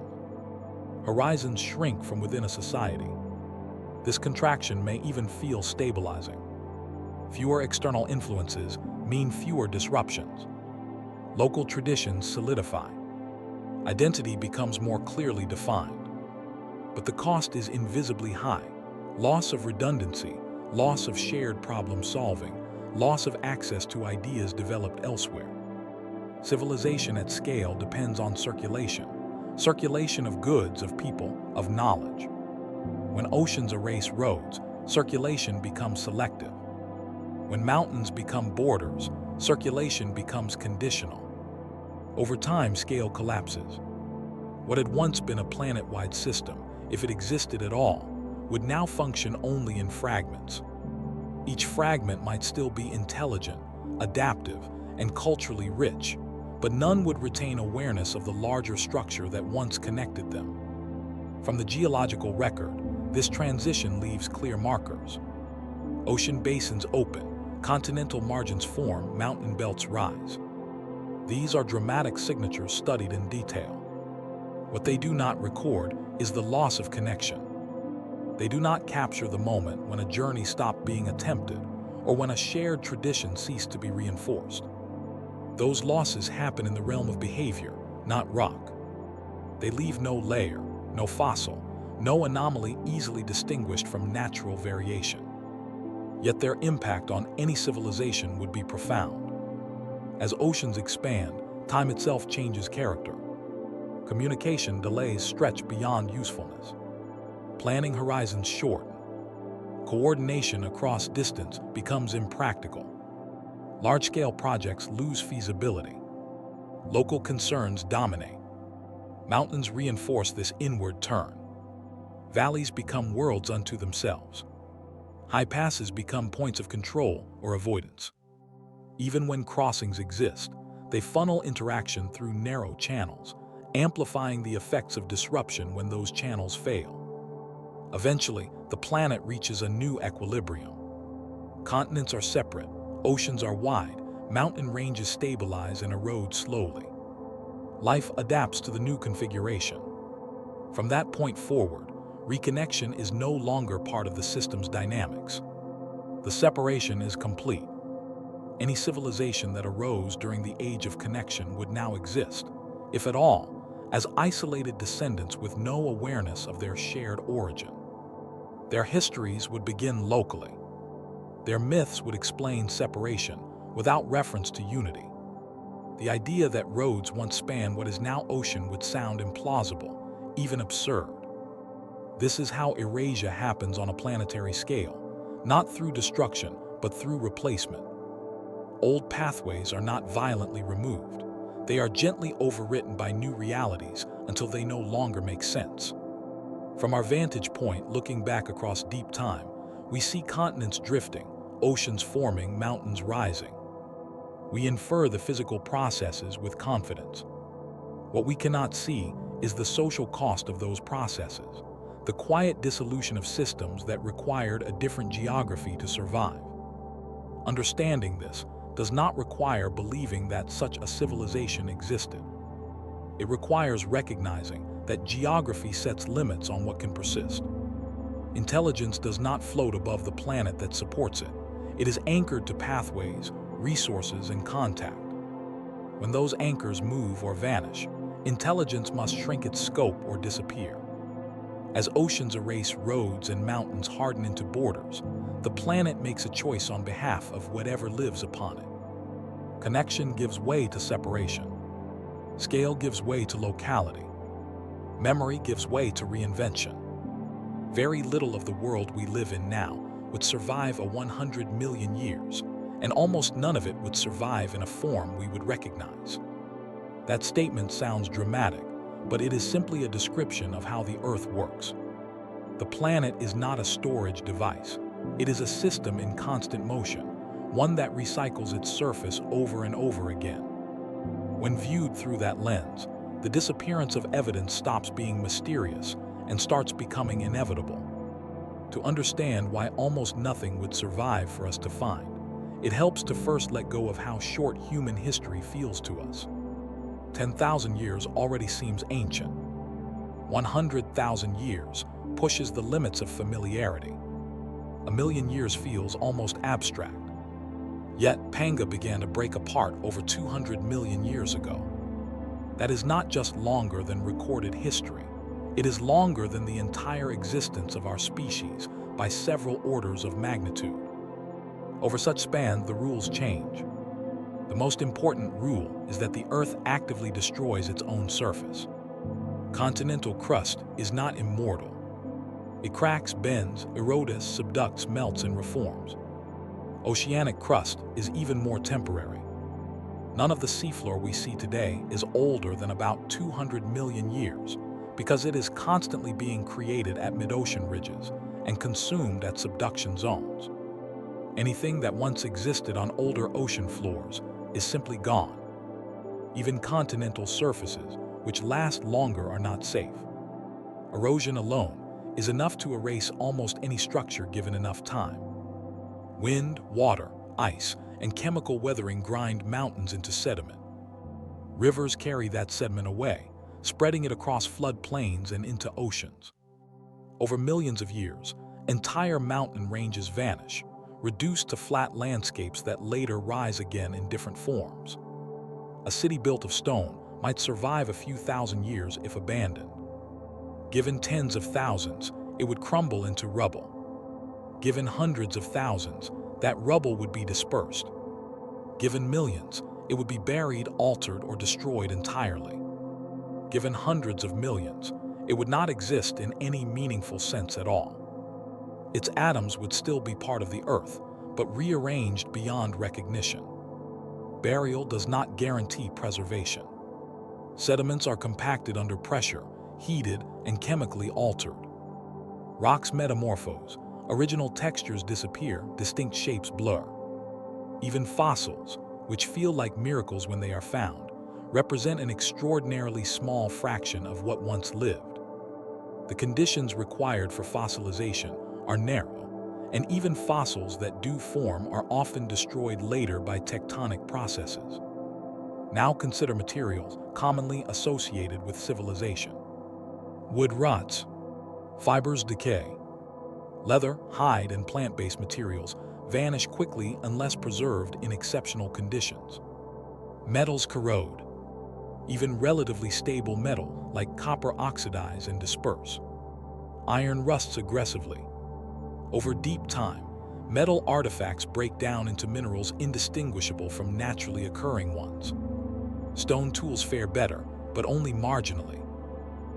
Horizons shrink from within a society. This contraction may even feel stabilizing. Fewer external influences mean fewer disruptions. Local traditions solidify. Identity becomes more clearly defined. But the cost is invisibly high. Loss of redundancy, loss of shared problem solving, loss of access to ideas developed elsewhere. Civilization at scale depends on circulation. Circulation of goods, of people, of knowledge. When oceans erase roads, circulation becomes selective. When mountains become borders, circulation becomes conditional. Over time, scale collapses. What had once been a planet-wide system, if it existed at all, would now function only in fragments. Each fragment might still be intelligent, adaptive, and culturally rich, but none would retain awareness of the larger structure that once connected them. From the geological record, this transition leaves clear markers. Ocean basins open, continental margins form, mountain belts rise. These are dramatic signatures studied in detail. What they do not record is the loss of connection. They do not capture the moment when a journey stopped being attempted or when a shared tradition ceased to be reinforced. Those losses happen in the realm of behavior, not rock. They leave no layer, no fossil, no anomaly easily distinguished from natural variation. Yet their impact on any civilization would be profound. As oceans expand, time itself changes character. Communication delays stretch beyond usefulness. Planning horizons shorten. Coordination across distance becomes impractical. Large-scale projects lose feasibility. Local concerns dominate. Mountains reinforce this inward turn. Valleys become worlds unto themselves. High passes become points of control or avoidance. Even when crossings exist, they funnel interaction through narrow channels, amplifying the effects of disruption when those channels fail. Eventually, the planet reaches a new equilibrium. Continents are separate, oceans are wide, mountain ranges stabilize and erode slowly. Life adapts to the new configuration. From that point forward, reconnection is no longer part of the system's dynamics. The separation is complete. Any civilization that arose during the age of connection would now exist, if at all, as isolated descendants with no awareness of their shared origin. Their histories would begin locally. Their myths would explain separation without reference to unity. The idea that roads once spanned what is now ocean would sound implausible, even absurd. This is how erasure happens on a planetary scale, not through destruction, but through replacement. Old pathways are not violently removed. They are gently overwritten by new realities until they no longer make sense. From our vantage point, looking back across deep time, we see continents drifting, oceans forming, mountains rising. We infer the physical processes with confidence. What we cannot see is the social cost of those processes, the quiet dissolution of systems that required a different geography to survive. Understanding this does not require believing that such a civilization existed. It requires recognizing that geography sets limits on what can persist. Intelligence does not float above the planet that supports it. It is anchored to pathways, resources, and contact. When those anchors move or vanish, intelligence must shrink its scope or disappear. As oceans erase roads and mountains harden into borders, the planet makes a choice on behalf of whatever lives upon it. Connection gives way to separation. Scale gives way to locality. Memory gives way to reinvention. Very little of the world we live in now would survive 100 million years, and almost none of it would survive in a form we would recognize. That statement sounds dramatic, but it is simply a description of how the Earth works. The planet is not a storage device. It is a system in constant motion, one that recycles its surface over and over again. When viewed through that lens, the disappearance of evidence stops being mysterious and starts becoming inevitable. To understand why almost nothing would survive for us to find, it helps to first let go of how short human history feels to us. 10,000 years already seems ancient. 100,000 years pushes the limits of familiarity. A million years feels almost abstract. Yet Pangea began to break apart over 200 million years ago. That is not just longer than recorded history. It is longer than the entire existence of our species by several orders of magnitude. Over such span, the rules change. The most important rule is that the Earth actively destroys its own surface. Continental crust is not immortal. It cracks, bends, erodes, subducts, melts, and reforms. Oceanic crust is even more temporary. None of the seafloor we see today is older than about 200 million years because it is constantly being created at mid-ocean ridges and consumed at subduction zones. Anything that once existed on older ocean floors is simply gone. Even continental surfaces, which last longer, are not safe. Erosion alone is enough to erase almost any structure given enough time. Wind, water, ice, and chemical weathering grind mountains into sediment. Rivers carry that sediment away, spreading it across floodplains and into oceans. Over millions of years, entire mountain ranges vanish, reduced to flat landscapes that later rise again in different forms. A city built of stone might survive a few thousand years if abandoned. Given tens of thousands, it would crumble into rubble. Given hundreds of thousands, that rubble would be dispersed. Given millions, it would be buried, altered, or destroyed entirely. Given hundreds of millions, it would not exist in any meaningful sense at all. Its atoms would still be part of the Earth, but rearranged beyond recognition. Burial does not guarantee preservation. Sediments are compacted under pressure, heated, and chemically altered. Rocks metamorphose, original textures disappear, distinct shapes blur. Even fossils, which feel like miracles when they are found, represent an extraordinarily small fraction of what once lived. The conditions required for fossilization are narrow, and even fossils that do form are often destroyed later by tectonic processes. Now consider materials commonly associated with civilization. Wood rots. Fibers decay. Leather, hide, and plant-based materials vanish quickly unless preserved in exceptional conditions. Metals corrode. Even relatively stable metal, like copper, oxidize and disperse. Iron rusts aggressively. Over deep time, metal artifacts break down into minerals indistinguishable from naturally occurring ones. Stone tools fare better, but only marginally.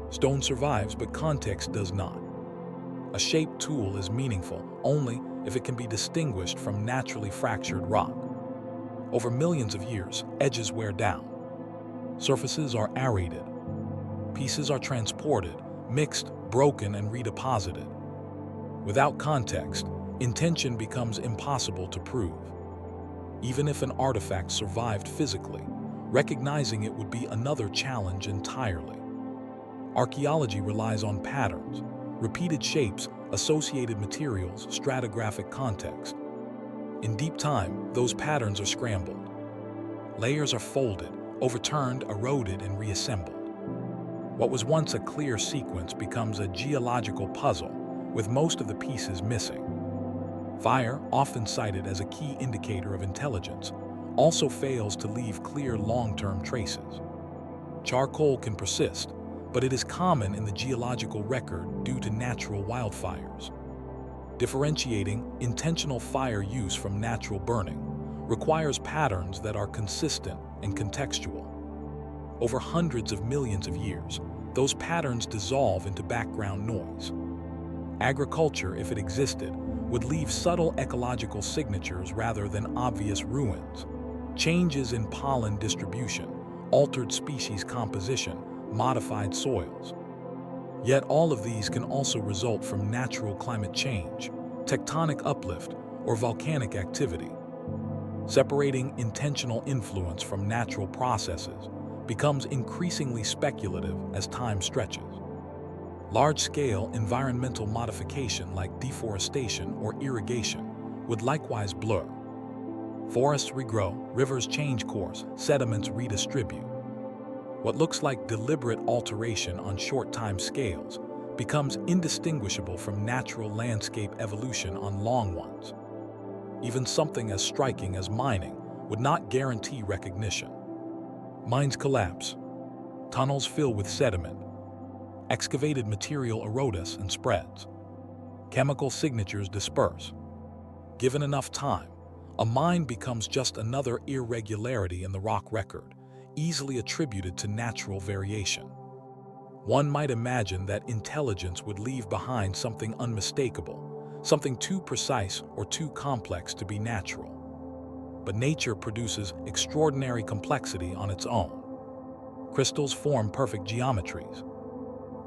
Stone survives, but context does not. A shaped tool is meaningful only if it can be distinguished from naturally fractured rock. Over millions of years, edges wear down. Surfaces are aerated. Pieces are transported, mixed, broken, and redeposited. Without context, intention becomes impossible to prove. Even if an artifact survived physically, recognizing it would be another challenge entirely. Archaeology relies on patterns, repeated shapes, associated materials, stratigraphic context. In deep time, those patterns are scrambled. Layers are folded, overturned, eroded, and reassembled. What was once a clear sequence becomes a geological puzzle, with most of the pieces missing. Fire, often cited as a key indicator of intelligence, also fails to leave clear long-term traces. Charcoal can persist, but it is common in the geological record due to natural wildfires. Differentiating intentional fire use from natural burning requires patterns that are consistent and contextual. Over hundreds of millions of years, those patterns dissolve into background noise. Agriculture, if it existed, would leave subtle ecological signatures rather than obvious ruins. Changes in pollen distribution, altered species composition, modified soils. Yet all of these can also result from natural climate change, tectonic uplift, or volcanic activity. Separating intentional influence from natural processes becomes increasingly speculative as time stretches. Large-scale environmental modification like deforestation or irrigation would likewise blur. Forests regrow, rivers change course, sediments redistribute. What looks like deliberate alteration on short time scales becomes indistinguishable from natural landscape evolution on long ones. Even something as striking as mining would not guarantee recognition. Mines collapse. Tunnels fill with sediment. Excavated material erodes and spreads. Chemical signatures disperse. Given enough time, a mine becomes just another irregularity in the rock record, easily attributed to natural variation. One might imagine that intelligence would leave behind something unmistakable, something too precise or too complex to be natural. But nature produces extraordinary complexity on its own. Crystals form perfect geometries.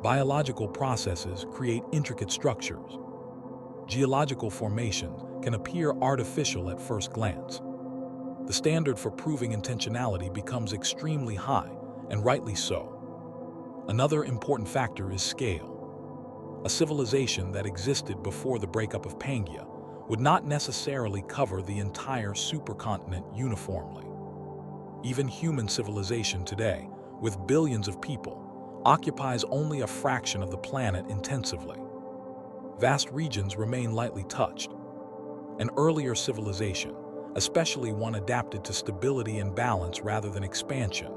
Biological processes create intricate structures. Geological formations can appear artificial at first glance. The standard for proving intentionality becomes extremely high, and rightly so. Another important factor is scale. A civilization that existed before the breakup of Pangea would not necessarily cover the entire supercontinent uniformly. Even human civilization today, with billions of people, occupies only a fraction of the planet intensively. Vast regions remain lightly touched. An earlier civilization, especially one adapted to stability and balance rather than expansion,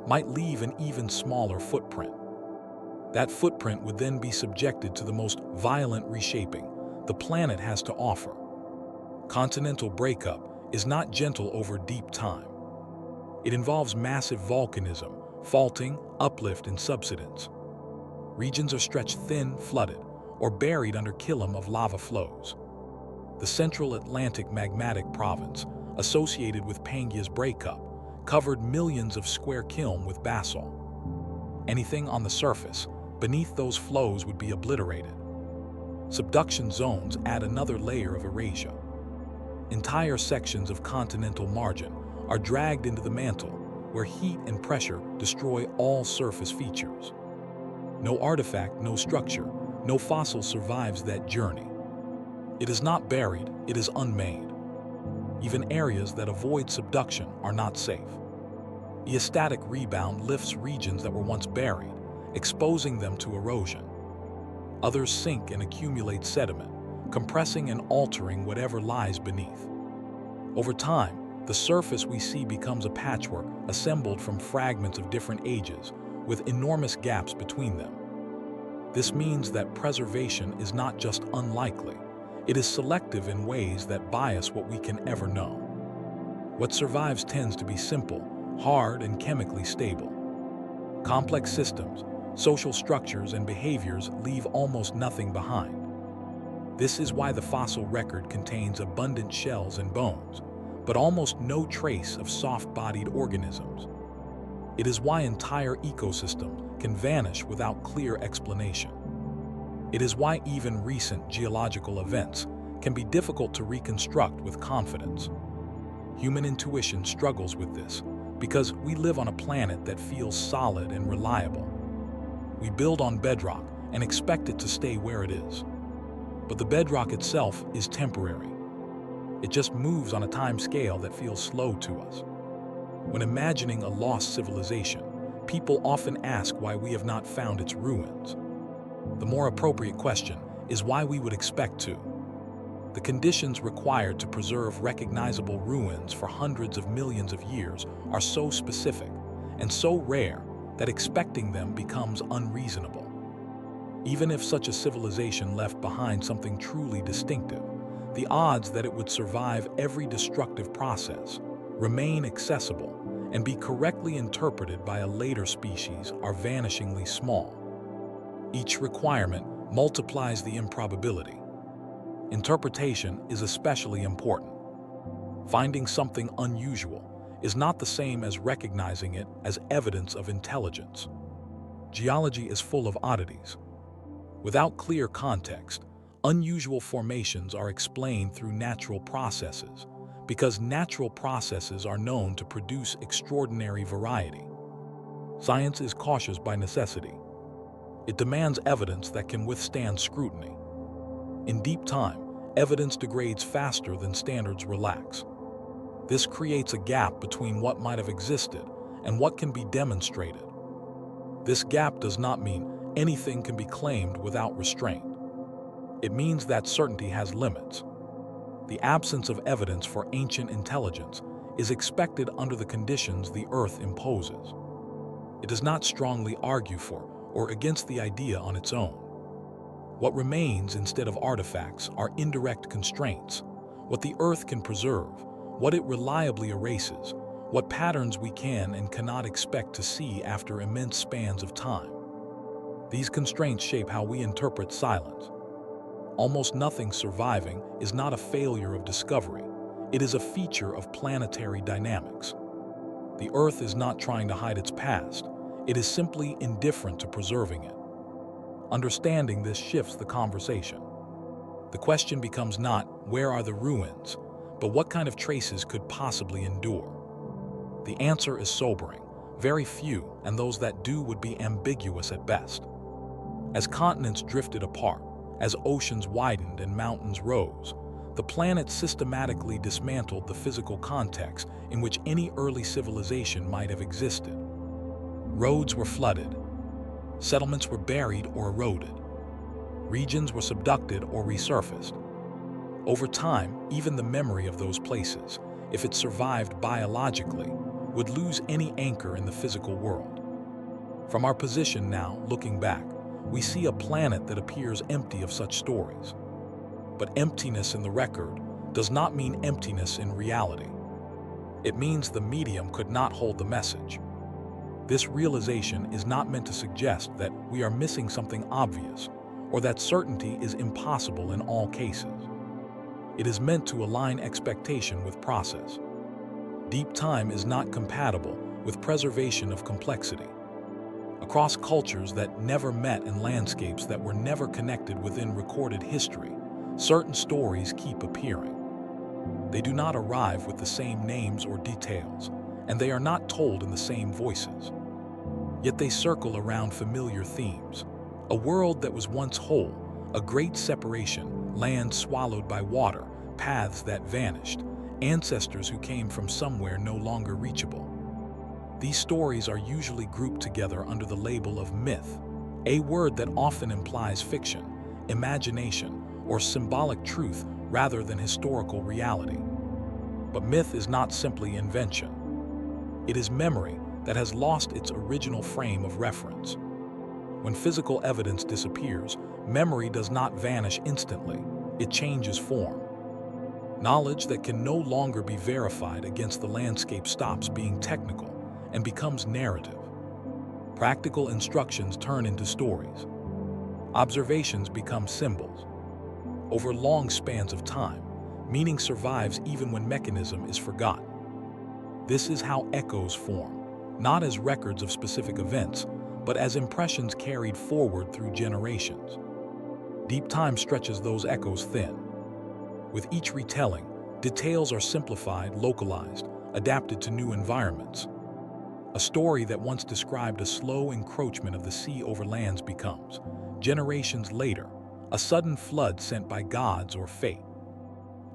might leave an even smaller footprint. That footprint would then be subjected to the most violent reshaping the planet has to offer. Continental breakup is not gentle over deep time. It involves massive volcanism, faulting, uplift, and subsidence. Regions are stretched thin, flooded, or buried under kiln of lava flows. The Central Atlantic magmatic province, associated with Pangea's breakup, covered millions of square kiln with basalt. Anything on the surface, beneath those flows would be obliterated. Subduction zones add another layer of erasure. Entire sections of continental margin are dragged into the mantle, where heat and pressure destroy all surface features. No artifact, no structure, no fossil survives that journey. It is not buried, it is unmade. Even areas that avoid subduction are not safe. Eostatic rebound lifts regions that were once buried, exposing them to erosion. Others sink and accumulate sediment, compressing and altering whatever lies beneath. Over time, the surface we see becomes a patchwork assembled from fragments of different ages, with enormous gaps between them. This means that preservation is not just unlikely, it is selective in ways that bias what we can ever know. What survives tends to be simple, hard, and chemically stable. Complex systems, social structures, and behaviors leave almost nothing behind. This is why the fossil record contains abundant shells and bones, but almost no trace of soft-bodied organisms. It is why entire ecosystems can vanish without clear explanation. It is why even recent geological events can be difficult to reconstruct with confidence. Human intuition struggles with this because we live on a planet that feels solid and reliable. We build on bedrock and expect it to stay where it is. But the bedrock itself is temporary. It just moves on a time scale that feels slow to us. When imagining a lost civilization, people often ask why we have not found its ruins. The more appropriate question is why we would expect to. The conditions required to preserve recognizable ruins for hundreds of millions of years are so specific and so rare that expecting them becomes unreasonable. Even if such a civilization left behind something truly distinctive, the odds that it would survive every destructive process, remain accessible, and be correctly interpreted by a later species are vanishingly small. Each requirement multiplies the improbability. Interpretation is especially important. Finding something unusual is not the same as recognizing it as evidence of intelligence. Geology is full of oddities. Without clear context, unusual formations are explained through natural processes, because natural processes are known to produce extraordinary variety. Science is cautious by necessity. It demands evidence that can withstand scrutiny. In deep time, evidence degrades faster than standards relax. This creates a gap between what might have existed and what can be demonstrated. This gap does not mean anything can be claimed without restraint. It means that certainty has limits. The absence of evidence for ancient intelligence is expected under the conditions the Earth imposes. It does not strongly argue for or against the idea on its own. What remains instead of artifacts are indirect constraints, what the Earth can preserve, what it reliably erases, what patterns we can and cannot expect to see after immense spans of time. These constraints shape how we interpret silence. Almost nothing surviving is not a failure of discovery. It is a feature of planetary dynamics. The Earth is not trying to hide its past. It is simply indifferent to preserving it. Understanding this shifts the conversation. The question becomes not, where are the ruins, but what kind of traces could possibly endure? The answer is sobering. Very few, and those that do would be ambiguous at best. As continents drifted apart, as oceans widened and mountains rose, the planet systematically dismantled the physical context in which any early civilization might have existed. Roads were flooded. Settlements were buried or eroded. Regions were subducted or resurfaced. Over time, even the memory of those places, if it survived biologically, would lose any anchor in the physical world. From our position now, looking back, we see a planet that appears empty of such stories. But emptiness in the record does not mean emptiness in reality. It means the medium could not hold the message. This realization is not meant to suggest that we are missing something obvious or that certainty is impossible in all cases. It is meant to align expectation with process. Deep time is not compatible with preservation of complexity. Across cultures that never met and landscapes that were never connected within recorded history, certain stories keep appearing. They do not arrive with the same names or details, and they are not told in the same voices. Yet they circle around familiar themes. A world that was once whole, a great separation, land swallowed by water, paths that vanished, ancestors who came from somewhere no longer reachable. These stories are usually grouped together under the label of myth, a word that often implies fiction, imagination, or symbolic truth rather than historical reality. But myth is not simply invention. It is memory that has lost its original frame of reference. When physical evidence disappears, memory does not vanish instantly. It changes form. Knowledge that can no longer be verified against the landscape stops being technical and becomes narrative. Practical instructions turn into stories. Observations become symbols. Over long spans of time, meaning survives even when mechanism is forgotten. This is how echoes form, not as records of specific events, but as impressions carried forward through generations. Deep time stretches those echoes thin. With each retelling, details are simplified, localized, adapted to new environments. A story that once described a slow encroachment of the sea over lands becomes, generations later, a sudden flood sent by gods or fate.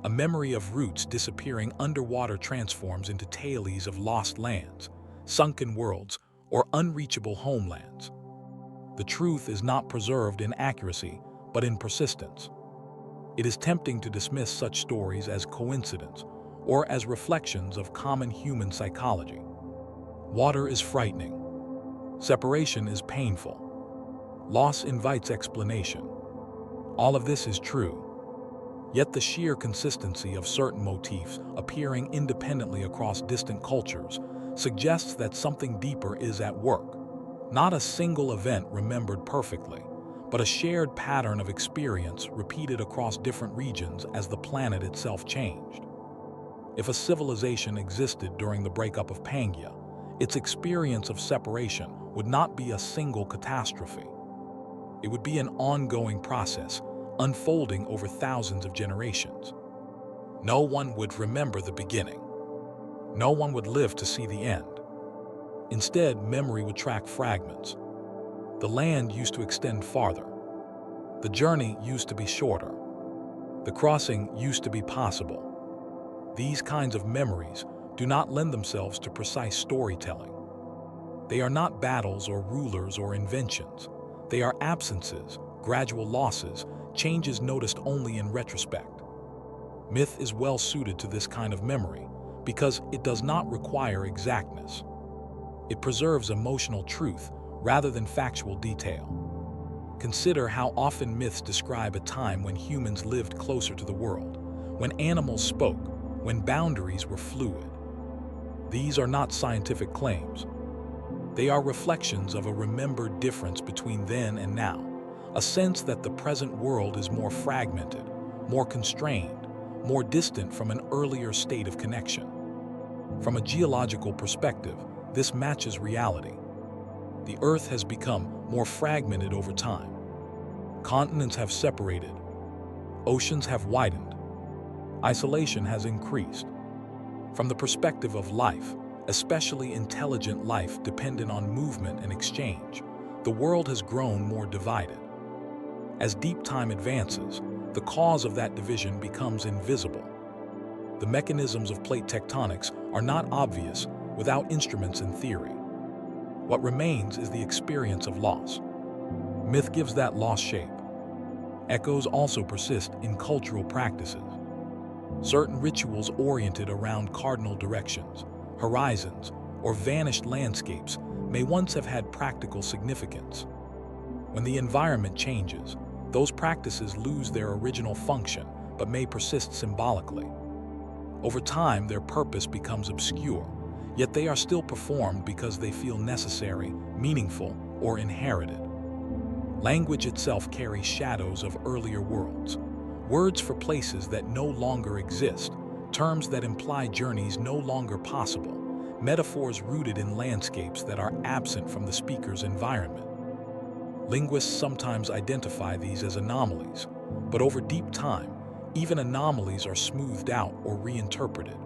A memory of roots disappearing underwater transforms into tales of lost lands, sunken worlds, or unreachable homelands. The truth is not preserved in accuracy, but in persistence. It is tempting to dismiss such stories as coincidence or as reflections of common human psychology. Water is frightening. Separation is painful. Loss invites explanation. All of this is true. Yet the sheer consistency of certain motifs appearing independently across distant cultures suggests that something deeper is at work. Not a single event remembered perfectly, but a shared pattern of experience repeated across different regions as the planet itself changed. If a civilization existed during the breakup of Pangea, its experience of separation would not be a single catastrophe. It would be an ongoing process, unfolding over thousands of generations. No one would remember the beginning. No one would live to see the end. Instead, memory would track fragments. The land used to extend farther. The journey used to be shorter. The crossing used to be possible. These kinds of memories do not lend themselves to precise storytelling. They are not battles or rulers or inventions. They are absences, gradual losses, changes noticed only in retrospect. Myth is well suited to this kind of memory because it does not require exactness. It preserves emotional truth rather than factual detail. Consider how often myths describe a time when humans lived closer to the world, when animals spoke, when boundaries were fluid. These are not scientific claims. They are reflections of a remembered difference between then and now, a sense that the present world is more fragmented, more constrained, more distant from an earlier state of connection. From a geological perspective, this matches reality. The Earth has become more fragmented over time. Continents have separated. Oceans have widened. Isolation has increased. From the perspective of life, especially intelligent life dependent on movement and exchange, the world has grown more divided. As deep time advances, the cause of that division becomes invisible. The mechanisms of plate tectonics are not obvious without instruments and theory. What remains is the experience of loss. Myth gives that loss shape. Echoes also persist in cultural practices. Certain rituals oriented around cardinal directions, horizons, or vanished landscapes may once have had practical significance. When the environment changes, those practices lose their original function but may persist symbolically. Over time, their purpose becomes obscure, yet they are still performed because they feel necessary, meaningful, or inherited. Language itself carries shadows of earlier worlds. Words for places that no longer exist, terms that imply journeys no longer possible, metaphors rooted in landscapes that are absent from the speaker's environment. Linguists sometimes identify these as anomalies, but over deep time, even anomalies are smoothed out or reinterpreted.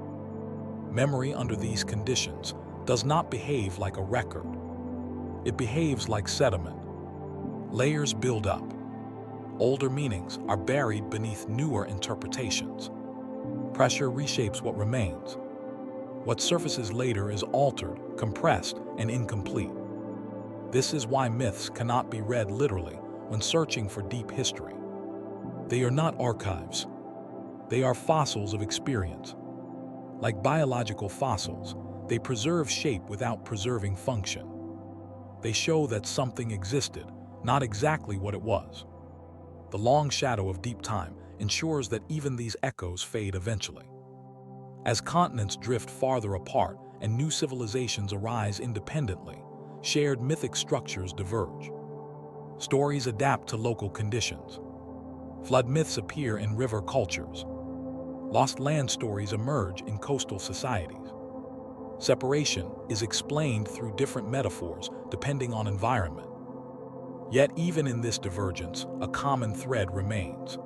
Memory under these conditions does not behave like a record. It behaves like sediment. Layers build up. Older meanings are buried beneath newer interpretations. Pressure reshapes what remains. What surfaces later is altered, compressed, and incomplete. This is why myths cannot be read literally when searching for deep history. They are not archives. They are fossils of experience. Like biological fossils, they preserve shape without preserving function. They show that something existed, not exactly what it was. The long shadow of deep time ensures that even these echoes fade eventually. As continents drift farther apart and new civilizations arise independently, shared mythic structures diverge. Stories adapt to local conditions. Flood myths appear in river cultures. Lost land stories emerge in coastal societies. Separation is explained through different metaphors depending on environment. Yet even in this divergence, a common thread remains.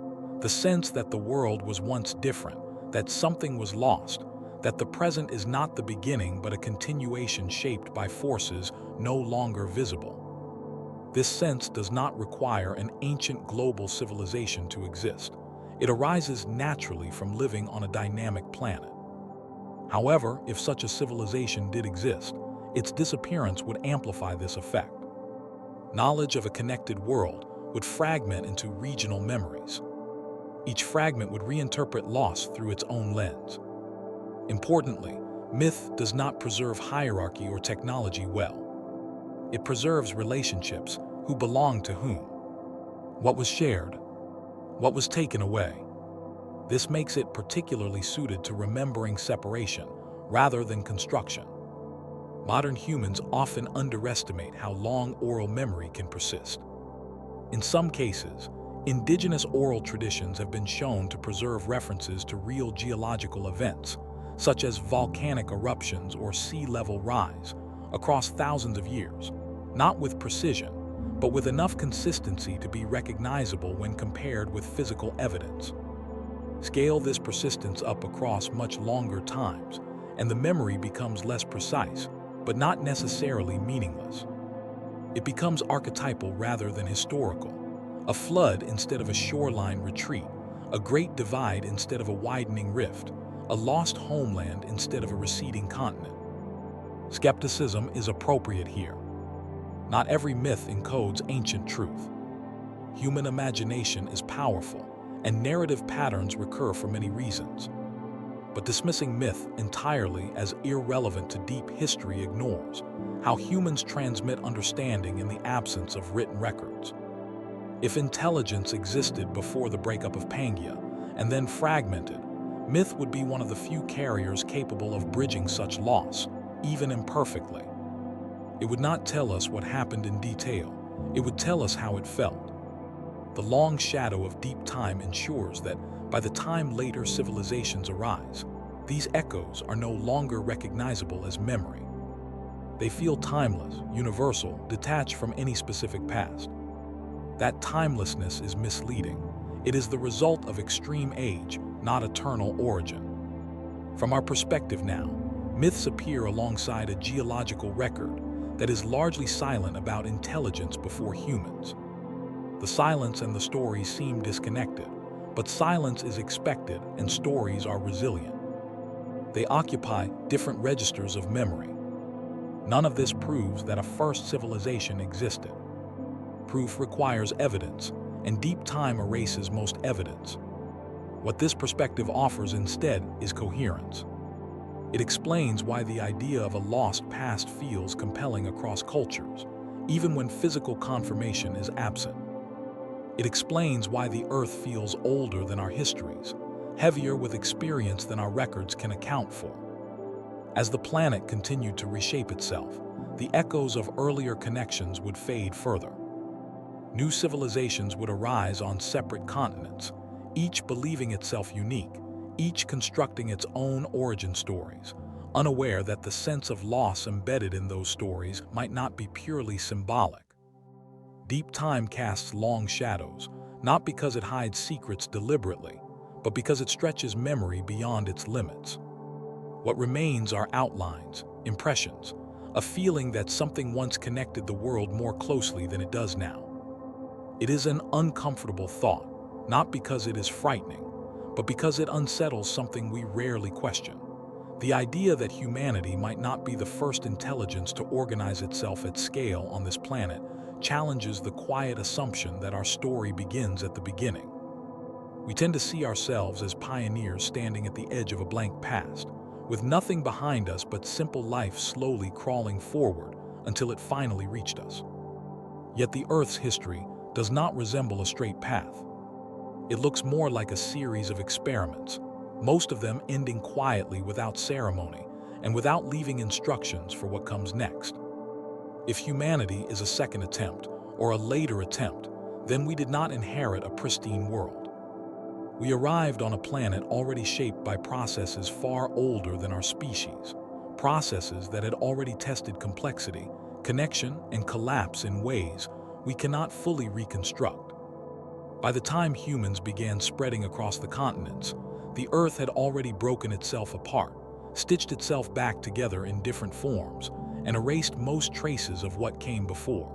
The sense that the world was once different, that something was lost, that the present is not the beginning but a continuation shaped by forces no longer visible. This sense does not require an ancient global civilization to exist. It arises naturally from living on a dynamic planet. However, if such a civilization did exist, its disappearance would amplify this effect. Knowledge of a connected world would fragment into regional memories. Each fragment would reinterpret loss through its own lens. Importantly, myth does not preserve hierarchy or technology well. It preserves relationships, who belong to whom, what was shared, what was taken away. This makes it particularly suited to remembering separation rather than construction. Modern humans often underestimate how long oral memory can persist. In some cases, indigenous oral traditions have been shown to preserve references to real geological events, such as volcanic eruptions or sea level rise, across thousands of years, not with precision, but with enough consistency to be recognizable when compared with physical evidence. Scale this persistence up across much longer times, and the memory becomes less precise, but not necessarily meaningless. It becomes archetypal rather than historical, a flood instead of a shoreline retreat, a great divide instead of a widening rift, a lost homeland instead of a receding continent. Skepticism is appropriate here. Not every myth encodes ancient truth. Human imagination is powerful, and narrative patterns recur for many reasons. But dismissing myth entirely as irrelevant to deep history ignores how humans transmit understanding in the absence of written records. If intelligence existed before the breakup of Pangea and then fragmented, myth would be one of the few carriers capable of bridging such loss, even imperfectly. It would not tell us what happened in detail, it would tell us how it felt. The long shadow of deep time ensures that by the time later civilizations arise, these echoes are no longer recognizable as memory. They feel timeless, universal, detached from any specific past. That timelessness is misleading. It is the result of extreme age, not eternal origin. From our perspective now, myths appear alongside a geological record that is largely silent about intelligence before humans. The silence and the stories seem disconnected, but silence is expected and stories are resilient. They occupy different registers of memory. None of this proves that a first civilization existed. Proof requires evidence, and deep time erases most evidence. What this perspective offers instead is coherence. It explains why the idea of a lost past feels compelling across cultures, even when physical confirmation is absent. It explains why the Earth feels older than our histories, heavier with experience than our records can account for. As the planet continued to reshape itself, the echoes of earlier connections would fade further. New civilizations would arise on separate continents, each believing itself unique, each constructing its own origin stories, unaware that the sense of loss embedded in those stories might not be purely symbolic. Deep time casts long shadows, not because it hides secrets deliberately, but because it stretches memory beyond its limits. What remains are outlines, impressions, a feeling that something once connected the world more closely than it does now. It is an uncomfortable thought, not because it is frightening, but because it unsettles something we rarely question. The idea that humanity might not be the first intelligence to organize itself at scale on this planet challenges the quiet assumption that our story begins at the beginning. We tend to see ourselves as pioneers standing at the edge of a blank past, with nothing behind us but simple life slowly crawling forward until it finally reached us. Yet the Earth's history does not resemble a straight path. It looks more like a series of experiments, most of them ending quietly without ceremony and without leaving instructions for what comes next. If humanity is a second attempt or a later attempt, then we did not inherit a pristine world. We arrived on a planet already shaped by processes far older than our species, processes that had already tested complexity, connection, and collapse in ways we cannot fully reconstruct. By the time humans began spreading across the continents, the Earth had already broken itself apart, stitched itself back together in different forms, and erased most traces of what came before.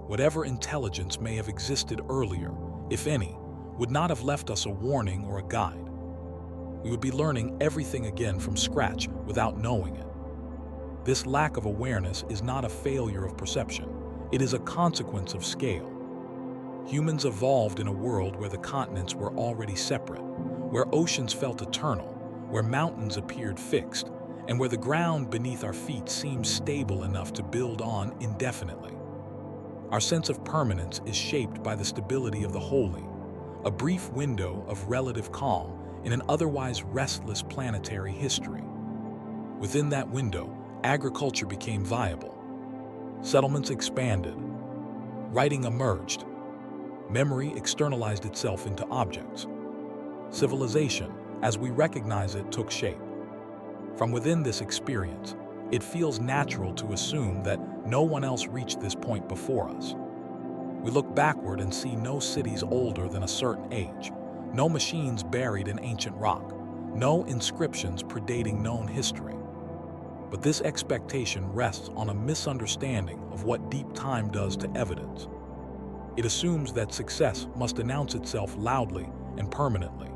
Whatever intelligence may have existed earlier, if any, would not have left us a warning or a guide. We would be learning everything again from scratch without knowing it. This lack of awareness is not a failure of perception. It is a consequence of scale. Humans evolved in a world where the continents were already separate, where oceans felt eternal, where mountains appeared fixed, and where the ground beneath our feet seemed stable enough to build on indefinitely. Our sense of permanence is shaped by the stability of the holy, a brief window of relative calm in an otherwise restless planetary history. Within that window, agriculture became viable. Settlements expanded. Writing emerged. Memory externalized itself into objects. Civilization, as we recognize it, took shape. From within this experience, it feels natural to assume that no one else reached this point before us. We look backward and see no cities older than a certain age, no machines buried in ancient rock, no inscriptions predating known history. But this expectation rests on a misunderstanding of what deep time does to evidence. It assumes that success must announce itself loudly and permanently.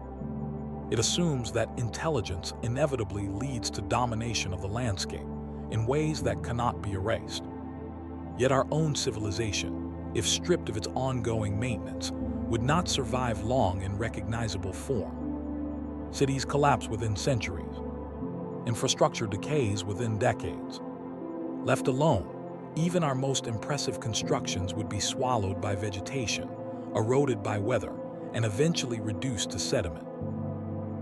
It assumes that intelligence inevitably leads to domination of the landscape in ways that cannot be erased. Yet our own civilization, if stripped of its ongoing maintenance, would not survive long in recognizable form. Cities collapse within centuries. Infrastructure decays within decades. Left alone, even our most impressive constructions would be swallowed by vegetation, eroded by weather, and eventually reduced to sediment.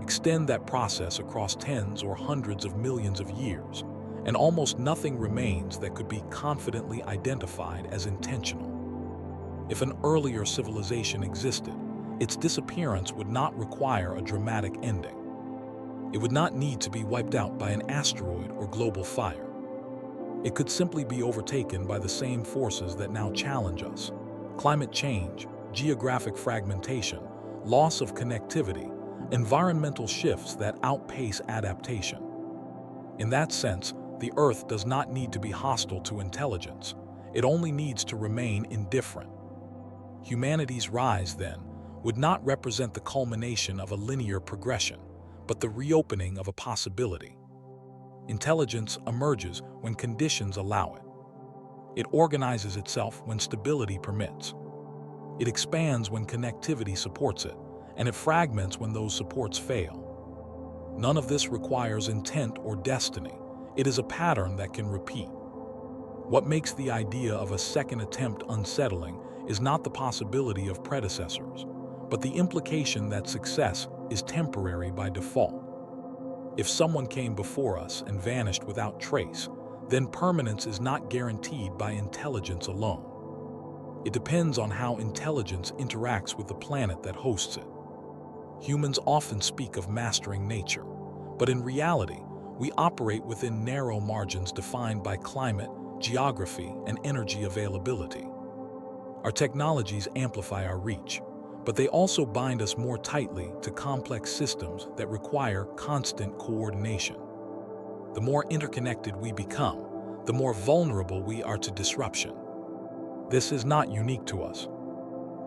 Extend that process across tens or hundreds of millions of years, and almost nothing remains that could be confidently identified as intentional. If an earlier civilization existed, its disappearance would not require a dramatic ending. It would not need to be wiped out by an asteroid or global fire. It could simply be overtaken by the same forces that now challenge us: climate change, geographic fragmentation, loss of connectivity, environmental shifts that outpace adaptation. In that sense, the Earth does not need to be hostile to intelligence. It only needs to remain indifferent. Humanity's rise, then, would not represent the culmination of a linear progression, but the reopening of a possibility. Intelligence emerges when conditions allow it. It organizes itself when stability permits. It expands when connectivity supports it, and it fragments when those supports fail. None of this requires intent or destiny. It is a pattern that can repeat. What makes the idea of a second attempt unsettling is not the possibility of predecessors, but the implication that success is temporary by default. If someone came before us and vanished without trace, then permanence is not guaranteed by intelligence alone. It depends on how intelligence interacts with the planet that hosts it. Humans often speak of mastering nature, but in reality, we operate within narrow margins defined by climate, geography, and energy availability. Our technologies amplify our reach, but they also bind us more tightly to complex systems that require constant coordination. The more interconnected we become, the more vulnerable we are to disruption. This is not unique to us.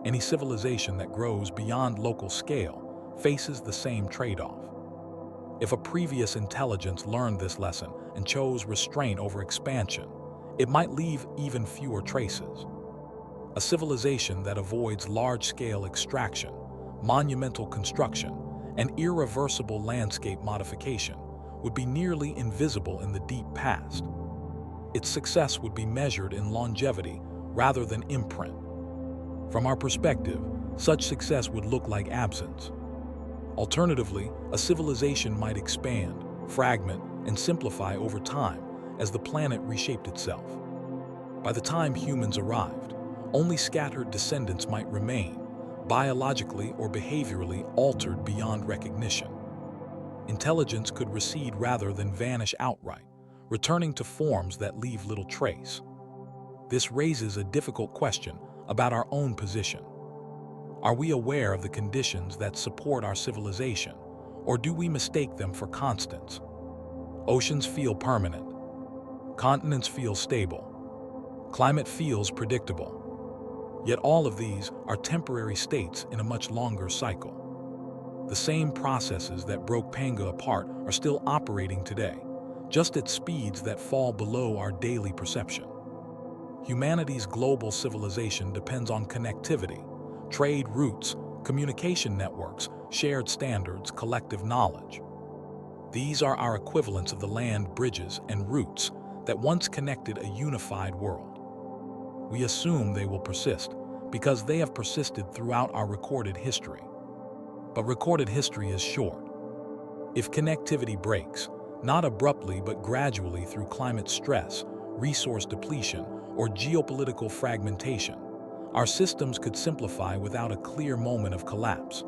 Any civilization that grows beyond local scale faces the same trade-off. If a previous intelligence learned this lesson and chose restraint over expansion, it might leave even fewer traces. A civilization that avoids large-scale extraction monumental construction, and irreversible landscape modification would be nearly invisible in the deep past. Its success would be measured in longevity rather than imprint. From our perspective, such success would look like absence. Alternatively, a civilization might expand, fragment, and simplify over time as the planet reshaped itself. By the time humans arrived, only scattered descendants might remain, biologically or behaviorally altered beyond recognition. Intelligence could recede rather than vanish outright, returning to forms that leave little trace. This raises a difficult question about our own position. Are we aware of the conditions that support our civilization, or do we mistake them for constants? Oceans feel permanent. Continents feel stable. Climate feels predictable. Yet all of these are temporary states in a much longer cycle. The same processes that broke Pangea apart are still operating today, just at speeds that fall below our daily perception. Humanity's global civilization depends on connectivity, trade routes, communication networks, shared standards, collective knowledge. These are our equivalents of the land bridges and routes that once connected a unified world. We assume they will persist because they have persisted throughout our recorded history. But recorded history is short. If connectivity breaks, not abruptly but gradually through climate stress, resource depletion, or geopolitical fragmentation, our systems could simplify without a clear moment of collapse.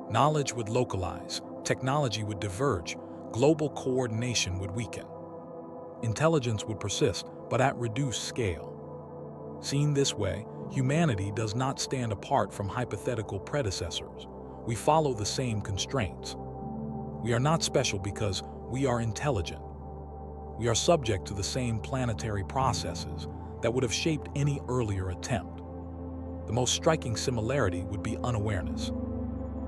Knowledge would localize, technology would diverge, global coordination would weaken. Intelligence would persist, but at reduced scale. Seen this way, humanity does not stand apart from hypothetical predecessors. We follow the same constraints. We are not special because we are intelligent. We are subject to the same planetary processes that would have shaped any earlier attempt. The most striking similarity would be unawareness.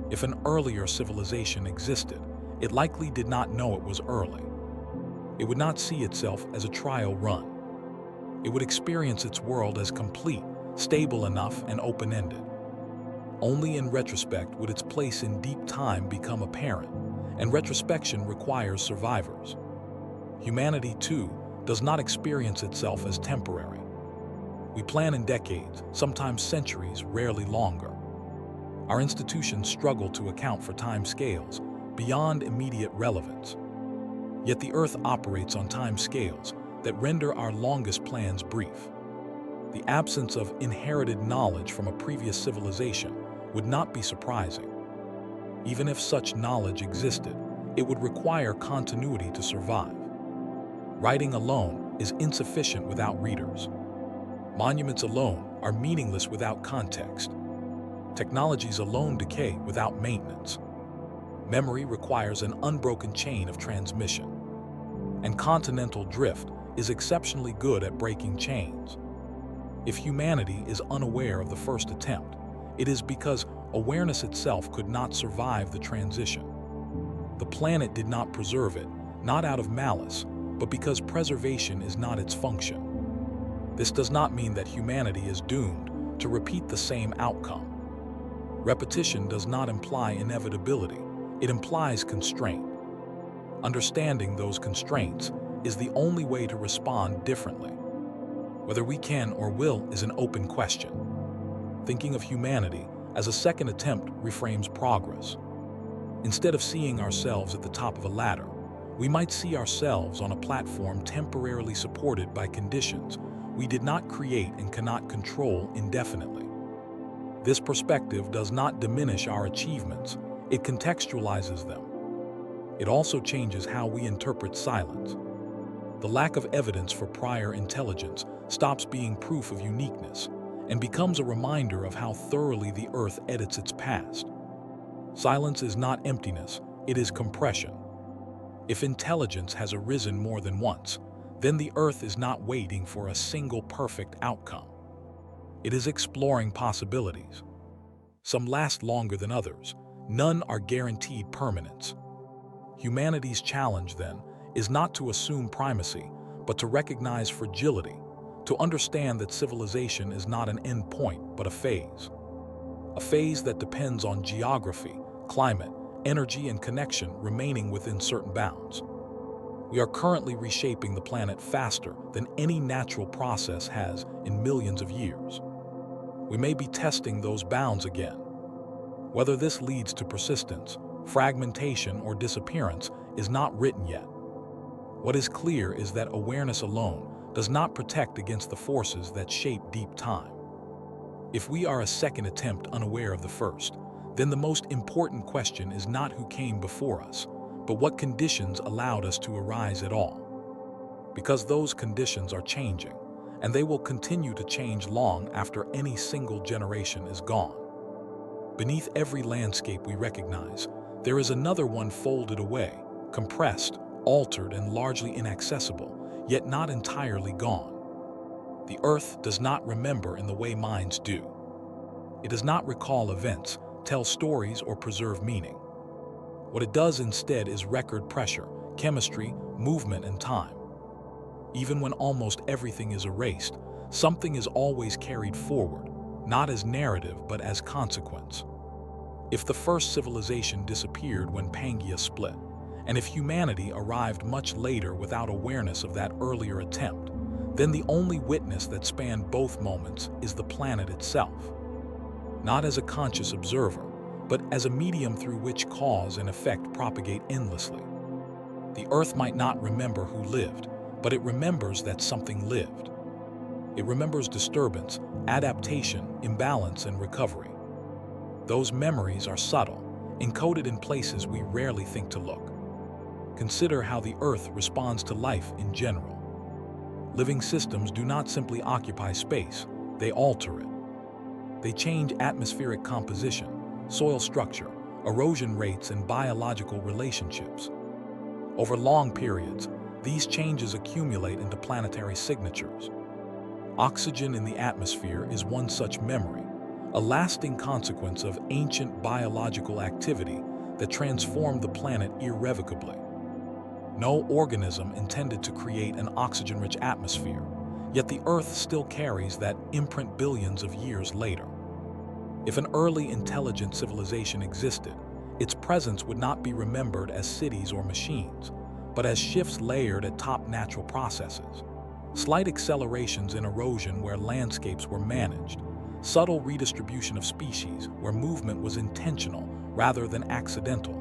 If an earlier civilization existed, it likely did not know it was early. It would not see itself as a trial run. It would experience its world as complete, stable enough, and open-ended. Only in retrospect would its place in deep time become apparent, and retrospection requires survivors. Humanity, too, does not experience itself as temporary. We plan in decades, sometimes centuries, rarely longer. Our institutions struggle to account for time scales beyond immediate relevance. Yet the Earth operates on time scales that render our longest plans brief. The absence of inherited knowledge from a previous civilization would not be surprising. Even if such knowledge existed, it would require continuity to survive. Writing alone is insufficient without readers. Monuments alone are meaningless without context. Technologies alone decay without maintenance. Memory requires an unbroken chain of transmission. And continental drift is exceptionally good at breaking chains. If humanity is unaware of the first attempt, it is because awareness itself could not survive the transition. The planet did not preserve it, not out of malice, but because preservation is not its function. This does not mean that humanity is doomed to repeat the same outcome. Repetition does not imply inevitability, it implies constraint. Understanding those constraints is the only way to respond differently. Whether we can or will is an open question. Thinking of humanity as a second attempt reframes progress. Instead of seeing ourselves at the top of a ladder, we might see ourselves on a platform temporarily supported by conditions we did not create and cannot control indefinitely. This perspective does not diminish our achievements, it contextualizes them. It also changes how we interpret silence. The lack of evidence for prior intelligence stops being proof of uniqueness and becomes a reminder of how thoroughly the Earth edits its past. Silence is not emptiness, it is compression. If intelligence has arisen more than once, then the Earth is not waiting for a single perfect outcome. It is exploring possibilities. Some last longer than others. None are guaranteed permanence. Humanity's challenge, then, is not to assume primacy, but to recognize fragility, to understand that civilization is not an end point, but a phase. a phase that depends on geography, climate, energy, and connection remaining within certain bounds. We are currently reshaping the planet faster than any natural process has in millions of years. We may be testing those bounds again. Whether this leads to persistence, fragmentation, or disappearance is not written yet. What is clear is that awareness alone does not protect against the forces that shape deep time. If we are a second attempt unaware of the first, then the most important question is not who came before us, but what conditions allowed us to arise at all. Because those conditions are changing, and they will continue to change long after any single generation is gone. Beneath every landscape we recognize, there is another one folded away, compressed, altered, and largely inaccessible, yet not entirely gone. The Earth does not remember in the way minds do. It does not recall events, tell stories, or preserve meaning. What it does instead is record pressure, chemistry, movement, and time. Even when almost everything is erased, something is always carried forward, not as narrative but as consequence. If the first civilization disappeared when Pangea split, and if humanity arrived much later without awareness of that earlier attempt, then the only witness that spanned both moments is the planet itself. Not as a conscious observer, but as a medium through which cause and effect propagate endlessly. The Earth might not remember who lived, but it remembers that something lived. It remembers disturbance, adaptation, imbalance, and recovery. Those memories are subtle, encoded in places we rarely think to look. Consider how the Earth responds to life in general. Living systems do not simply occupy space, they alter it. They change atmospheric composition, soil structure, erosion rates, and biological relationships. Over long periods, these changes accumulate into planetary signatures. Oxygen in the atmosphere is one such memory, a lasting consequence of ancient biological activity that transformed the planet irrevocably. No organism intended to create an oxygen-rich atmosphere, yet the Earth still carries that imprint billions of years later. If an early intelligent civilization existed, its presence would not be remembered as cities or machines, but as shifts layered at top natural processes. Slight accelerations in erosion where landscapes were managed, subtle redistribution of species where movement was intentional rather than accidental,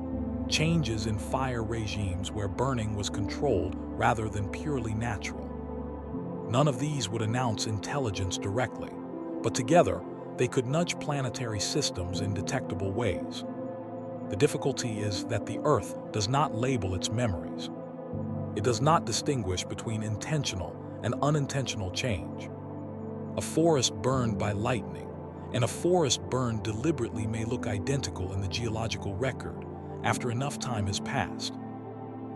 changes in fire regimes where burning was controlled rather than purely natural. None of these would announce intelligence directly, but together they could nudge planetary systems in detectable ways. The difficulty is that the Earth does not label its memories. It does not distinguish between intentional and unintentional change. A forest burned by lightning and a forest burned deliberately may look identical in the geological record after enough time has passed.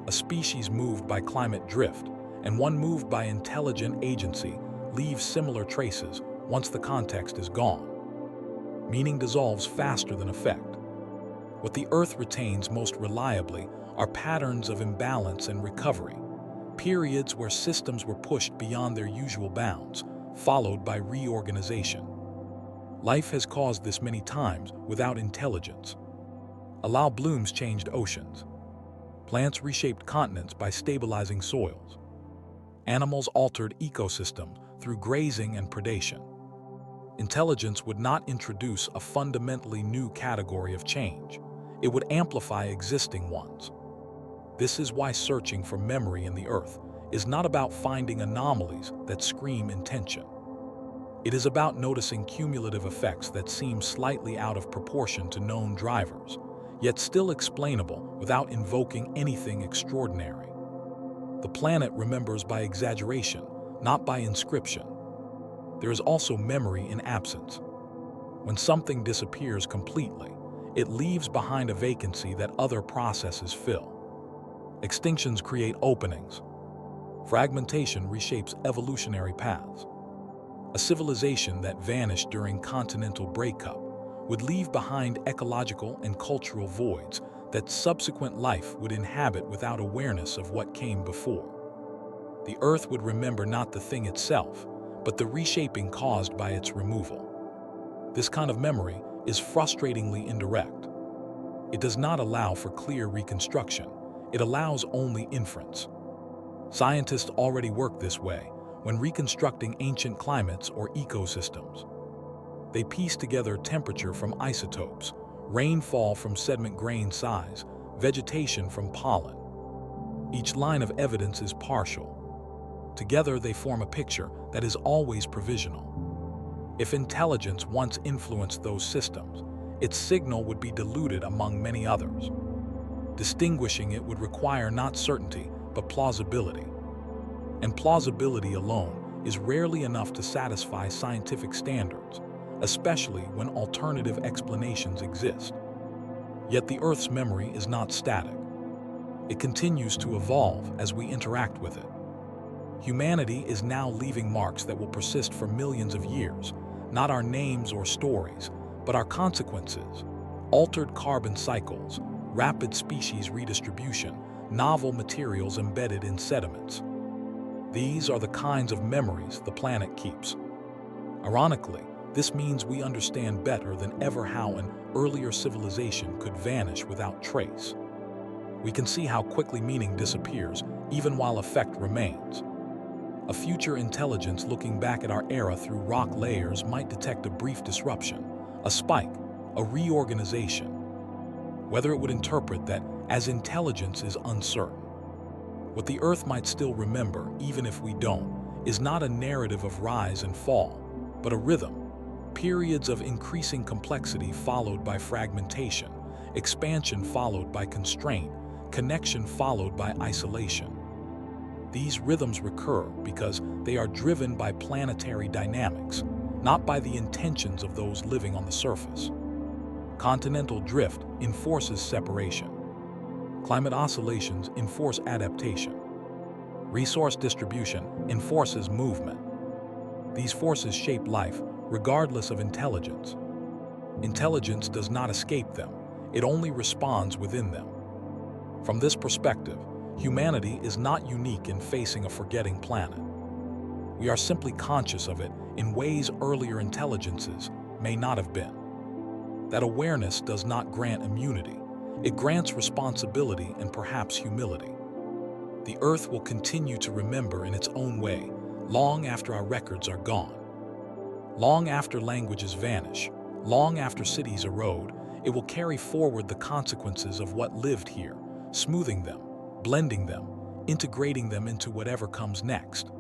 A species moved by climate drift and one moved by intelligent agency leaves similar traces once the context is gone. Meaning dissolves faster than effect. What the Earth retains most reliably are patterns of imbalance and recovery, periods where systems were pushed beyond their usual bounds, followed by reorganization. Life has caused this many times without intelligence. Allow blooms changed oceans. Plants reshaped continents by stabilizing soils. Animals altered ecosystems through grazing and predation. Intelligence would not introduce a fundamentally new category of change. It would amplify existing ones. This is why searching for memory in the Earth is not about finding anomalies that scream intention. It is about noticing cumulative effects that seem slightly out of proportion to known drivers, yet still explainable without invoking anything extraordinary. The planet remembers by exaggeration, not by inscription. There is also memory in absence. When something disappears completely, it leaves behind a vacancy that other processes fill. Extinctions create openings. Fragmentation reshapes evolutionary paths. A civilization that vanished during continental breakup would leave behind ecological and cultural voids that subsequent life would inhabit without awareness of what came before. The Earth would remember not the thing itself, but the reshaping caused by its removal. This kind of memory is frustratingly indirect. It does not allow for clear reconstruction. It allows only inference. Scientists already work this way when reconstructing ancient climates or ecosystems. They piece together temperature from isotopes, rainfall from sediment grain size, vegetation from pollen. Each line of evidence is partial. Together they form a picture that is always provisional. If intelligence once influenced those systems, its signal would be diluted among many others. Distinguishing it would require not certainty, but plausibility. And plausibility alone is rarely enough to satisfy scientific standards, especially when alternative explanations exist. Yet the Earth's memory is not static. It continues to evolve as we interact with it. Humanity is now leaving marks that will persist for millions of years, not our names or stories, but our consequences: altered carbon cycles, rapid species redistribution, novel materials embedded in sediments. These are the kinds of memories the planet keeps. Ironically, this means we understand better than ever how an earlier civilization could vanish without trace. We can see how quickly meaning disappears, even while effect remains. A future intelligence looking back at our era through rock layers might detect a brief disruption, a spike, a reorganization. Whether it would interpret that as intelligence is uncertain. What the Earth might still remember, even if we don't, is not a narrative of rise and fall, but a rhythm. Periods of increasing complexity followed by fragmentation, expansion followed by constraint, connection followed by isolation. These rhythms recur because they are driven by planetary dynamics, not by the intentions of those living on the surface. Continental drift enforces separation. Climate oscillations enforce adaptation. Resource distribution enforces movement. These forces shape life regardless of intelligence. Intelligence does not escape them, it only responds within them. From this perspective, humanity is not unique in facing a forgetting planet. We are simply conscious of it in ways earlier intelligences may not have been. That awareness does not grant immunity. It grants responsibility and perhaps humility. The Earth will continue to remember in its own way, long after our records are gone. Long after languages vanish, long after cities erode, it will carry forward the consequences of what lived here, smoothing them, blending them, integrating them into whatever comes next.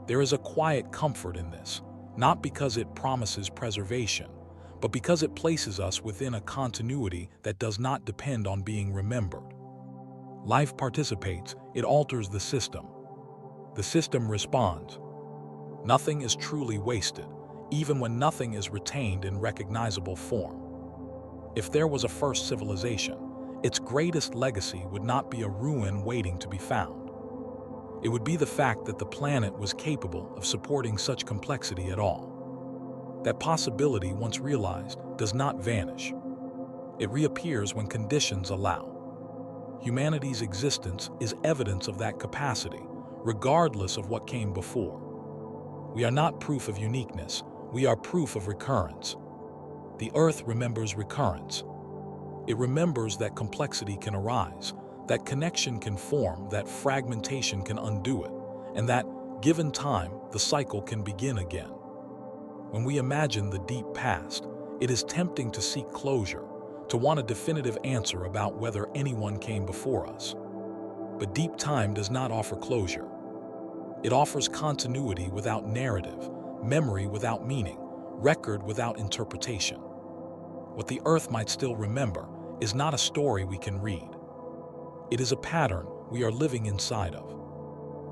There is a quiet comfort in this, not because it promises preservation, but because it places us within a continuity that does not depend on being remembered. Life participates, it alters the system. The system responds. Nothing is truly wasted, even when nothing is retained in recognizable form. If there was a first civilization, its greatest legacy would not be a ruin waiting to be found. It would be the fact that the planet was capable of supporting such complexity at all. That possibility, once realized, does not vanish. It reappears when conditions allow. Humanity's existence is evidence of that capacity, regardless of what came before. We are not proof of uniqueness, we are proof of recurrence. The Earth remembers recurrence. It remembers that complexity can arise, that connection can form, that fragmentation can undo it, and that, given time, the cycle can begin again. When we imagine the deep past, it is tempting to seek closure, to want a definitive answer about whether anyone came before us. But deep time does not offer closure. It offers continuity without narrative, memory without meaning, record without interpretation. What the Earth might still remember is not a story we can read. It is a pattern we are living inside of.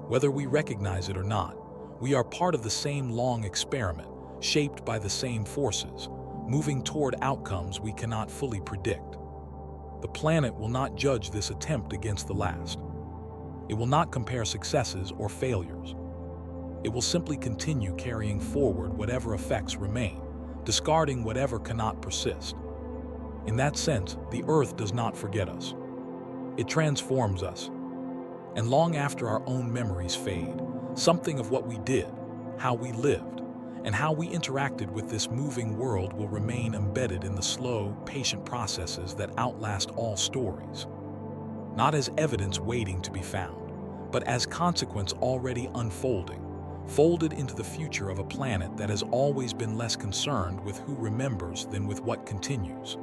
Whether we recognize it or not, we are part of the same long experiment, shaped by the same forces, moving toward outcomes we cannot fully predict. The planet will not judge this attempt against the last. It will not compare successes or failures. It will simply continue carrying forward whatever effects remain, discarding whatever cannot persist. In that sense, the Earth does not forget us. It transforms us. And long after our own memories fade, something of what we did, how we lived, and how we interacted with this moving world will remain embedded in the slow, patient processes that outlast all stories. Not as evidence waiting to be found, but as consequence already unfolding, folded into the future of a planet that has always been less concerned with who remembers than with what continues.